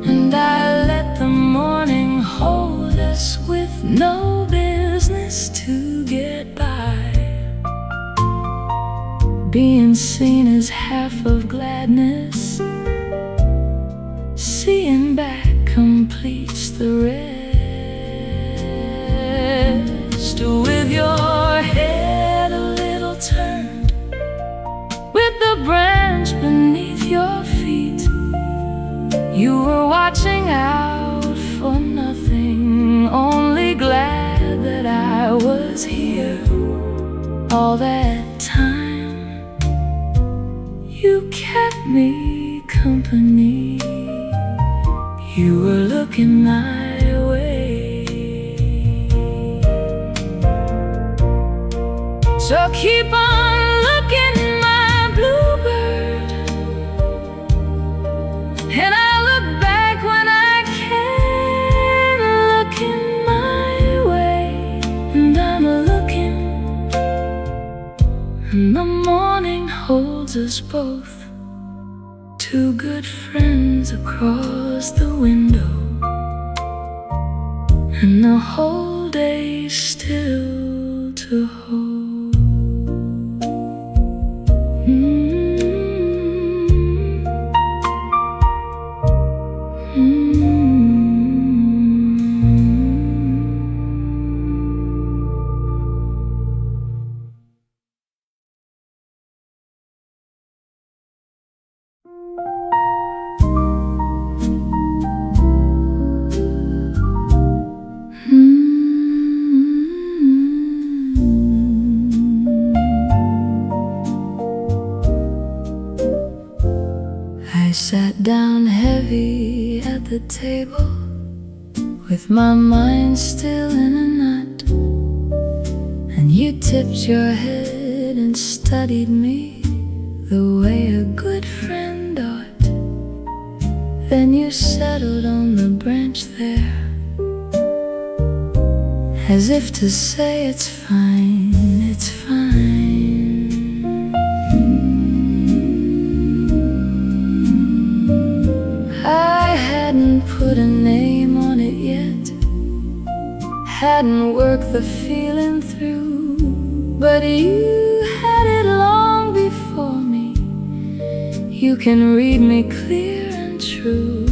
and I let the morning hold us with no business to get by. Being seen is half of gladness, seeing back completes the rest. was here all that time. You kept me company. You were looking my way. So keep on looking, my bluebird, and I'll look back when I can. Looking my way, and I'm looking, and the morning holds us both, two good friends across the window, and the whole day still to hold. I sat down heavy at the table, with my mind still in a knot, and you tipped your head and studied me the way a good friend ought. Then you settled on the branch there, as if to say it's fine, it's fine. I hadn't put a name on it yet, hadn't worked the feeling through, but you had it long before me. You can read me clear and true.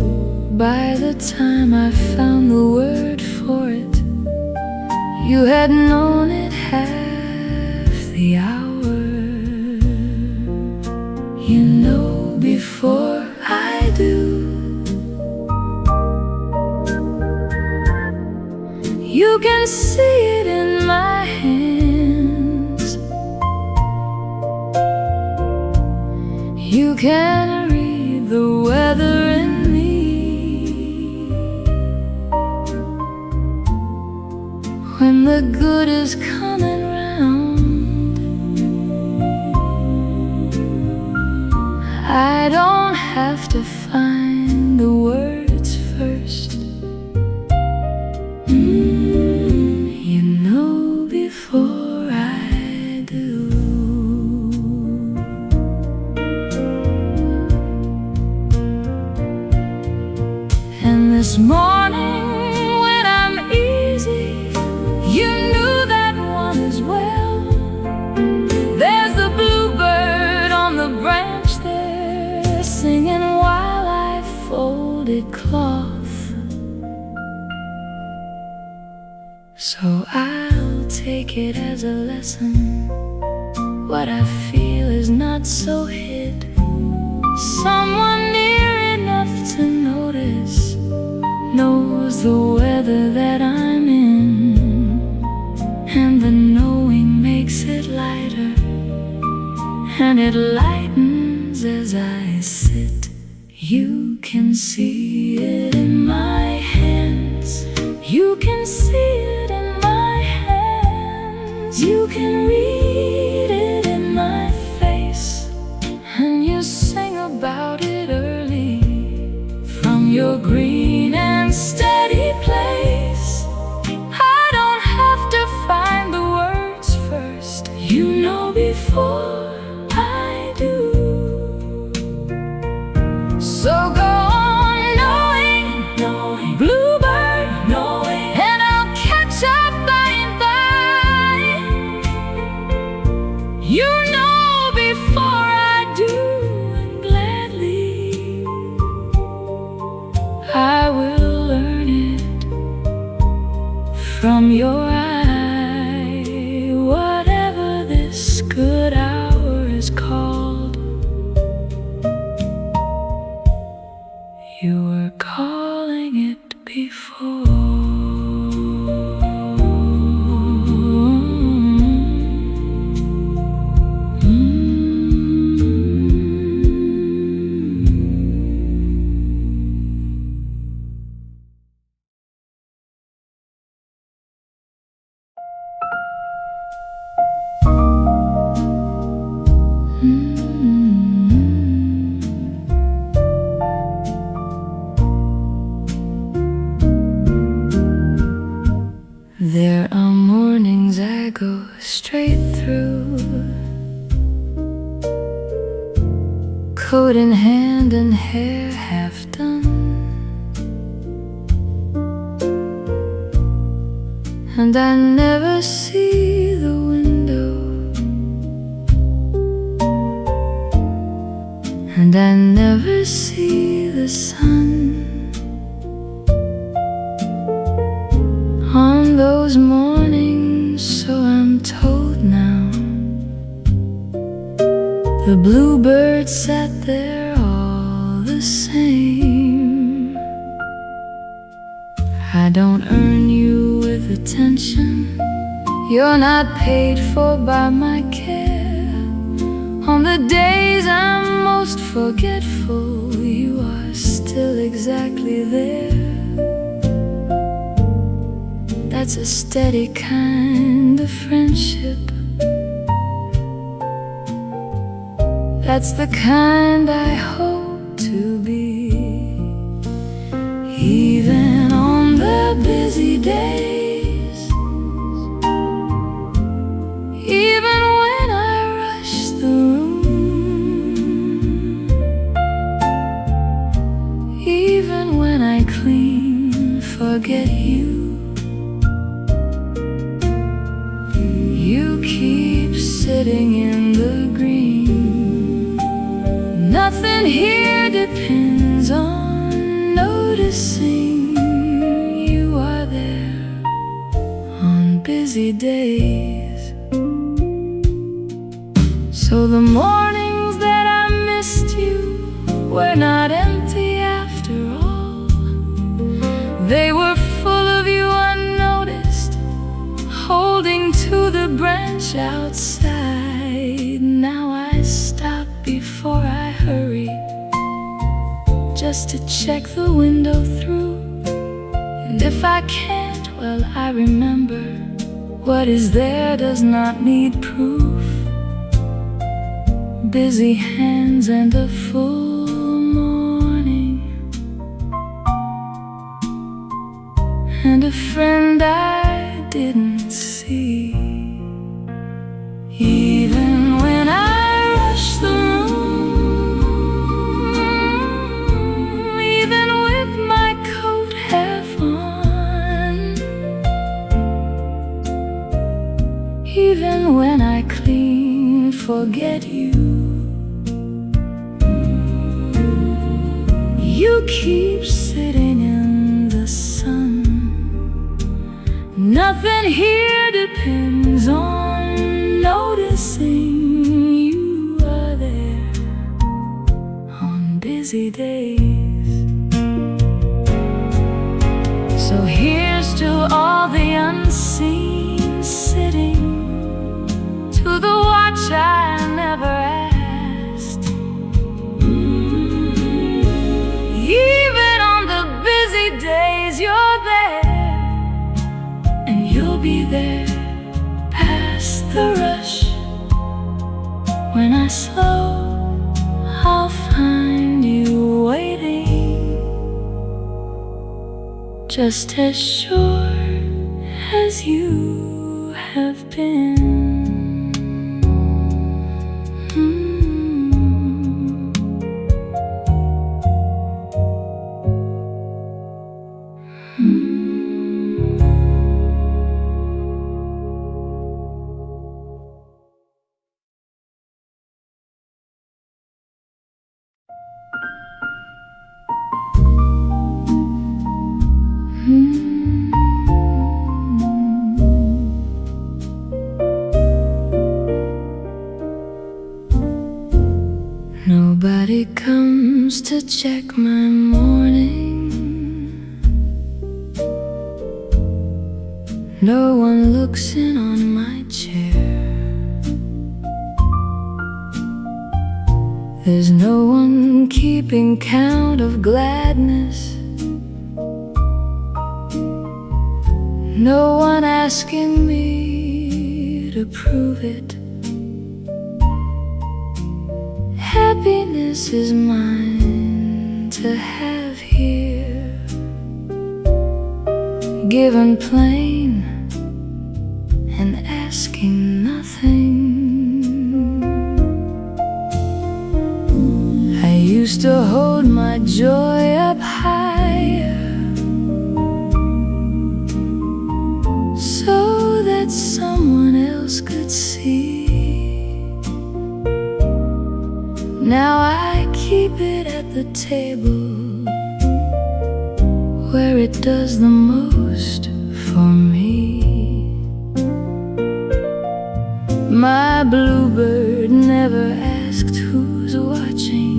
By the time I found the word for it, you had known it half the hour. You know before I do. You can see it in my hands. You can read the weather in me. When the good is coming round, I don't have to find the words first. You know before I do. And this morning when I'm easy, you knew that one as well. There's the bluebird on the branch there, singing while I folded cloth. So I'll take it as a lesson. What I feel is not so hid. Someone near enough to notice knows the weather that I'm in, and the knowing makes it lighter, and it lightens as I sit. You can see it in my hands. You can see it in my hands. You can read it in my face, and you sing about it early from your green and steady place. I don't have to find the words first. You know before I do. So go on knowing, bluebird, and I'll catch up by and by. You know before I do, and gladly I will learn it from your eye. Whatever this good hour is called, you were calling it before. coat in hand and hair half done, and I never see the window, and I never see the sun. On those mornings, so I'm told now, the bluebird sat there all the same. I don't earn you with attention, you're not paid for by my care. On the days I'm most forgetful, you are still exactly there. That's a steady kind of friendship. That's the kind I hope to be. Even on the busy days, even when I rush the room, even when I clean, forget you, you keep sitting in the green. Nothing here depends on noticing you are there on busy days. So the mornings that I missed you were not empty after all. They were full of you unnoticed, holding to the branch outside. Now I stop before I hurry, just to check the window through. And if I can't, well, I remember what is there does not need proof. Busy hands and a full morning, and a friend I didn't see. Even when I rush the room, even with my coat half on, even when I clean, forget you, you keep sitting in the sun. Nothing here depends on noticing you are there on busy days. So here's to all the unseen sitting, to the watch I never asked. Even on the busy days you're there, and you'll be there past the rush. When I slow, I'll find you waiting, just as sure as you have been. Nobody comes to check my morning, no one looks in on my chair. There's no one keeping count of gladness, no one asking me to prove it. Happiness is mine to have here, given plain and asking nothing. I used to hold my joy up higher, so that someone else could see. Now I keep it at the table where it does the most for me. My bluebird never asked who's watching.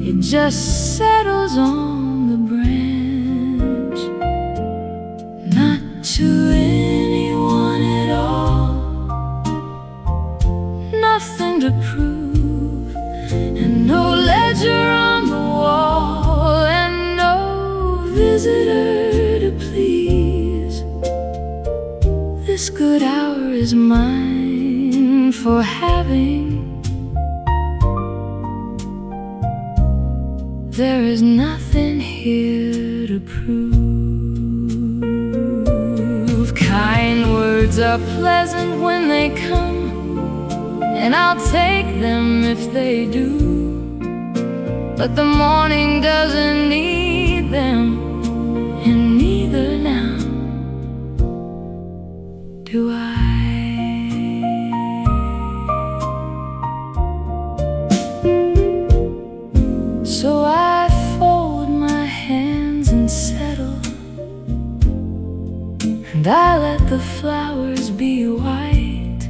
It just settles on the branch, not to anyone at all, nothing to prove, and no ledger on the wall, and no visitor to please. This good hour is mine for having. There is nothing here to prove. Kind words are pleasant when they come, and I'll take them if they do. But the morning doesn't need them, and neither now do I. So I fold my hands and settle, and I let the flowers be white.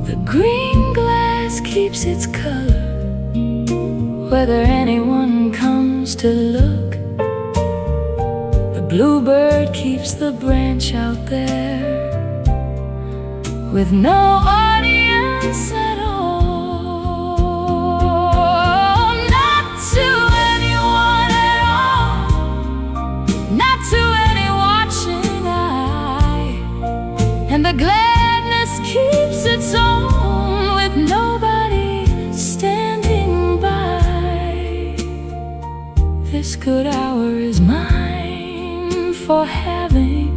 The green glass keeps its color, whether anyone comes to look. The bluebird keeps the branch out there with no audience at all. Not to anyone at all, not to any watching eye. And the gladness keeps its own with nobody standing by. This good hour is mine for having.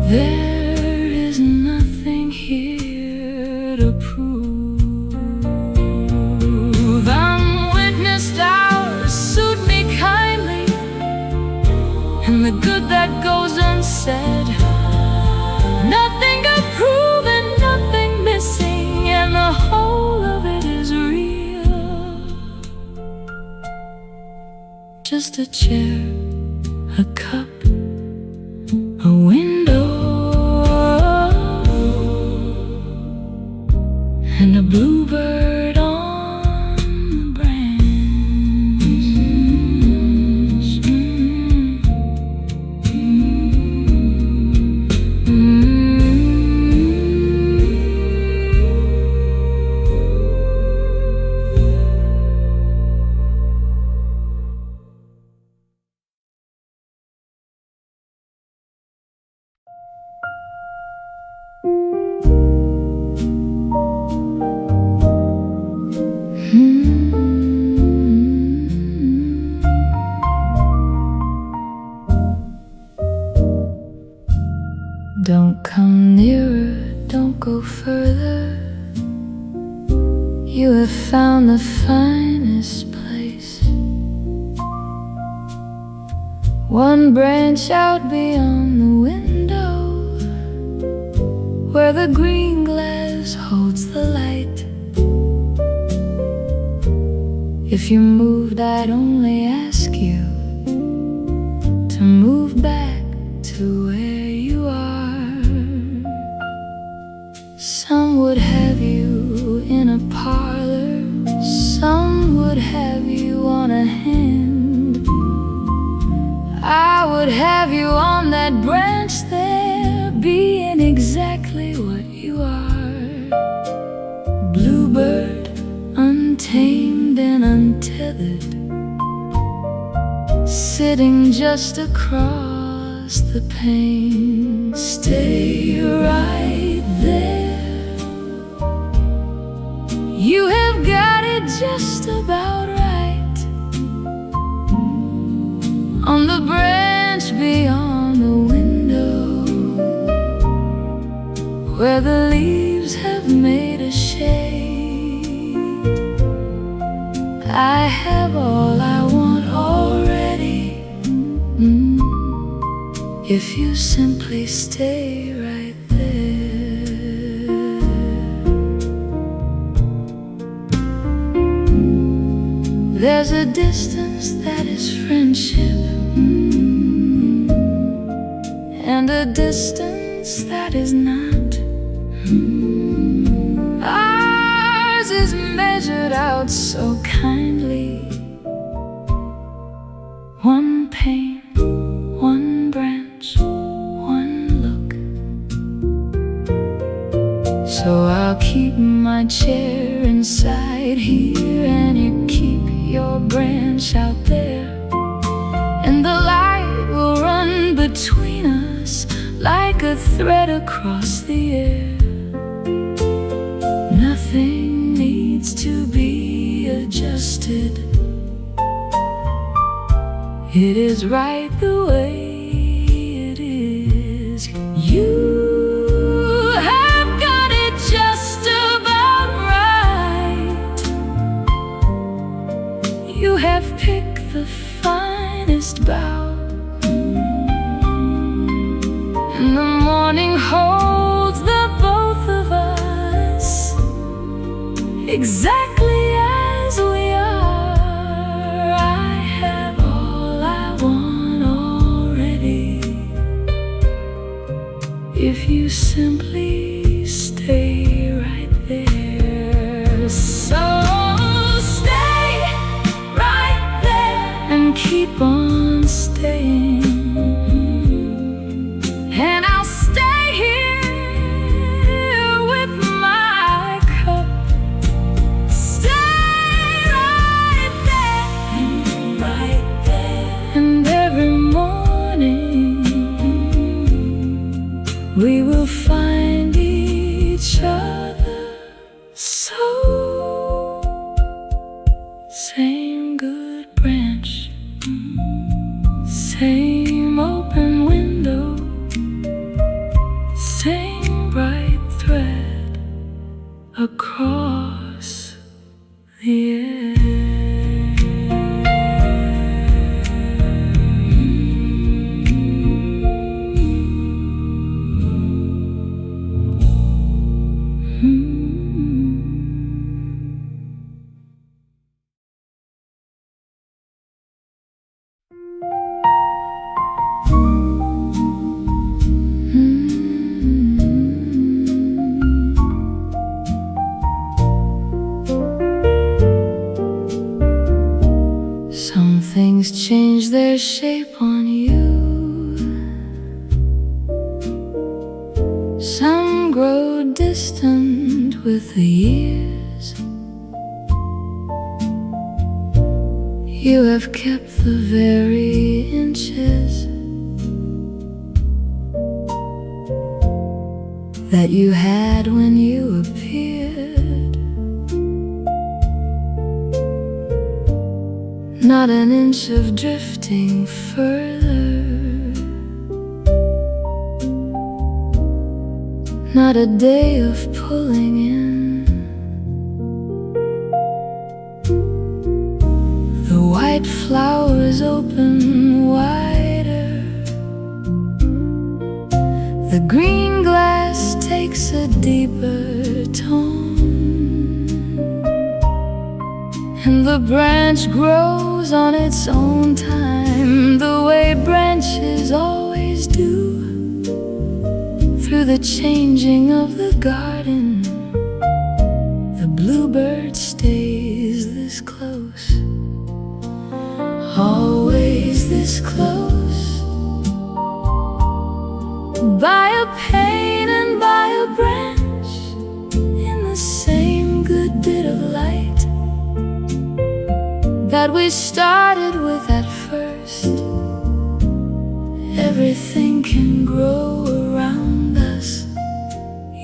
There is nothing here to prove. Unwitnessed hours suit me kindly, and the good that goes unsaid. Nothing to prove and nothing missing, and the whole of it is real. Just a chair, a cup, a window, and a bluebird on the branch. Don't come nearer, don't go further. You have found the finest place, one branch out beyond the window, where the green glass holds the light. If you moved, I'd only ask you to move back to where you are. Some would have you in a parlor, some would have you on a hand. I would have you on that branch there, being exactly what you are. Bluebird, untamed and untethered, sitting just across the pane. Stay right there. You have got it just about right, on the branch beyond the window, where the leaves have have all I want already. If you simply stay right there. There's a distance that is friendship, and a distance that is not. Ours is measured out so kindly. One pain, one branch, one look. So I'll keep my chair inside here, and you keep your branch out there, and the light will run between us like a thread across the air. Nothing needs to be adjusted. It is right the way it is. You have got it just about right. You have picked the finest bough, and the morning holds the both of us exactly as we are. I have all I want already. If you simply stay right there. So stay right there and keep on staying, and I'll stay here with my cup. Stay right there, and every morning we will find each other. So same good branch, same open window, same bright thread across the air. Some things change their shape on you. Some grow distant with the years. You have kept the very inches that you had when you appeared. Not an inch of drifting further, not a day of pulling in. The white flowers open wider, the green glass takes a deeper tone, and the branch grows on its own time, the way branches always do. Through the changing of the garden, the bluebird stays this close, always this close. By a pane and by a branch, in the same good bit of light that we started with at first. Everything can grow around us.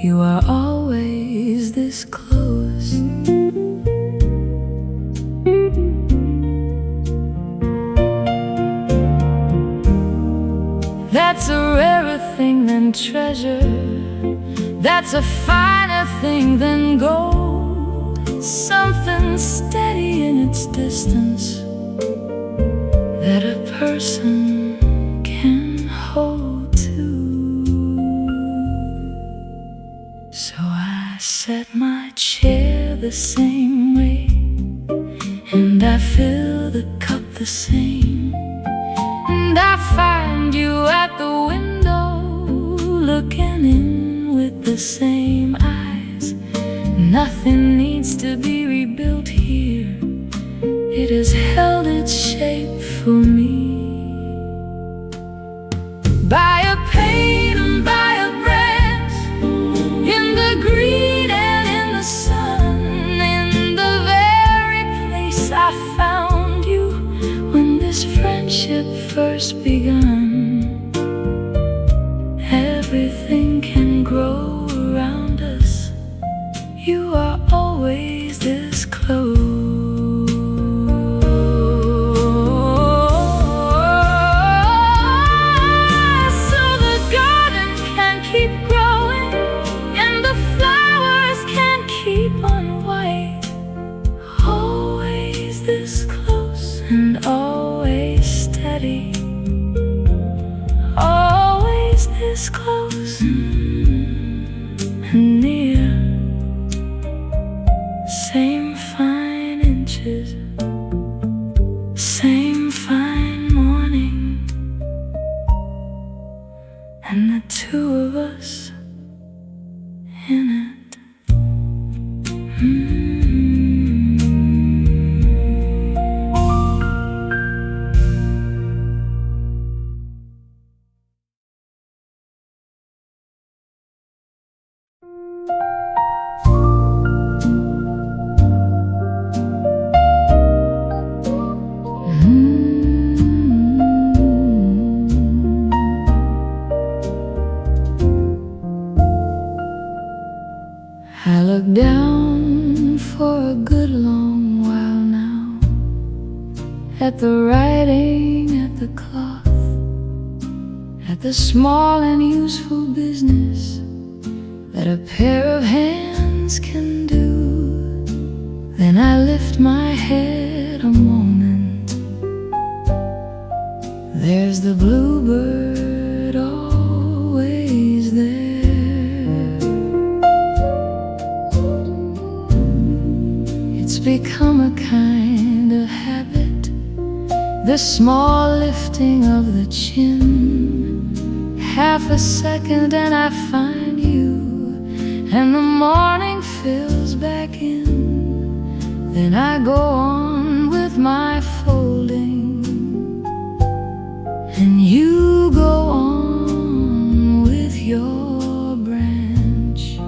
You are always this close. That's a rarer thing than treasure. That's a finer thing than gold. something steady in its distance that a person can hold to. So I set my chair the same way, and I fill the cup the same, and I find you at the window, looking in with the same eyes. Nothing needs to be rebuilt here, it has held its shape for me. By a pain and by a branch, in the green and in the sun, in the very place I found you when this friendship first begun. Everything can grow around us, you are always this close. So the garden can keep growing, and the flowers can keep on white. Always this close and always steady. Always this close and near. Same fine inches, same fine morning, and the two of us in it. I look down for a good long while now at the writing, at the cloth, at the small and useful business that a pair of hands can do. Then I lift my head a moment, there's the bluebird always there. It's become a kind of habit, the small lifting of the chin. Half a second and I find you, and the morning fills back in. Then I go on with my folding, and you go on with your branch.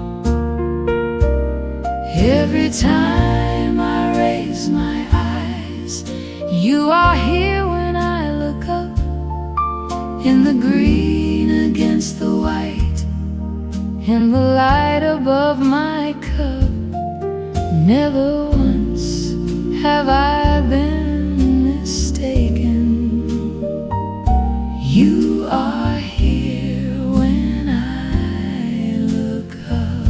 Every time I raise my eyes, you are here when I look up, in the green against the white, in the light above my cup. Never once have I been mistaken. You are here when I look up.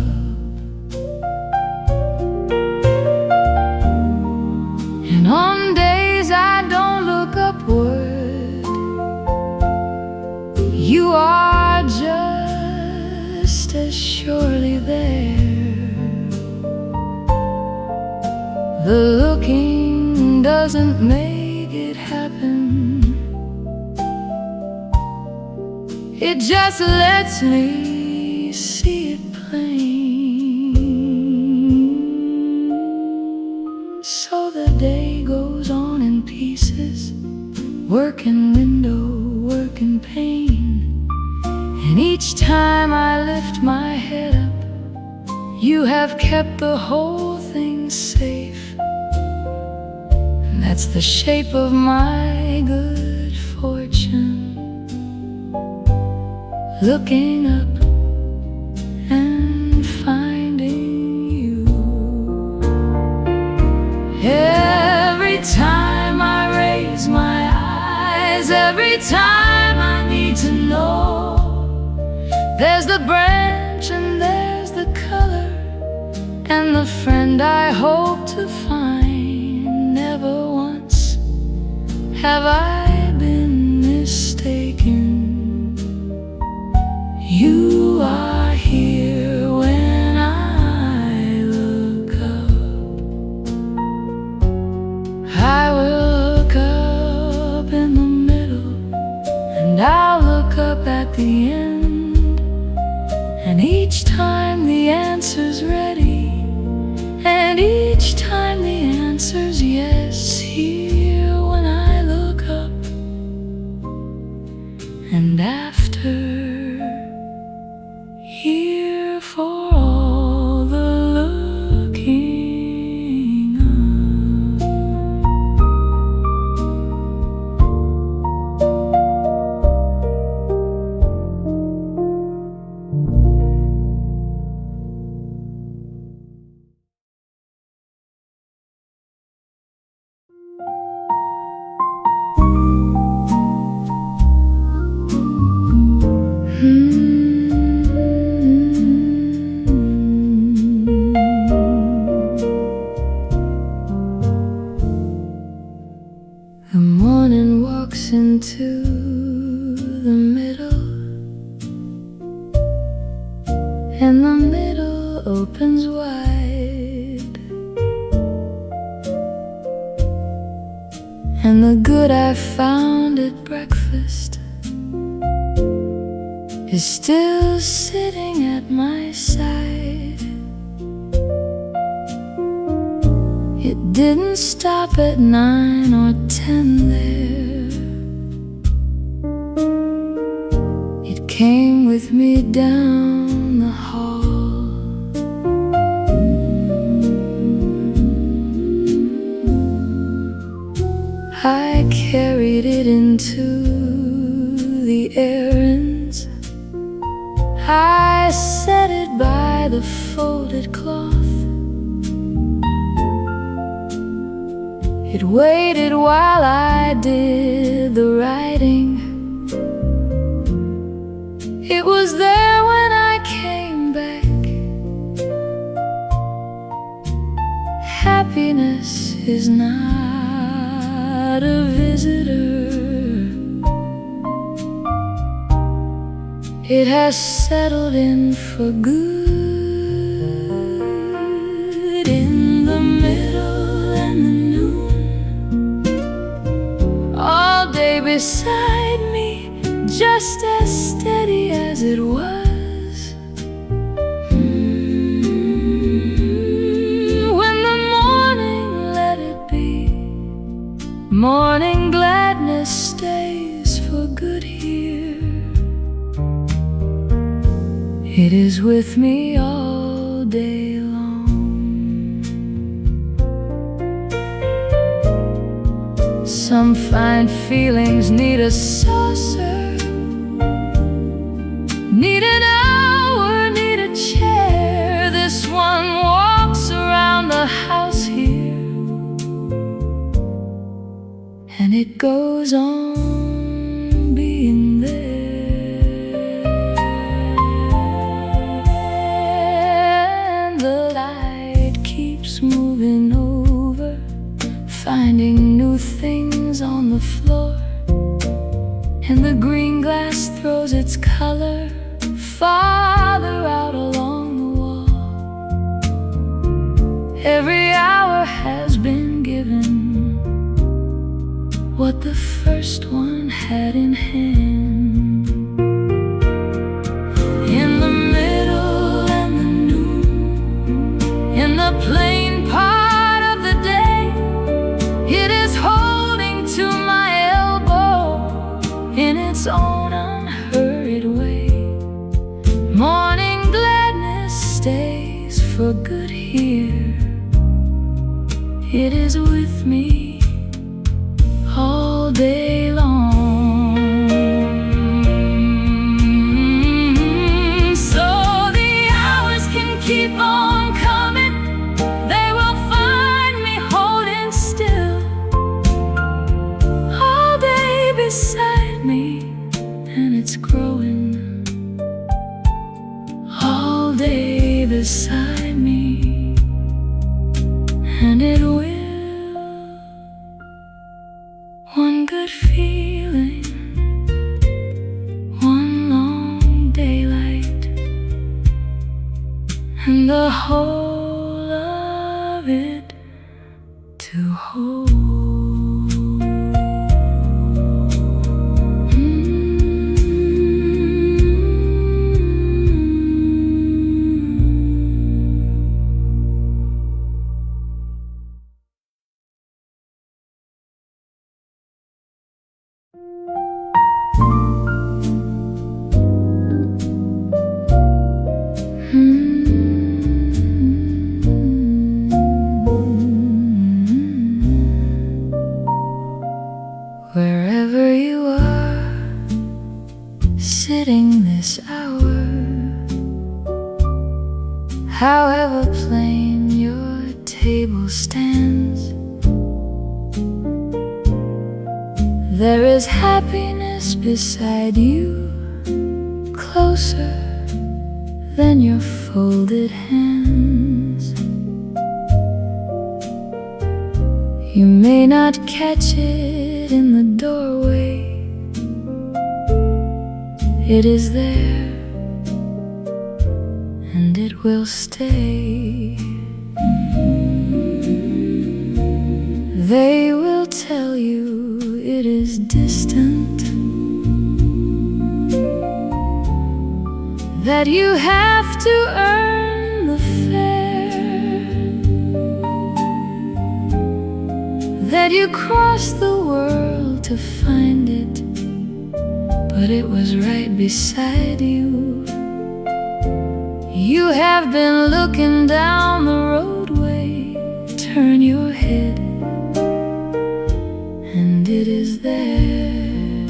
And on days I don't look upward, you are just as surely there. The looking doesn't make it happen, it just lets me see it plain. So the day goes on in pieces, work in window, work in pane. And each time I lift my head up, you have kept the whole thing safe. That's the shape of my good fortune, looking up and finding you. Every time I raise my eyes, every time I need to know, there's the branch and there's the color, and the friend I hope to find. Never once have I been mistaken. You are here when I look up. I will look up in the middle, and I'll look up at the end. And each time the answer's ready, and each time the answer's yes. Here when I look up, and after, here for all the looking up. The morning walks into the middle, and the middle opens wide, and the good I found at breakfast is still sitting at my side. It didn't stop at 9 or 10 there. It came with me down the hall. I carried it into the errands. I set it by the folded cloth. It waited while I did the writing. It was there when I came back. Happiness is not a visitor. It has settled in for good. In the middle and the all day beside me, just as steady as it was. When the morning let it be, morning gladness stays for good here. It is with me all day long. Some fine feelings need a saucer, need an hour, need a chair. This one walks around the house here, and it goes on being there. And the light keeps moving over, finding new things on the floor, and the green glass throws its color farther out along the wall. Every hour has been given what the first one had in hand. In the middle and the noon, in the plain part of the day, it is holding to my elbow in its own unhurried way. Morning gladness stays for good here. It is with me all day long. So the hours can keep on coming. They will find me holding still all day beside me, and it's growing all day beside me. Wherever you are, sitting this hour, however plain your table stands, there is happiness beside you, closer than your folded hands. You may not catch it in the doorway, it is there, and it will stay. They will tell you it is distant, that you have to earn the fare, that you crossed the world to find it, but it was right beside you. You have been looking down the roadway, turn your head, and it is there,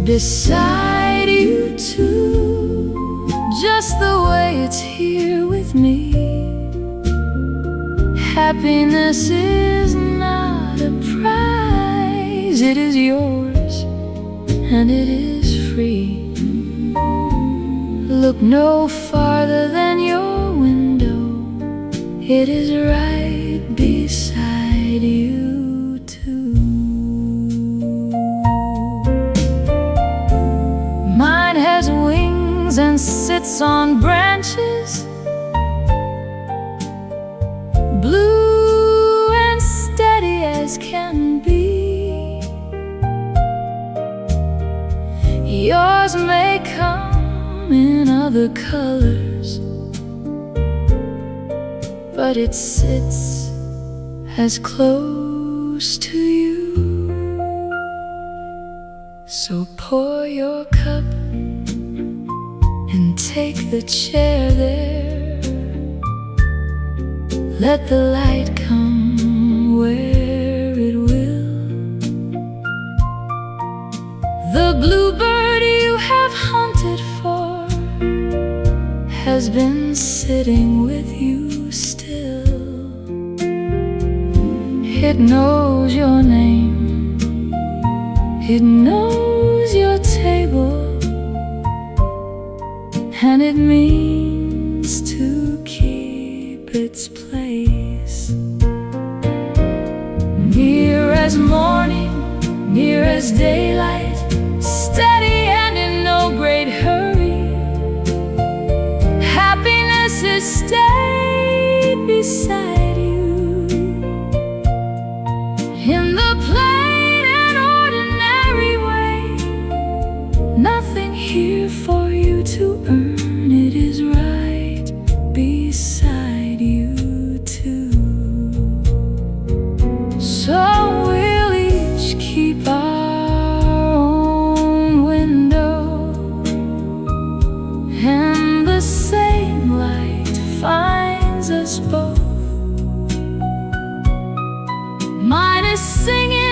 beside you too, just the way it's here with me. Happiness is not a prize, it is yours, and it is free. Look no farther than your window, it is right beside you too. Mine has wings and sits on branches, blue and steady as can be. Yours may come in other colors, but it sits as close to you. So pour your cup and take the chair there. Let the light come where it will. The bluebird you have hunted for has been sitting with you still. It knows your name, it knows your table, and it means to keep its place. Near as morning, near as daylight, steady and in no great hurry. Happiness is stayed beside you in the plain and ordinary way. Nothing here for you to earn, it is right beside you too. So we'll each keep our own window, and the same light finds us both. Mine is singing